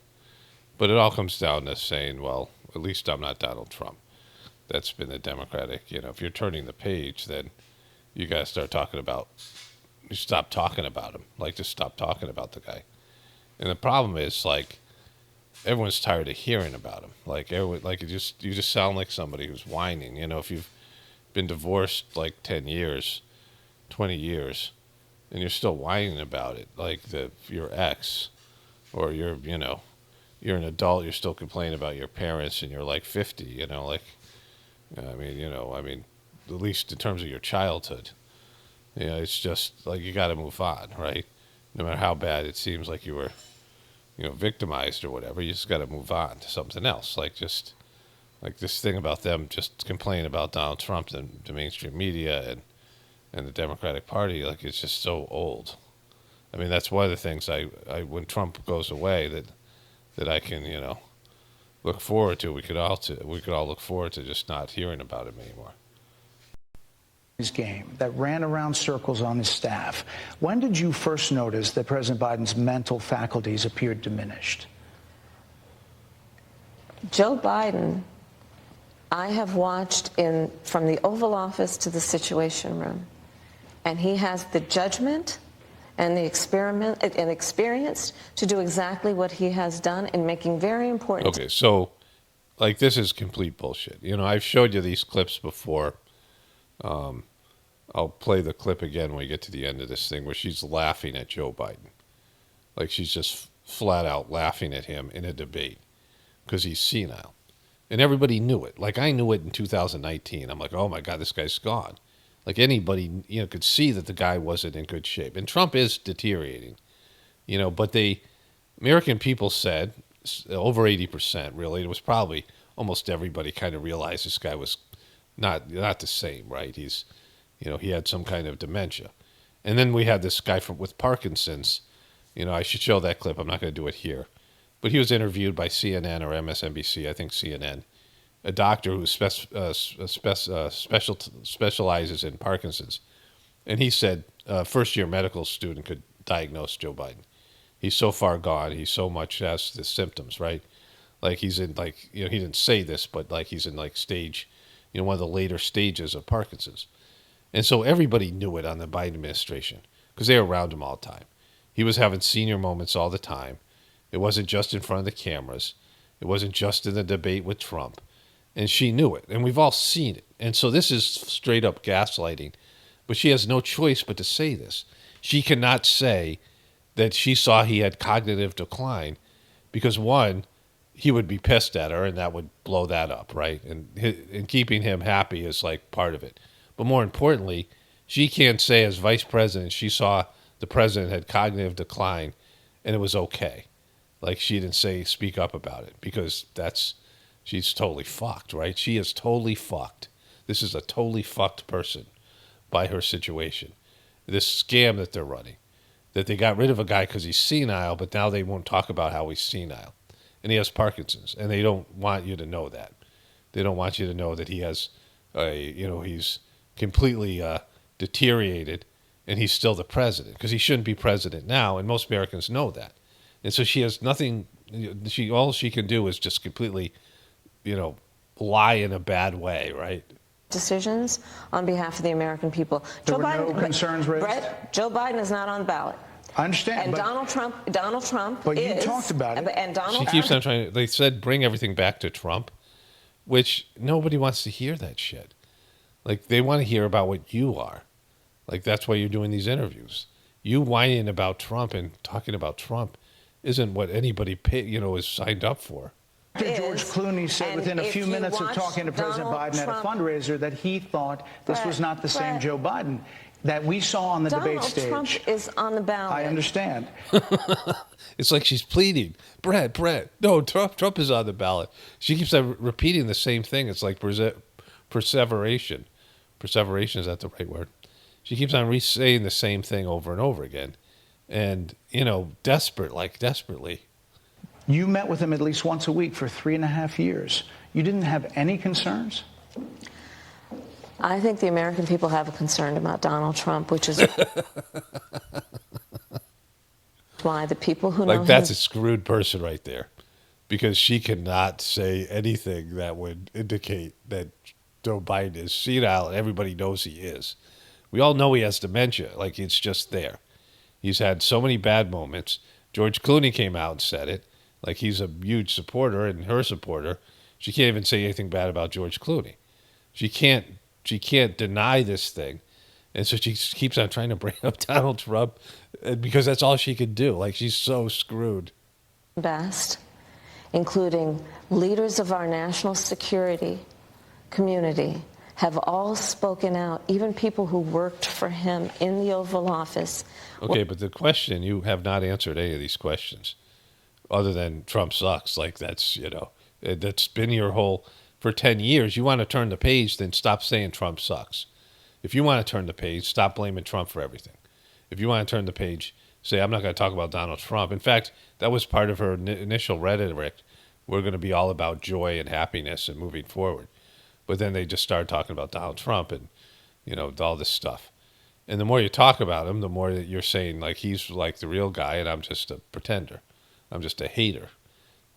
but it all comes down to saying, well, at least I'm not Donald Trump. That's been the Democratic, if you're turning the page, then you got to start talking about, you stop talking about him. Like, just stop talking about the guy. And the problem is, like, everyone's tired of hearing about him. Like, you just sound like somebody who's whining. If you've been divorced, like, 10 years, 20 years, and you're still whining about it, like your ex, or you're an adult, you're still complaining about your parents, and you're, like, 50, I mean, at least in terms of your childhood, it's just like you got to move on, right? No matter how bad it seems like you were, victimized or whatever, you just got to move on to something else. Like just like this thing about them just complaining about Donald Trump and the mainstream media and the Democratic Party, like it's just so old. I mean, that's one of the things I when Trump goes away that I can, look forward to. We could all look forward to just not hearing about him anymore. His game that ran around circles on his staff. When did you first notice that President Biden's mental faculties appeared diminished? Joe Biden I have watched from the Oval Office to the Situation Room, and he has the judgment and the experience to do exactly what he has done in making very important. Okay, so like this is complete bullshit. You know, I've showed you these clips before. I'll play the clip again when we get to the end of this thing where she's laughing at Joe Biden. Like she's just flat out laughing at him in a debate because he's senile. And everybody knew it. Like I knew it in 2019. I'm like, oh my God, this guy's gone. Like anybody, could see that the guy wasn't in good shape. And Trump is deteriorating, but American people said, over 80% really, it was probably almost everybody kind of realized this guy was not the same, right? He's, he had some kind of dementia. And then we had this guy with Parkinson's. I should show that clip. I'm not going to do it here. But he was interviewed by CNN or MSNBC, I think CNN, a doctor who specializes in Parkinson's. And he said first-year medical student could diagnose Joe Biden. He's so far gone. He so much has the symptoms, right? Like he's in he didn't say this, but like he's in stage, one of the later stages of Parkinson's. And so everybody knew it on the Biden administration because they were around him all the time. He was having senior moments all the time. It wasn't just in front of the cameras. It wasn't just in the debate with Trump. And she knew it. And we've all seen it. And so this is straight up gaslighting. But she has no choice but to say this. She cannot say that she saw he had cognitive decline because, one, he would be pissed at her and that would blow that up, right? And keeping him happy is like part of it. But more importantly, she can't say as vice president she saw the president had cognitive decline and it was okay. Like she didn't speak up about it because she's totally fucked, right? She is totally fucked. This is a totally fucked person by her situation. This scam that they're running, that they got rid of a guy because he's senile, but now they won't talk about how he's senile. And he has Parkinson's, and they don't want you to know that. They don't want you to know that he has, he's completely deteriorated and he's still the president because he shouldn't be president now, and most Americans know that. And so she has nothing. All she can do is just completely, lie in a bad way, right? Decisions on behalf of the American people. There were no concerns raised? Brett, Joe Biden is not on the ballot. I understand. And Donald Trump But is, you talked about it. And She keeps on trying. They said bring everything back to Trump, which nobody wants to hear that shit. Like they want to hear about what you are. Like that's why you're doing these interviews. You whining about Trump and talking about Trump isn't what anybody is signed up for. George Clooney said within a few minutes of talking to President Biden at a fundraiser that he thought this was not the same Joe Biden that we saw on the debate stage. Donald Trump is on the ballot. I understand. It's like she's pleading, Brett, no, Trump is on the ballot. She keeps on repeating the same thing. It's like perseveration. Perseveration, is that the right word? She keeps on saying the same thing over and over again. And, desperately. You met with him at least once a week for 3.5 years. You didn't have any concerns? I think the American people have a concern about Donald Trump, which is why the people who know him... That's a screwed person right there. Because she cannot say anything that would indicate that Joe Biden is senile, and everybody knows he is. We all know he has dementia. Like, it's just there. He's had so many bad moments. George Clooney came out and said it. Like, he's a huge supporter and her supporter. She can't even say anything bad about George Clooney. She can't deny this thing. And so she keeps on trying to bring up Donald Trump because that's all she could do. Like, she's so screwed. Best, including leaders of our national security community, have all spoken out, even people who worked for him in the Oval Office. Okay, but the question, you have not answered any of these questions other than Trump sucks. Like that's been your whole, for 10 years, you want to turn the page, then stop saying Trump sucks. If you want to turn the page, stop blaming Trump for everything. If you want to turn the page, say, I'm not going to talk about Donald Trump. In fact, that was part of her initial rhetoric. We're going to be all about joy and happiness and moving forward. But then they just started talking about Donald Trump and, all this stuff. And the more you talk about him, the more that you're saying, like, he's like the real guy and I'm just a pretender. I'm just a hater.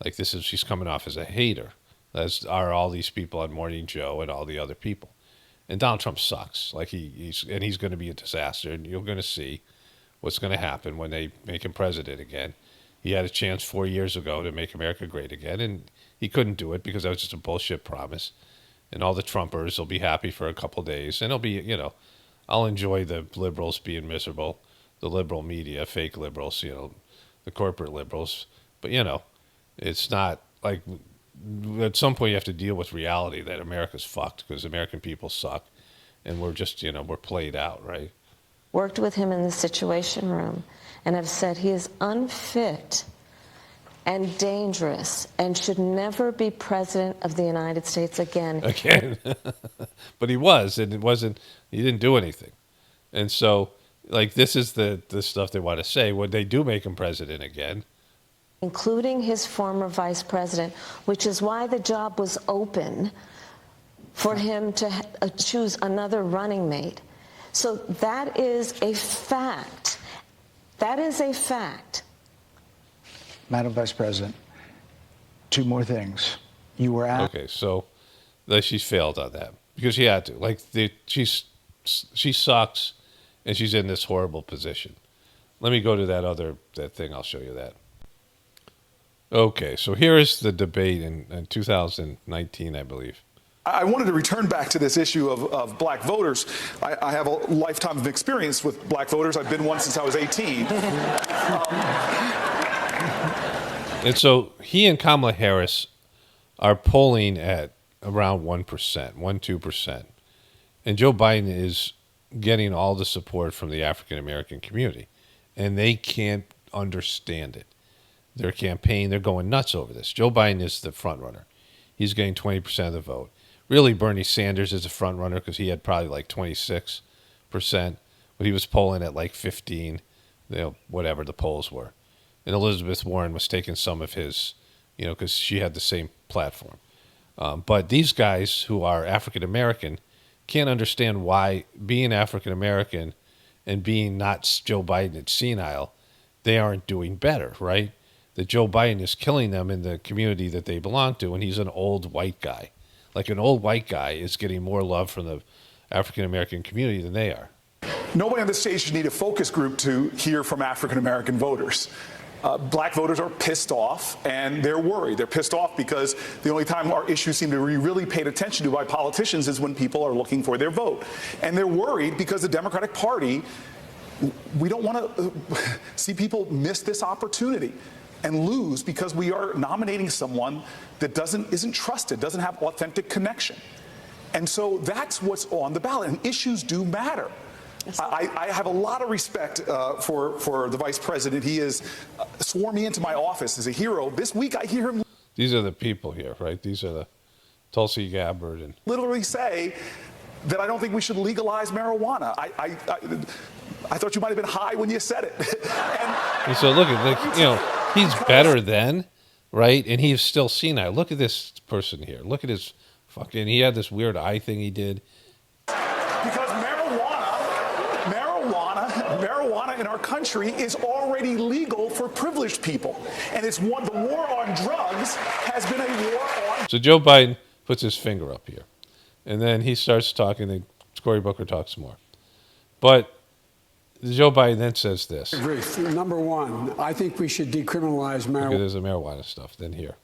Like, she's coming off as a hater as are all these people on Morning Joe and all the other people. And Donald Trump sucks. Like he's going to be a disaster, and you're going to see what's going to happen when they make him president again. He had a chance 4 years ago to make America great again, and he couldn't do it because that was just a bullshit promise. And all the Trumpers will be happy for a couple days, and it'll be, I'll enjoy the liberals being miserable, the liberal media, fake liberals, the corporate liberals. But, it's not like at some point you have to deal with reality that America's fucked because American people suck, and we're just, we're played out, right? Worked with him in the Situation Room and have said he is unfit and dangerous and should never be president of the United States again. But he was, and he didn't do anything. And so, this is the stuff they want to say when they do make him president again. Including his former vice president, which is why the job was open for him to choose another running mate. So that is a fact. That is a fact. Madam Vice President, two more things. You were at... Okay, so she's failed on that because she had to. She sucks, and she's in this horrible position. Let me go to that thing. I'll show you that. Okay, so here is the debate in 2019, I believe. I wanted to return back to this issue of black voters. I have a lifetime of experience with black voters. I've been one since I was 18. And so he and Kamala Harris are polling at around 1%, 2%. And Joe Biden is getting all the support from the African-American community. And they can't understand it. Their campaign, they're going nuts over this. Joe Biden is the front runner. He's getting 20% of the vote. Really, Bernie Sanders is a front runner because he had probably 26%, but he was polling at 15, whatever the polls were. And Elizabeth Warren was taking some of his, because she had the same platform. But these guys who are African American can't understand why being African American and being not Joe Biden and senile, they aren't doing better, right? That Joe Biden is killing them in the community that they belong to, and he's an old white guy. An old white guy is getting more love from the African-American community than they are. Nobody on this stage should need a focus group to hear from African-American voters. Black voters are pissed off, and they're worried. They're pissed off because the only time our issues seem to be really paid attention to by politicians is when people are looking for their vote. And they're worried because the Democratic Party, we don't want to see people miss this opportunity and lose because we are nominating someone that isn't trusted, doesn't have authentic connection. And so that's what's on the ballot, and issues do matter. I have a lot of respect for the vice president. He has sworn me into my office as a hero. This week I hear him... These are the people here, right? These are the Tulsi Gabbard and... literally say that I don't think we should legalize marijuana. I thought you might have been high when you said it. And so look at, he's better than, right? And he's still senile. Look at this person here. Look at his fucking, he had this weird eye thing he did. Because marijuana in our country is already legal for privileged people. And the war on drugs has been a war on... So Joe Biden puts his finger up here. And then he starts talking, and Cory Booker talks more. But Joe Biden then says this. Brief. Number one, I think we should decriminalize marijuana. Okay, there's the marijuana stuff. Then here.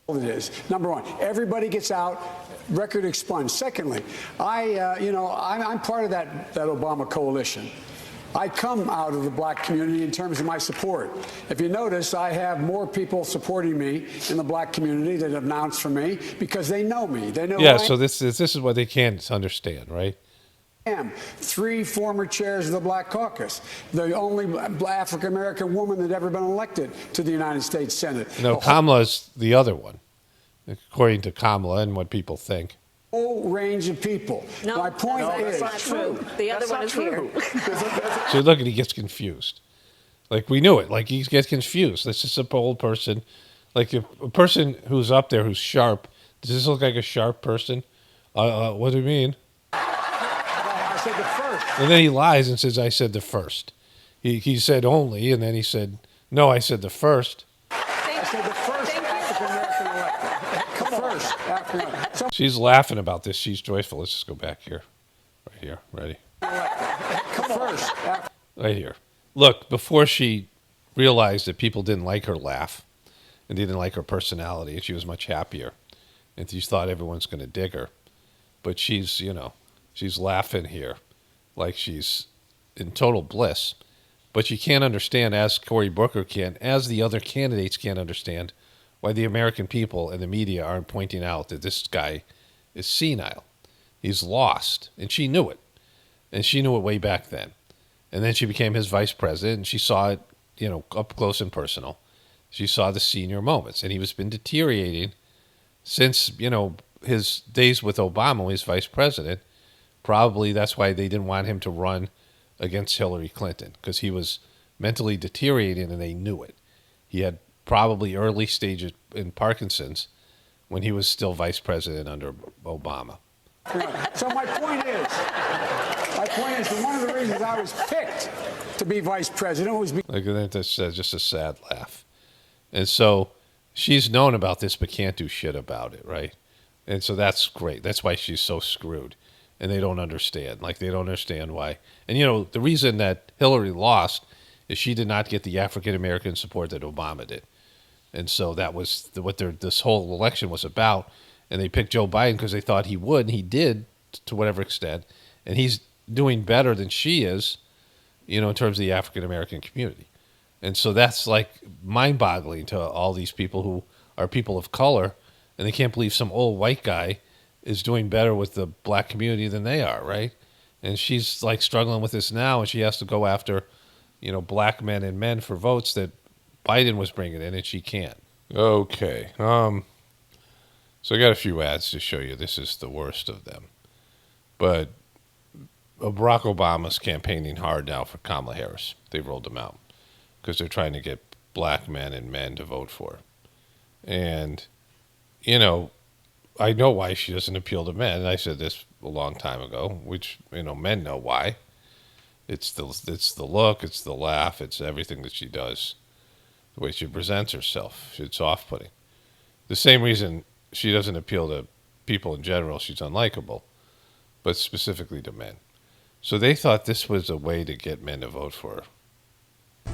It is. Number one, everybody gets out, record expunged. Secondly, I'm part of that Obama coalition. I come out of the black community in terms of my support. If you notice, I have more people supporting me in the black community that have announced for me because they know me. They know. Yeah. So this is what they can't understand, right? I am 3 former chairs of the Black Caucus, the only African American woman that ever been elected to the United States Senate. No, Kamala's the other one, according to Kamala and what people think. Whole range of people. No, my point is that's not true. The other one is here. So look, he gets confused. We knew it. He gets confused. This is an old person. A person who's up there who's sharp. Does this look like a sharp person? What do you mean? I said the first. And then he lies and says, I said the first. He said only, and then he said, no, I said the first. I said the first African-American elected. She's laughing about this. She's joyful. Let's just go back here. Right here. Ready? Right here. Look, before she realized that people didn't like her laugh and didn't like her personality, and she was much happier, and she thought everyone's going to dig her. But she's, she's laughing here like she's in total bliss. But you can't understand, as Cory Booker can, as the other candidates can't understand, why the American people and the media aren't pointing out that this guy is senile. He's lost. And she knew it. And she knew it way back then. And then she became his vice president, and she saw it, up close and personal. She saw the senior moments. And he was been deteriorating since, his days with Obama when he was vice president. Probably that's why they didn't want him to run against Hillary Clinton, because he was mentally deteriorating and they knew it. He had probably early stages in Parkinson's when he was still vice president under Obama. So my point is that one of the reasons I was picked to be vice president was because that's just a sad laugh. And so she's known about this but can't do shit about it, right? And so that's great. That's why she's so screwed. And they don't understand. They don't understand why. And, the reason that Hillary lost is she did not get the African-American support that Obama did. And so that was what this whole election was about. And they picked Joe Biden because they thought he would, and he did to whatever extent. And he's doing better than she is, in terms of the African-American community. And so that's mind-boggling to all these people who are people of color, and they can't believe some old white guy is doing better with the black community than they are, right? And she's struggling with this now, and she has to go after, black men and men for votes that Biden was bringing in, and she can't. Okay. So I got a few ads to show you. This is the worst of them. But Barack Obama's campaigning hard now for Kamala Harris. They rolled him out because they're trying to get black men and men to vote for her. And, I know why she doesn't appeal to men. I said this a long time ago, which, men know why. It's the look, it's the laugh, it's everything that she does, the way she presents herself. It's off-putting. The same reason she doesn't appeal to people in general, she's unlikable, but specifically to men. So they thought this was a way to get men to vote for her.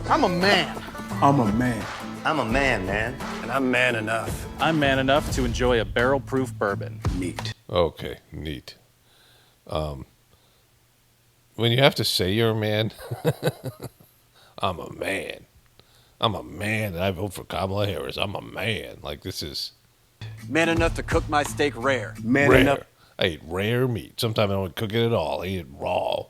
I'm a man. I'm a man. I'm a man, man. And I'm man enough. I'm man enough to enjoy a barrel-proof bourbon. Neat. Okay, neat. When you have to say you're a man, I'm a man. I'm a man, and I vote for Kamala Harris. I'm a man. This is... Man enough to cook my steak rare. Man enough. I eat rare meat. Sometimes I don't cook it at all. I eat it raw.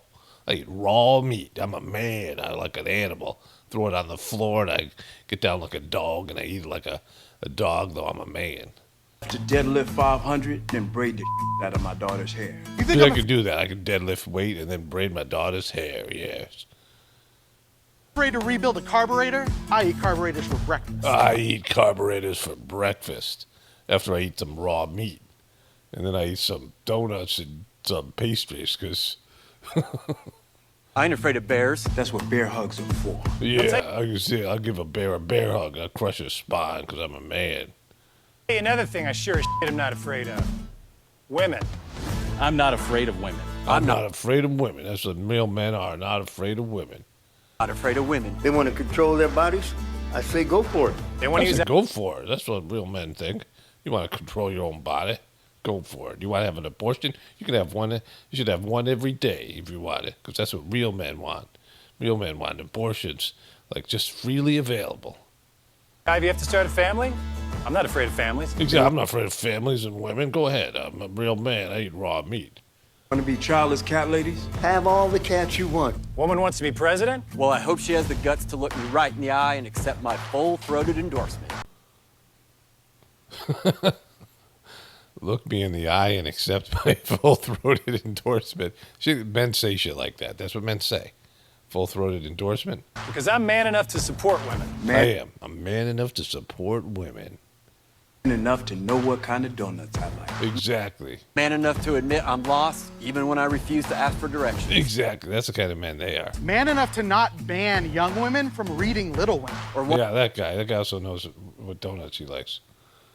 I eat raw meat. I'm a man. I like an animal. Throw it on the floor, and I get down like a dog, and I eat it like a dog, though I'm a man. To deadlift 500, then braid the out of my daughter's hair. You think I could do that? I could deadlift weight and then braid my daughter's hair, yes. Afraid to rebuild a carburetor? I eat carburetors for breakfast. I eat carburetors for breakfast after I eat some raw meat. And then I eat some donuts and some pastries, because... I ain't afraid of bears. That's what bear hugs are for. Yeah, I can see. I'll give a bear hug. I'll crush his spine because I'm a man. Hey, another thing I sure as shit am not afraid of. Women. I'm not afraid of women. I'm not afraid of women. That's what real men are, not afraid of women. Not afraid of women. They want to control their bodies? I say go for it. They want to use that. Go for it. That's what real men think. You want to control your own body? Go for it. You want to have an abortion? You can have one. You should have one every day if you want it, because that's what real men want. Real men want abortions, just freely available. If you have to start a family, I'm not afraid of families. Exactly. I'm not afraid of families and women. Go ahead. I'm a real man. I eat raw meat. Want to be childless cat ladies? Have all the cats you want. Woman wants to be president? Well, I hope she has the guts to look me right in the eye and accept my full-throated endorsement. Look me in the eye and accept my full-throated endorsement. Men say shit like that. That's what men say. Full-throated endorsement. Because I'm man enough to support women. I am. I'm man enough to support women. Man enough to know what kind of donuts I like. Exactly. Man enough to admit I'm lost, even when I refuse to ask for directions. Exactly. That's the kind of men they are. Man enough to not ban young women from reading Little Women. Yeah, that guy. That guy also knows what donuts he likes.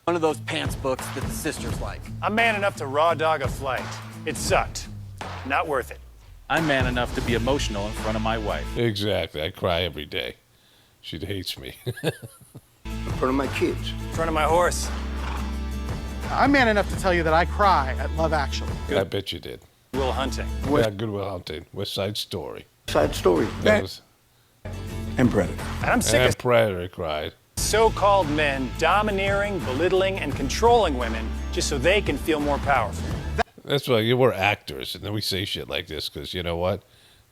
One of those pants books that the sisters like. I'm man enough to raw dog a flight. It sucked. Not worth it. I'm man enough to be emotional in front of my wife. Exactly. I cry every day. She hates me. In front of my kids. In front of my horse. I'm man enough to tell you that I cry at Love Actually. I bet you did. Will Hunting. Yeah, Good Will Hunting. West Side Story. Side Story. That was... And Predator. And I'm sick And of Predator cried. so-called men domineering, belittling, and controlling women just so they can feel more powerful. That's why we're actors, and then we say shit like this because you know what?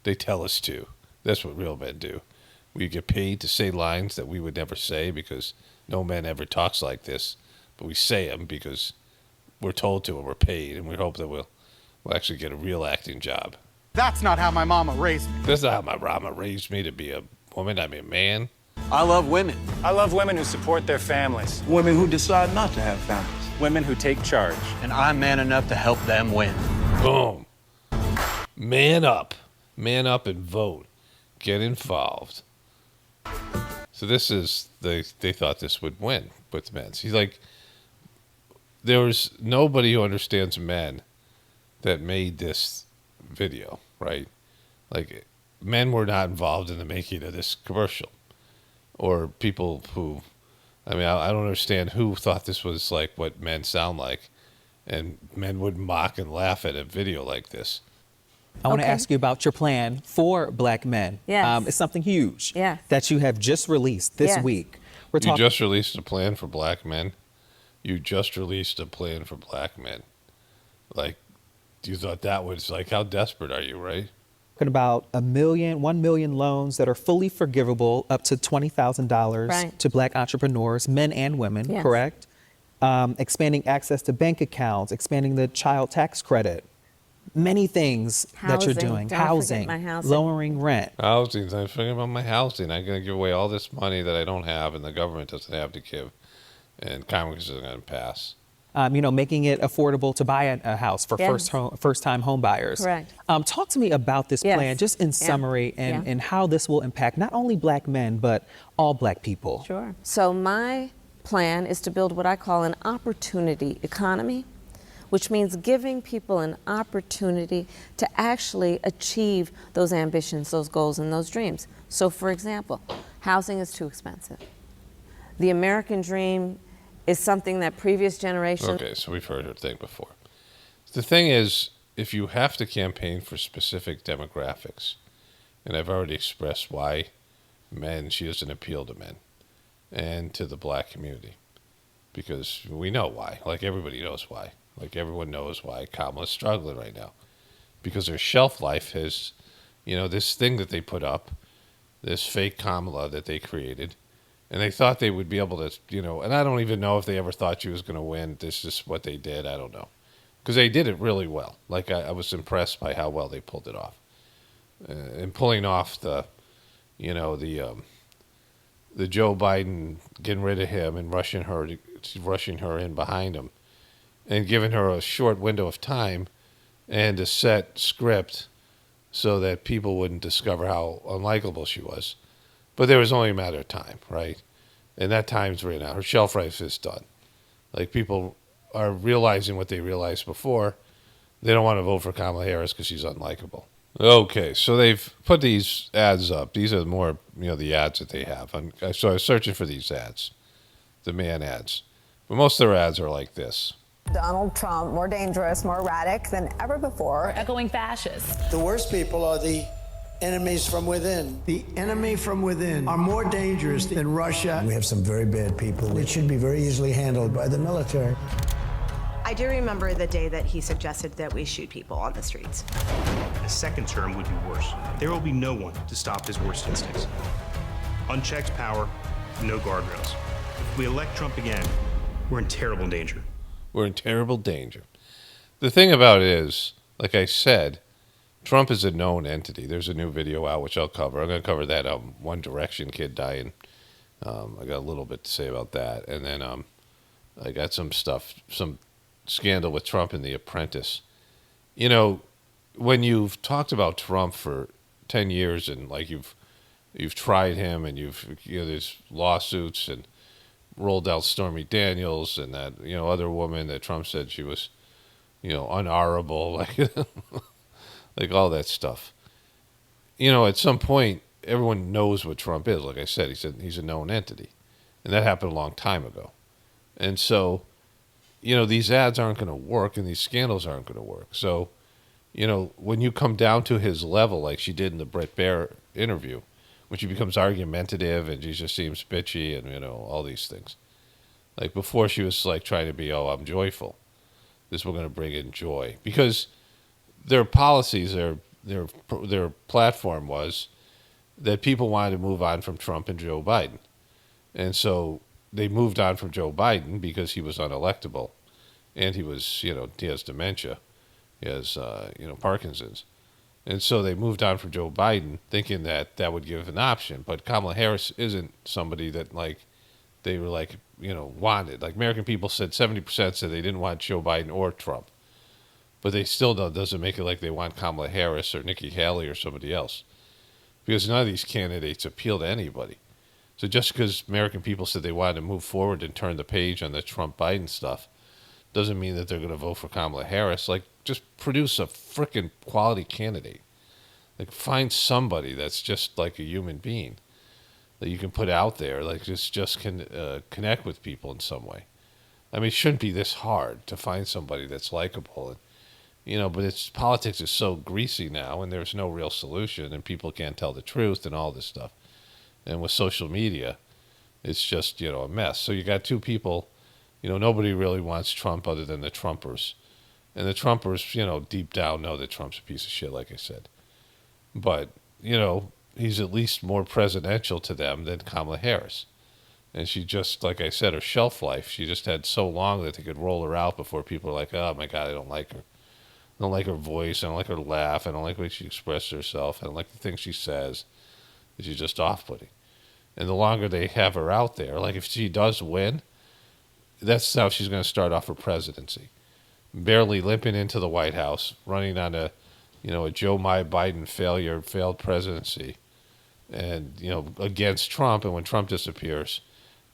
They tell us to. That's what real men do. We get paid to say lines that we would never say because no man ever talks like this, but we say them because we're told to and we're paid, and we hope that we'll actually get a real acting job. That's not how my mama raised me. That's not how my mama raised me to be a woman. I mean, a man. I love women. I love women who support their families. Women who decide not to have families. Women who take charge. And I'm man enough to help them win. Boom. Man up. Man up and vote. Get involved. So this is, they thought this would win with men. See, like, there was nobody who understands men that made this video, right? Like, men were not involved in the making of this commercial. Or people who, I mean, I don't understand who thought this was like what men sound like. And men would mock and laugh at a video like this. I want to ask you about your plan for black men. Yes. It's something huge Yes. that you have just released this Yes. week. You just released a plan for black men? You just released a plan for black men. Like, you thought that was like, how desperate are you, right? Talking about 1 million loans that are fully forgivable up to $20,000 Right. to black entrepreneurs, men and women, Yes. correct? Expanding access to bank accounts, expanding the child tax credit, many things that you're Housing. doing. Don't forget my housing. Lowering rent. Housing. I'm thinking about my housing. I'm going to give away all this money that I don't have and the government doesn't have to give. And Congress isn't going to pass. Making it affordable to buy a house for Yes. first-time home buyers. Correct. Talk to me about this Yes. plan, just in summary, and how this will impact not only black men, but all black people. Sure. So my plan is to build what I call an opportunity economy, which means giving people an opportunity to actually achieve those ambitions, those goals, and those dreams. So, for example, housing is too expensive. The American dream is something that previous generations... Okay, so we've heard her thing before. The thing is, if you have to campaign for specific demographics, and I've already expressed why she doesn't appeal to men and to the black community, because we know why. Like, everybody knows why. Like, everyone knows why Kamala's struggling right now. Because her shelf life has, this thing that they put up, this fake Kamala that they created, and they thought they would be able to, and I don't even know if they ever thought she was going to win. This is what they did. I don't know. Because they did it really well. Like, I was impressed by how well they pulled it off. And pulling off the Joe Biden getting rid of him and rushing her in behind him and giving her a short window of time and a set script so that people wouldn't discover how unlikable she was. But there was only a matter of time, right? And that time's right now. Her shelf life is done. Like, people are realizing what they realized before. They don't want to vote for Kamala Harris because she's unlikable. Okay, so they've put these ads up. These are more, the ads that they have. So I was searching for these ads, the man ads. But most of their ads are like this. Donald Trump, more dangerous, more erratic than ever before. Echoing fascists. The worst people are the enemies from within. The enemy from within are more dangerous than Russia. We have some very bad people. It should be very easily handled by the military. I do remember the day that he suggested that we shoot people on the streets. A second term would be worse. There will be no one to stop his worst instincts. Unchecked power, no guardrails. If we elect Trump again, we're in terrible danger. We're in terrible danger. The thing about it is, like I said, Trump is a known entity. There's a new video out, which I'll cover. I'm going to cover that One Direction kid dying. I got a little bit to say about that. And then I got some scandal with Trump and The Apprentice. When you've talked about Trump for 10 years and like you've tried him and there's lawsuits and rolled out Stormy Daniels and that, other woman that Trump said she was, unhonorable, like all that stuff. At some point, everyone knows what Trump is. Like I said, he's a known entity. And that happened a long time ago. And so, these ads aren't going to work and these scandals aren't going to work. So, when you come down to his level, like she did in the Bret Baier interview, when she becomes argumentative and she just seems bitchy and, all these things. Like before she was like trying to be, I'm joyful. This we're going to bring in joy. Because their policies, their platform was that people wanted to move on from Trump and Joe Biden. And so they moved on from Joe Biden because he was unelectable. And he was, he has dementia. He has, Parkinson's. And so they moved on from Joe Biden thinking that that would give an option. But Kamala Harris isn't somebody that, they were, wanted. Like, American people said 70% said they didn't want Joe Biden or Trump. But they still doesn't make it like they want Kamala Harris or Nikki Haley or somebody else. Because none of these candidates appeal to anybody. So just because American people said they wanted to move forward and turn the page on the Trump-Biden stuff doesn't mean that they're going to vote for Kamala Harris. Just produce a freaking quality candidate. Find somebody that's just like a human being that you can put out there. Just can connect with people in some way. I mean, it shouldn't be this hard to find somebody that's likable. And, but politics is so greasy now, and there's no real solution, and people can't tell the truth and all this stuff. And with social media, it's just, a mess. So you got two people, nobody really wants Trump other than the Trumpers. And the Trumpers, deep down know that Trump's a piece of shit, like I said. But, he's at least more presidential to them than Kamala Harris. And she just, like I said, her shelf life, she just had so long that they could roll her out before people are like, oh my God, I don't like her. I don't like her voice. I don't like her laugh. I don't like the way she expresses herself. I don't like the things she says. She's just off-putting. And the longer they have her out there, if she does win, that's how she's going to start off her presidency. Barely limping into the White House, running on a Joe Biden failed presidency, and, against Trump. And when Trump disappears,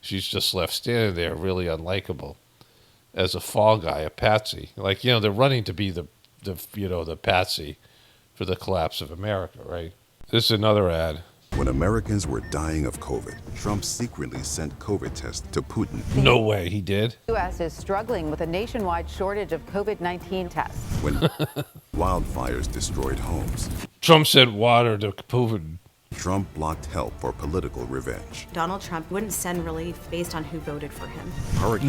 she's just left standing there really unlikable as a fall guy, a patsy. They're running to be the patsy for the collapse of America, right? This is another ad. When Americans were dying of COVID, Trump secretly sent COVID tests to Putin. No way, he did? The U.S. is struggling with a nationwide shortage of COVID-19 tests. When wildfires destroyed homes, Trump sent water to Putin. Trump blocked help for political revenge. Donald Trump wouldn't send relief based on who voted for him.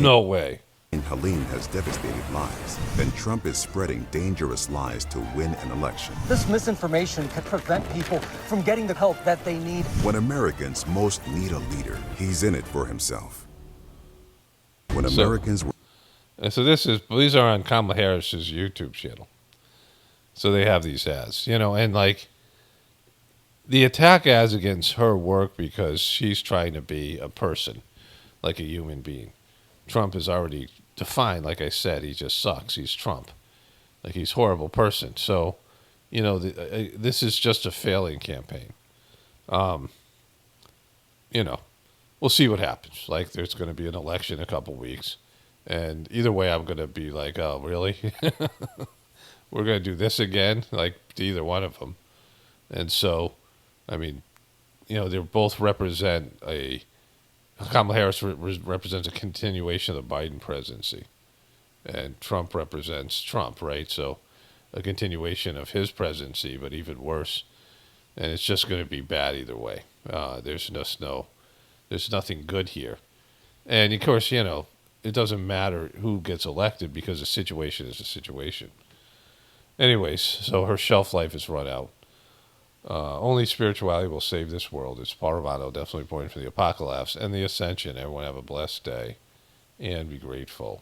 No way. Helene has devastated lives. Then Trump is spreading dangerous lies to win an election. This misinformation could prevent people from getting the help that they need. When Americans most need a leader, he's in it for himself. When Americans were... So these are on Kamala Harris's YouTube channel. So they have these ads, and the attack ads against her work because she's trying to be a person, like a human being. Trump is already defined, like I said, he just sucks. He's Trump. He's a horrible person. So, this is just a failing campaign. We'll see what happens. There's going to be an election in a couple weeks. And either way, I'm going to be like, oh, really? We're going to do this again? To either one of them. And so, I mean, they both represent Kamala Harris represents a continuation of the Biden presidency, and Trump represents Trump, right? So a continuation of his presidency, but even worse. And it's just going to be bad either way. There's nothing good here. And of course, it doesn't matter who gets elected because the situation is a situation. Anyways, so her shelf life is run out. Only spirituality will save this world. It's Parvano, definitely pointing for the apocalypse and the ascension. Everyone have a blessed day and be grateful.